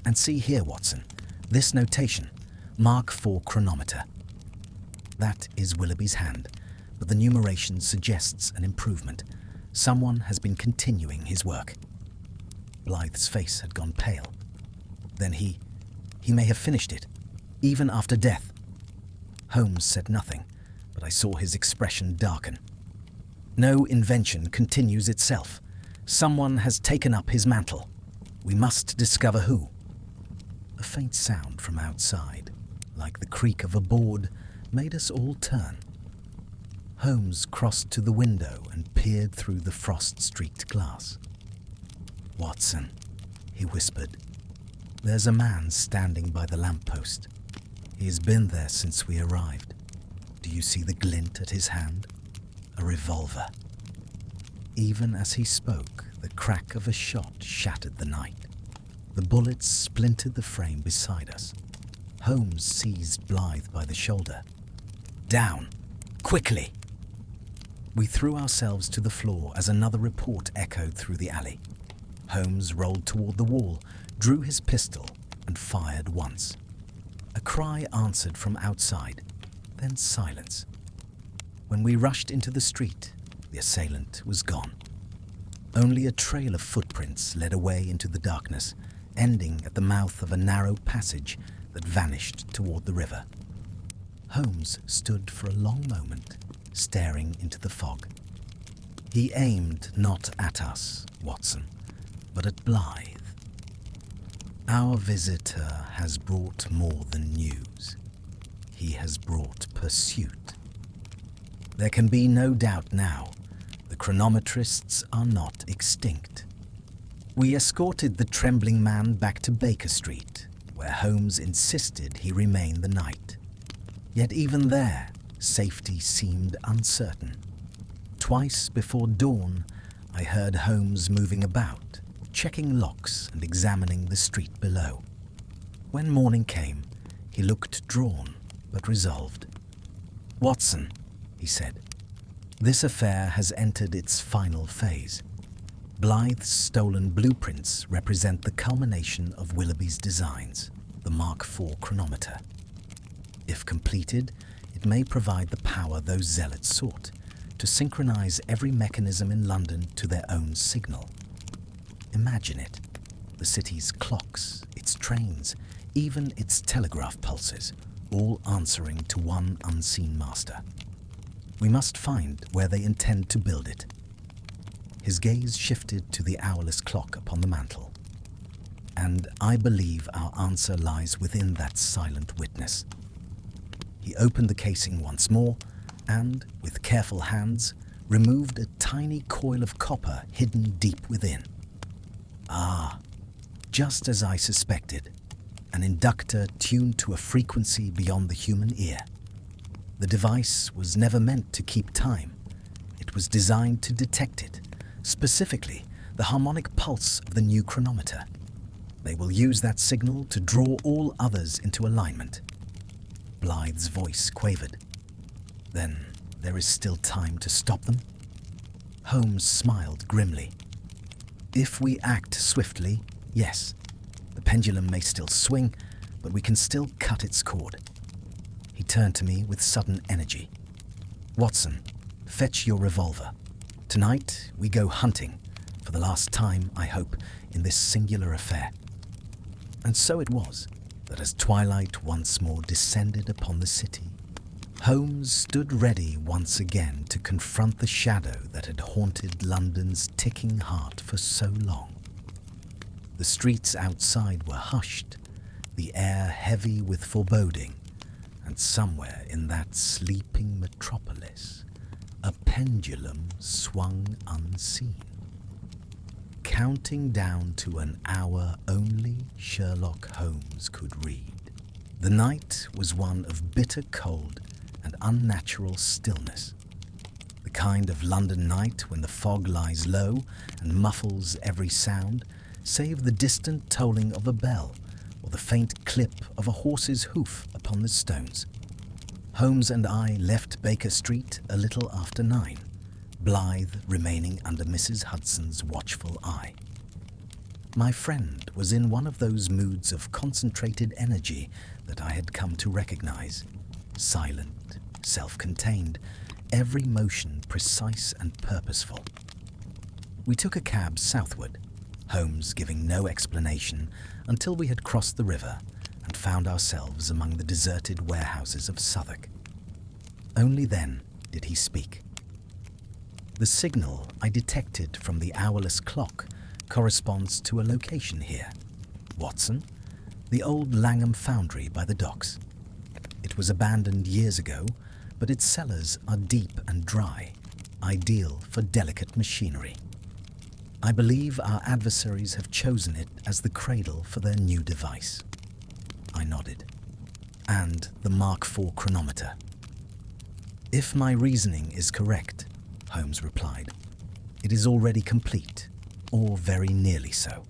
And see here, Watson, this notation, Mark IV chronometer. That is Willoughby's hand, but the numeration suggests an improvement. Someone has been continuing his work. Blythe's face had gone pale. Then he may have finished it, even after death. Holmes said nothing, but I saw his expression darken. No invention continues itself. Someone has taken up his mantle. We must discover who. A faint sound from outside, like the creak of a board, made us all turn. Holmes crossed to the window and peered through the frost-streaked glass. Watson, he whispered, there's a man standing by the lamppost. He has been there since we arrived. Do you see the glint at his hand? A revolver. Even as he spoke, the crack of a shot shattered the night. The bullets splintered the frame beside us. Holmes seized Blythe by the shoulder. Down! Quickly! We threw ourselves to the floor as another report echoed through the alley. Holmes rolled toward the wall, drew his pistol, and fired once. A cry answered from outside, then silence. When we rushed into the street, the assailant was gone. Only a trail of footprints led away into the darkness, ending at the mouth of a narrow passage that vanished toward the river. Holmes stood for a long moment, staring into the fog. He aimed not at us, Watson, but at Blythe. Our visitor has brought more than news. He has brought pursuit. There can be no doubt now, the chronometrists are not extinct. We escorted the trembling man back to Baker Street, where Holmes insisted he remain the night. Yet even there, safety seemed uncertain. Twice before dawn, I heard Holmes moving about, checking locks and examining the street below. When morning came, he looked drawn but resolved. "Watson," he said, "this affair has entered its final phase. Blythe's stolen blueprints represent the culmination of Willoughby's designs, the Mark IV chronometer. If completed, it may provide the power those zealots sought, to synchronize every mechanism in London to their own signal. Imagine it, the city's clocks, its trains, even its telegraph pulses, all answering to one unseen master. We must find where they intend to build it." His gaze shifted to the hourless clock upon the mantel. "And I believe our answer lies within that silent witness." He opened the casing once more and, with careful hands, removed a tiny coil of copper hidden deep within. Ah, just as I suspected, an inductor tuned to a frequency beyond the human ear. The device was never meant to keep time. It was designed to detect it, specifically the harmonic pulse of the new chronometer. They will use that signal to draw all others into alignment. Blythe's voice quavered. "Then there is still time to stop them?" Holmes smiled grimly. "If we act swiftly, yes. The pendulum may still swing, but we can still cut its cord." He turned to me with sudden energy. "Watson, fetch your revolver. Tonight we go hunting, for the last time, I hope, in this singular affair." And so it was that as twilight once more descended upon the city, Holmes stood ready once again to confront the shadow that had haunted London's ticking heart for so long. The streets outside were hushed, the air heavy with foreboding, and somewhere in that sleeping metropolis, a pendulum swung unseen. Counting down to an hour only Sherlock Holmes could read. The night was one of bitter cold and unnatural stillness. The kind of London night when the fog lies low and muffles every sound, save the distant tolling of a bell or the faint clip of a horse's hoof upon the stones. Holmes and I left Baker Street a little after 9, Blythe remaining under Mrs. Hudson's watchful eye. My friend was in one of those moods of concentrated energy that I had come to recognize. Silent, self-contained, every motion precise and purposeful. We took a cab southward, Holmes giving no explanation until we had crossed the river and found ourselves among the deserted warehouses of Southwark. Only then did he speak. "The signal I detected from the hourless clock corresponds to a location here. Watson, the old Langham foundry by the docks. It was abandoned years ago, but its cellars are deep and dry, ideal for delicate machinery. I believe our adversaries have chosen it as the cradle for their new device." I nodded. "And the Mark IV chronometer." "If my reasoning is correct," Holmes replied, "it is already complete, or very nearly so.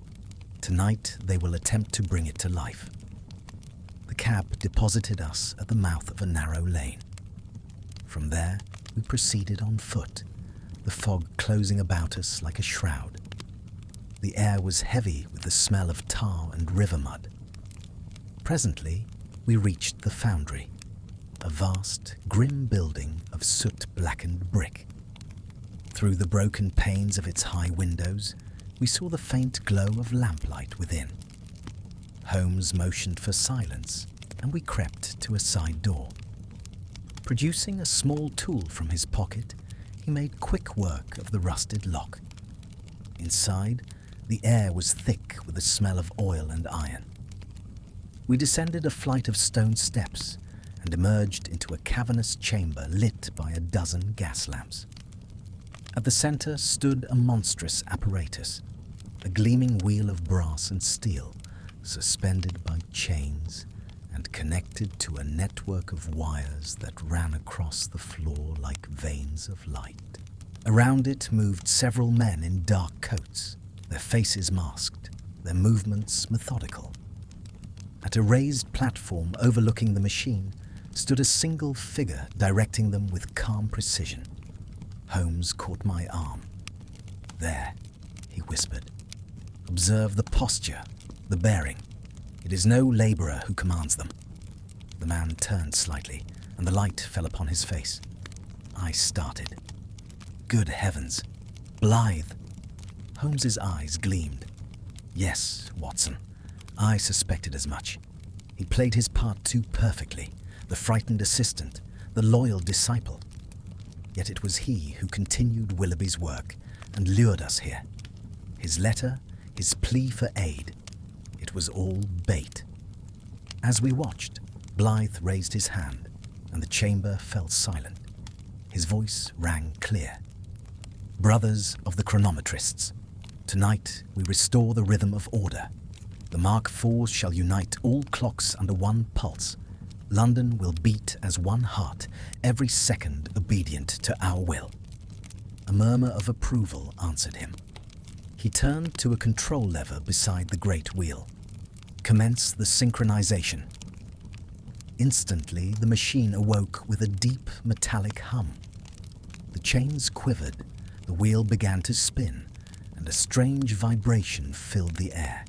Tonight they will attempt to bring it to life." The cab deposited us at the mouth of a narrow lane. From there, we proceeded on foot, the fog closing about us like a shroud. The air was heavy with the smell of tar and river mud. Presently, we reached the foundry, a vast, grim building of soot-blackened brick. Through the broken panes of its high windows, we saw the faint glow of lamplight within. Holmes motioned for silence, and we crept to a side door. Producing a small tool from his pocket, he he made quick work of the rusted lock. Inside, the air was thick with the smell of oil and iron. We descended a flight of stone steps and emerged into a cavernous chamber lit by a dozen gas lamps. At the center stood a monstrous apparatus, a gleaming wheel of brass and steel, suspended by chains and connected to a network of wires that ran across the floor like veins of light. Around it moved several men in dark coats, their faces masked, their movements methodical. At a raised platform overlooking the machine stood a single figure directing them with calm precision. Holmes caught my arm. "There," he whispered. "Observe the posture, the bearing. It is no laborer who commands them." The man turned slightly, and the light fell upon his face. I started. Good heavens! Blythe! Holmes's eyes gleamed. "Yes, Watson, I suspected as much. He played his part too perfectly, the frightened assistant, the loyal disciple. Yet it was he who continued Willoughby's work and lured us here. His letter, his plea for aid, it was all bait." As we watched, Blythe raised his hand, and the chamber fell silent. His voice rang clear. "Brothers of the chronometrists, tonight we restore the rhythm of order. The Mark IVs shall unite all clocks under one pulse. London will beat as one heart, every second obedient to our will." A murmur of approval answered him. He turned to a control lever beside the great wheel. "Commence the synchronization." Instantly, the machine awoke with a deep metallic hum. The chains quivered, the wheel began to spin, and a strange vibration filled the air.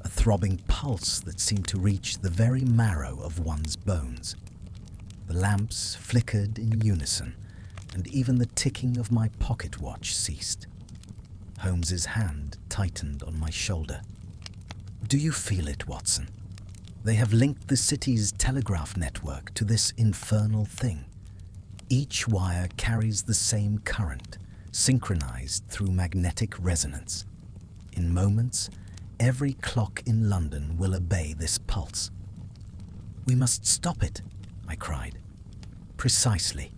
A throbbing pulse that seemed to reach the very marrow of one's bones. The lamps flickered in unison, and even the ticking of my pocket watch ceased. Holmes's hand tightened on my shoulder. "Do you feel it, Watson? They have linked the city's telegraph network to this infernal thing. Each wire carries the same current, synchronized through magnetic resonance. In moments, every clock in London will obey this pulse." "We must stop it," I cried. "Precisely."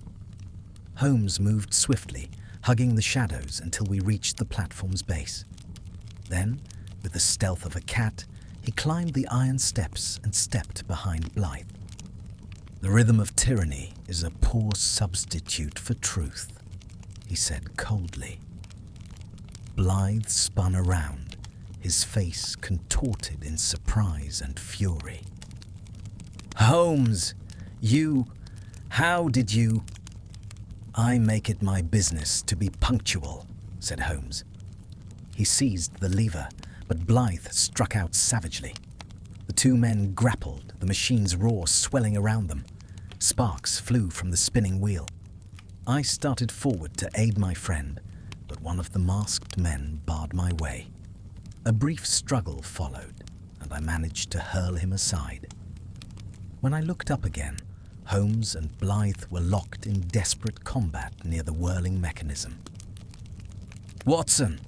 Holmes moved swiftly, hugging the shadows until we reached the platform's base. Then, with the stealth of a cat, he climbed the iron steps and stepped behind Blythe. "The rhythm of tyranny is a poor substitute for truth," he said coldly. Blythe spun around, his face contorted in surprise and fury. "Holmes, how did you—" "I make it my business to be punctual," said Holmes. He seized the lever, but Blythe struck out savagely. The two men grappled, the machine's roar swelling around them. Sparks flew from the spinning wheel. I started forward to aid my friend, but one of the masked men barred my way. A brief struggle followed, and I managed to hurl him aside. When I looked up again, Holmes and Blythe were locked in desperate combat near the whirling mechanism. "Watson!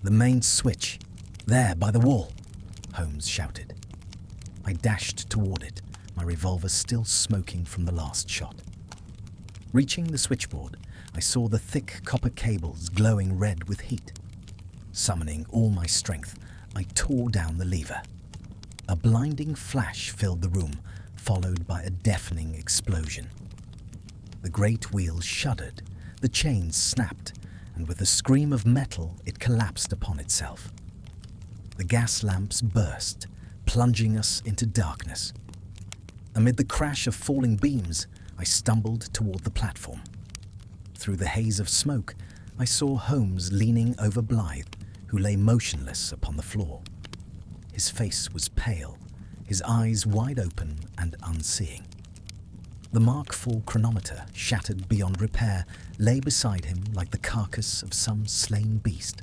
The main switch! There, by the wall!" Holmes shouted. I dashed toward it, my revolver still smoking from the last shot. Reaching the switchboard, I saw the thick copper cables glowing red with heat. Summoning all my strength, I tore down the lever. A blinding flash filled the room, followed by a deafening explosion. The great wheel shuddered, the chains snapped, and with a scream of metal, it collapsed upon itself. The gas lamps burst, plunging us into darkness. Amid the crash of falling beams, I stumbled toward the platform. Through the haze of smoke, I saw Holmes leaning over Blythe, who lay motionless upon the floor. His face was pale, his eyes wide open and unseeing. The Mark IV chronometer, shattered beyond repair, lay beside him like the carcass of some slain beast.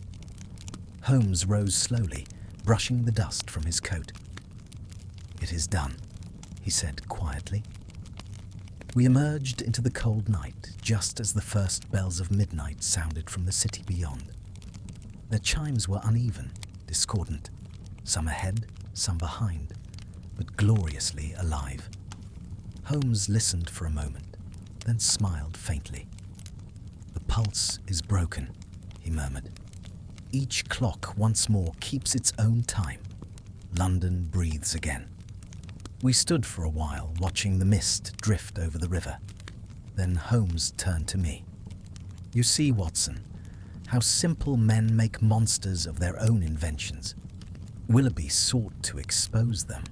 Holmes rose slowly, brushing the dust from his coat. "It is done," he said quietly. We emerged into the cold night just as the first bells of midnight sounded from the city beyond. Their chimes were uneven, discordant, some ahead, some behind, but gloriously alive. Holmes listened for a moment, then smiled faintly. "The pulse is broken," he murmured. "Each clock once more keeps its own time. London breathes again." We stood for a while, watching the mist drift over the river. Then Holmes turned to me. "You see, Watson, how simple men make monsters of their own inventions. Willoughby sought to expose them,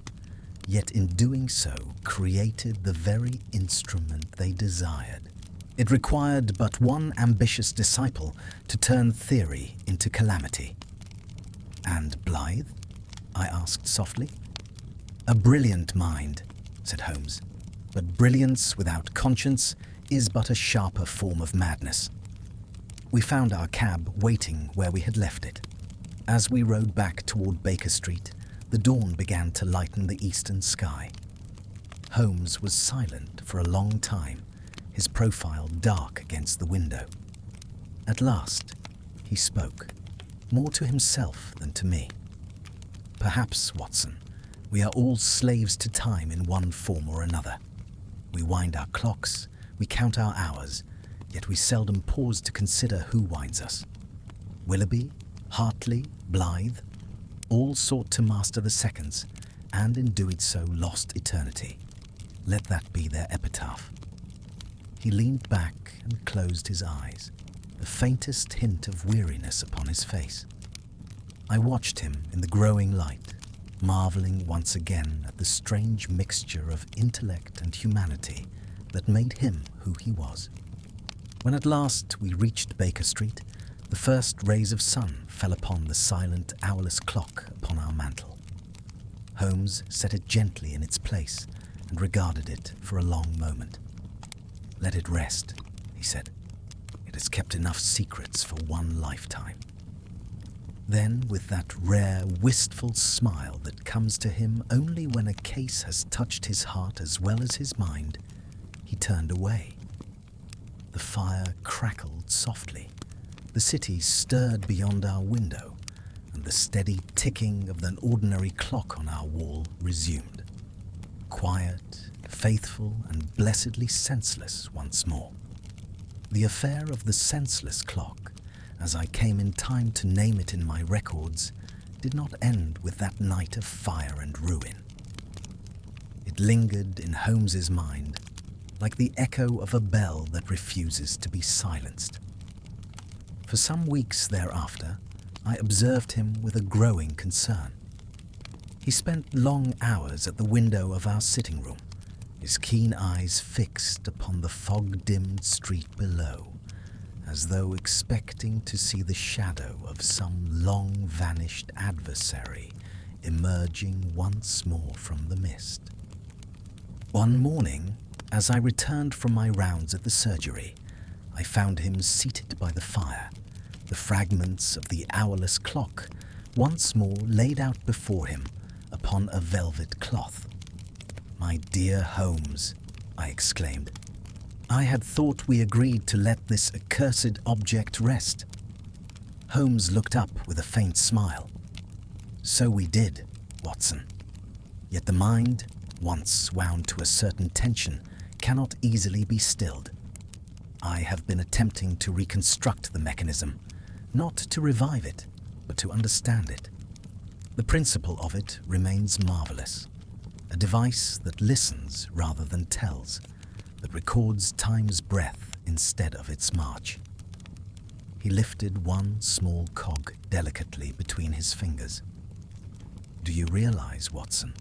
yet in doing so created the very instrument they desired. It required but one ambitious disciple to turn theory into calamity." "And Blythe?" I asked softly. "A brilliant mind," said Holmes, "but brilliance without conscience is but a sharper form of madness." We found our cab waiting where we had left it. As we rode back toward Baker Street, the dawn began to lighten the eastern sky. Holmes was silent for a long time, his profile dark against the window. At last, he spoke, more to himself than to me. "Perhaps, Watson, we are all slaves to time in one form or another. We wind our clocks, we count our hours, yet we seldom pause to consider who winds us. Willoughby, Hartley, Blythe, all sought to master the seconds, and in doing so lost eternity. Let that be their epitaph." He leaned back and closed his eyes, the faintest hint of weariness upon his face. I watched him in the growing light, marveling once again at the strange mixture of intellect and humanity that made him who he was. When at last we reached Baker Street, the first rays of sun fell upon the silent, hourless clock upon our mantel. Holmes set it gently in its place and regarded it for a long moment. "Let it rest," he said. "It has kept enough secrets for one lifetime." Then, with that rare, wistful smile that comes to him only when a case has touched his heart as well as his mind, he turned away. The fire crackled softly, the city stirred beyond our window, and the steady ticking of an ordinary clock on our wall resumed. Quiet, faithful, and blessedly senseless once more. The affair of the senseless clock, as I came in time to name it in my records, did not end with that night of fire and ruin. It lingered in Holmes's mind like the echo of a bell that refuses to be silenced. For some weeks thereafter, I observed him with a growing concern. He spent long hours at the window of our sitting room, his keen eyes fixed upon the fog-dimmed street below, as though expecting to see the shadow of some long-vanished adversary emerging once more from the mist. One morning, as I returned from my rounds at the surgery, I found him seated by the fire, the fragments of the hourless clock once more laid out before him upon a velvet cloth. "My dear Holmes," I exclaimed, "I had thought we agreed to let this accursed object rest." Holmes looked up with a faint smile. "So we did, Watson. Yet the mind, once wound to a certain tension, cannot easily be stilled. I have been attempting to reconstruct the mechanism, not to revive it, but to understand it. The principle of it remains marvelous, a device that listens rather than tells, that records time's breath instead of its march." He lifted one small cog delicately between his fingers. "Do you realize, Watson,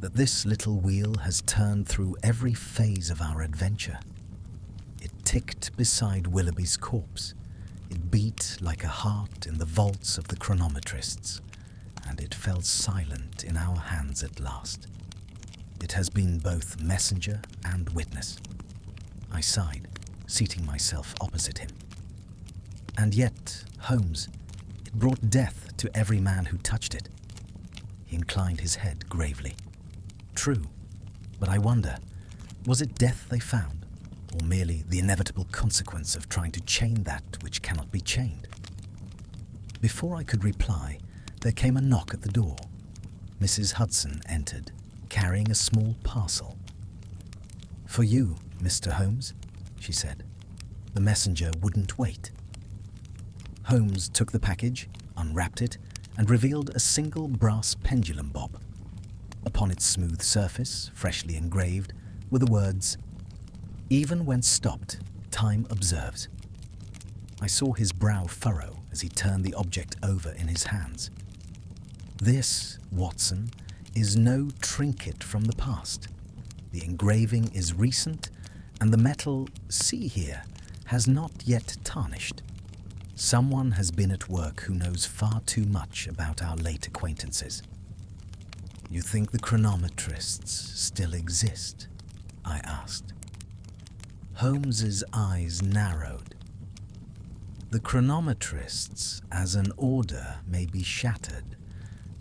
that this little wheel has turned through every phase of our adventure? It ticked beside Willoughby's corpse, it beat like a heart in the vaults of the chronometrists, and it fell silent in our hands at last. It has been both messenger and witness." I sighed, seating myself opposite him. "And yet, Holmes, it brought death to every man who touched it." He inclined his head gravely. "True, but I wonder, was it death they found, or merely the inevitable consequence of trying to chain that which cannot be chained? Before I could reply, there came a knock at the door. Mrs. Hudson entered, carrying a small parcel. "For you, Mr. Holmes," she said. The messenger wouldn't wait. Holmes took the package, unwrapped it, and revealed a single brass pendulum bob. Upon its smooth surface, freshly engraved, were the words, "Even when stopped, time observes." I saw his brow furrow as he turned the object over in his hands. "This, Watson, is no trinket from the past. The engraving is recent, and the metal, see here, has not yet tarnished. Someone has been at work who knows far too much about our late acquaintances." "You think the chronometrists still exist?" I asked. Holmes's eyes narrowed. "The chronometrists, as an order, may be shattered,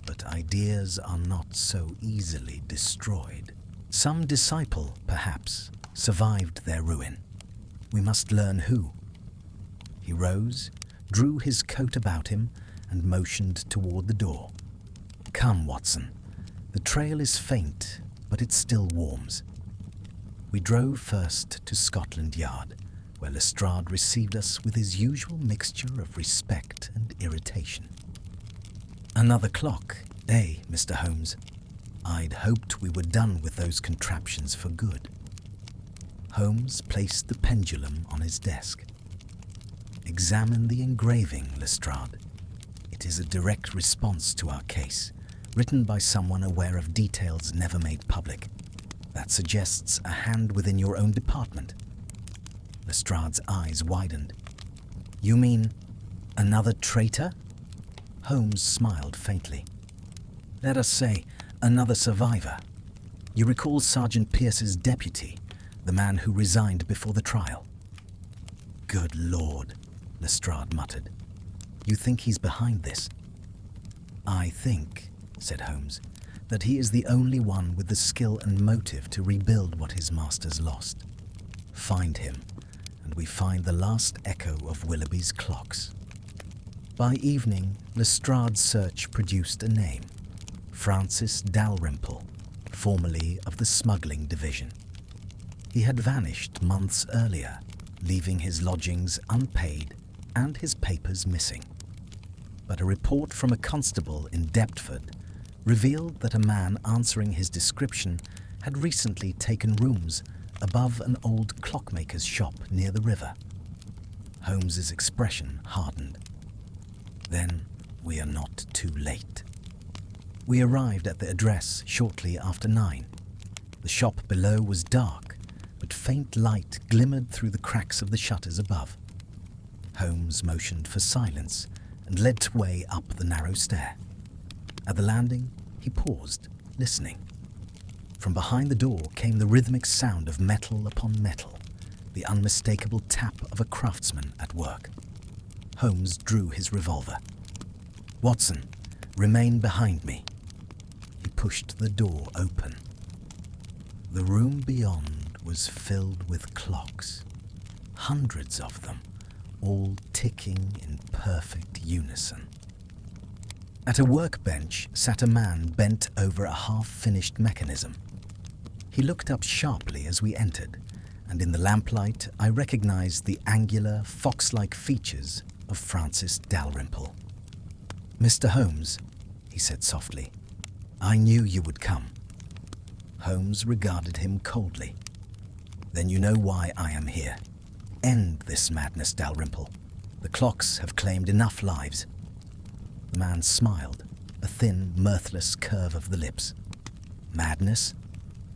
but ideas are not so easily destroyed. Some disciple, perhaps, survived their ruin. We must learn who." He rose, drew his coat about him, and motioned toward the door. "Come, Watson. The trail is faint, but it still warms." We drove first to Scotland Yard, where Lestrade received us with his usual mixture of respect and irritation. "Another clock, eh, Mr. Holmes? I'd hoped we were done with those contraptions for good." Holmes placed the pendulum on his desk. "Examine the engraving, Lestrade. It is a direct response to our case, written by someone aware of details never made public. That suggests a hand within your own department." Lestrade's eyes widened. "You mean another traitor?" Holmes smiled faintly. "Let us say another survivor. You recall Sergeant Pierce's deputy, the man who resigned before the trial?" "Good Lord," Lestrade muttered. "You think he's behind this?" "I think," said Holmes, "that he is the only one with the skill and motive to rebuild what his masters lost. Find him, and we find the last echo of Willoughby's clocks." By evening, Lestrade's search produced a name: Francis Dalrymple, formerly of the smuggling division. He had vanished months earlier, leaving his lodgings unpaid and his papers missing. But a report from a constable in Deptford revealed that a man answering his description had recently taken rooms above an old clockmaker's shop near the river. Holmes's expression hardened. "Then we are not too late." We arrived at the address shortly after 9. The shop below was dark, but faint light glimmered through the cracks of the shutters above. Holmes motioned for silence and led the way up the narrow stair. At the landing, he paused, listening. From behind the door came the rhythmic sound of metal upon metal, the unmistakable tap of a craftsman at work. Holmes drew his revolver. "Watson, remain behind me." He pushed the door open. The room beyond was filled with clocks, hundreds of them, all ticking in perfect unison. At a workbench sat a man bent over a half-finished mechanism. He looked up sharply as we entered, and in the lamplight I recognized the angular, fox-like features of Francis Dalrymple. "Mr. Holmes," he said softly, "I knew you would come." Holmes regarded him coldly. "Then you know why I am here. End this madness, Dalrymple. The clocks have claimed enough lives." The man smiled, a thin, mirthless curve of the lips. "Madness?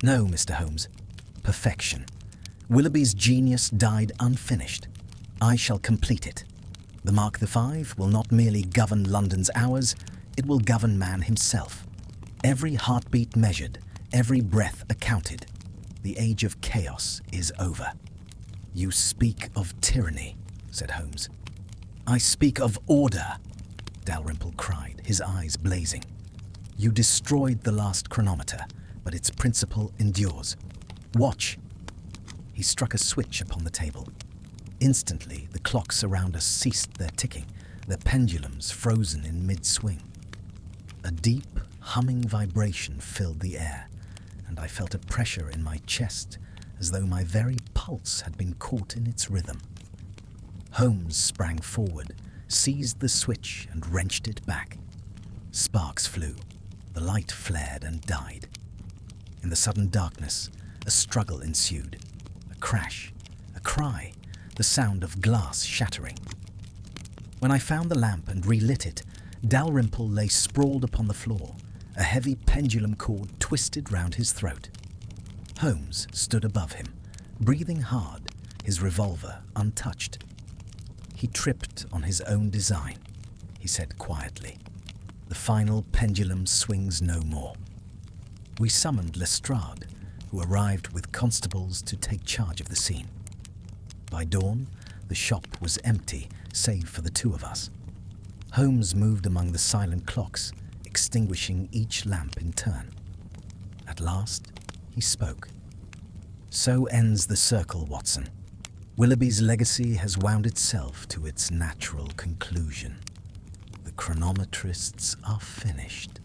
No, Mr. Holmes. Perfection. Willoughby's genius died unfinished. I shall complete it. The Mark V will not merely govern London's hours, it will govern man himself. Every heartbeat measured, every breath accounted. The age of chaos is over." "You speak of tyranny," said Holmes. "I speak of order," Dalrymple cried, his eyes blazing. "You destroyed the last chronometer, but its principle endures. Watch." He struck a switch upon the table. Instantly, the clocks around us ceased their ticking, their pendulums frozen in mid-swing. A deep, humming vibration filled the air, and I felt a pressure in my chest as though my very pulse had been caught in its rhythm. Holmes sprang forward, seized the switch and wrenched it back. Sparks flew. The light flared and died. In the sudden darkness, a struggle ensued. A crash, a cry, the sound of glass shattering. When I found the lamp and relit it, Dalrymple lay sprawled upon the floor, a heavy pendulum cord twisted round his throat. Holmes stood above him, breathing hard, his revolver untouched. "He tripped on his own design," he said quietly. "The final pendulum swings no more." We summoned Lestrade, who arrived with constables to take charge of the scene. By dawn, the shop was empty, save for the two of us. Holmes moved among the silent clocks, extinguishing each lamp in turn. At last, he spoke. "So ends the circle, Watson. Willoughby's legacy has wound itself to its natural conclusion. The chronometrists are finished."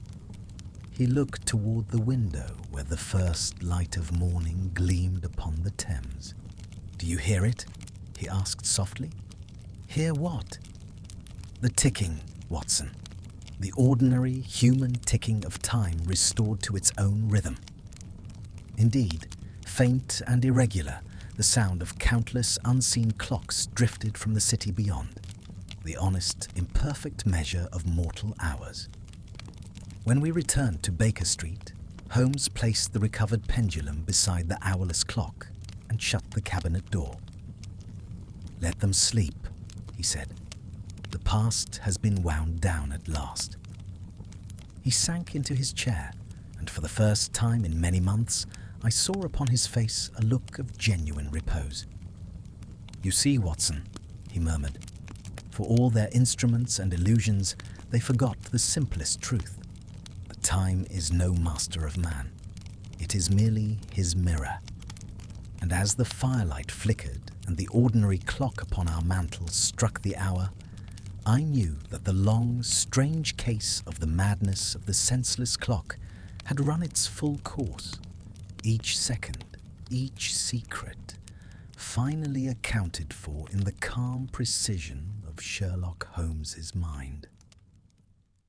He looked toward the window where the first light of morning gleamed upon the Thames. "Do you hear it?" he asked softly. "Hear what?" "The ticking, Watson. The ordinary human ticking of time restored to its own rhythm. Indeed, faint and irregular, the sound of countless unseen clocks drifted from the city beyond, the honest, imperfect measure of mortal hours. When we returned to Baker Street, Holmes placed the recovered pendulum beside the hourless clock and shut the cabinet door. "Let them sleep," he said. "The past has been wound down at last." He sank into his chair, and for the first time in many months, I saw upon his face a look of genuine repose. "You see, Watson," he murmured, "for all their instruments and illusions, they forgot the simplest truth. Time is no master of man. It is merely his mirror." And as the firelight flickered and the ordinary clock upon our mantel struck the hour, I knew that the long, strange case of the madness of the senseless clock had run its full course, each second, each secret, finally accounted for in the calm precision of Sherlock Holmes's mind.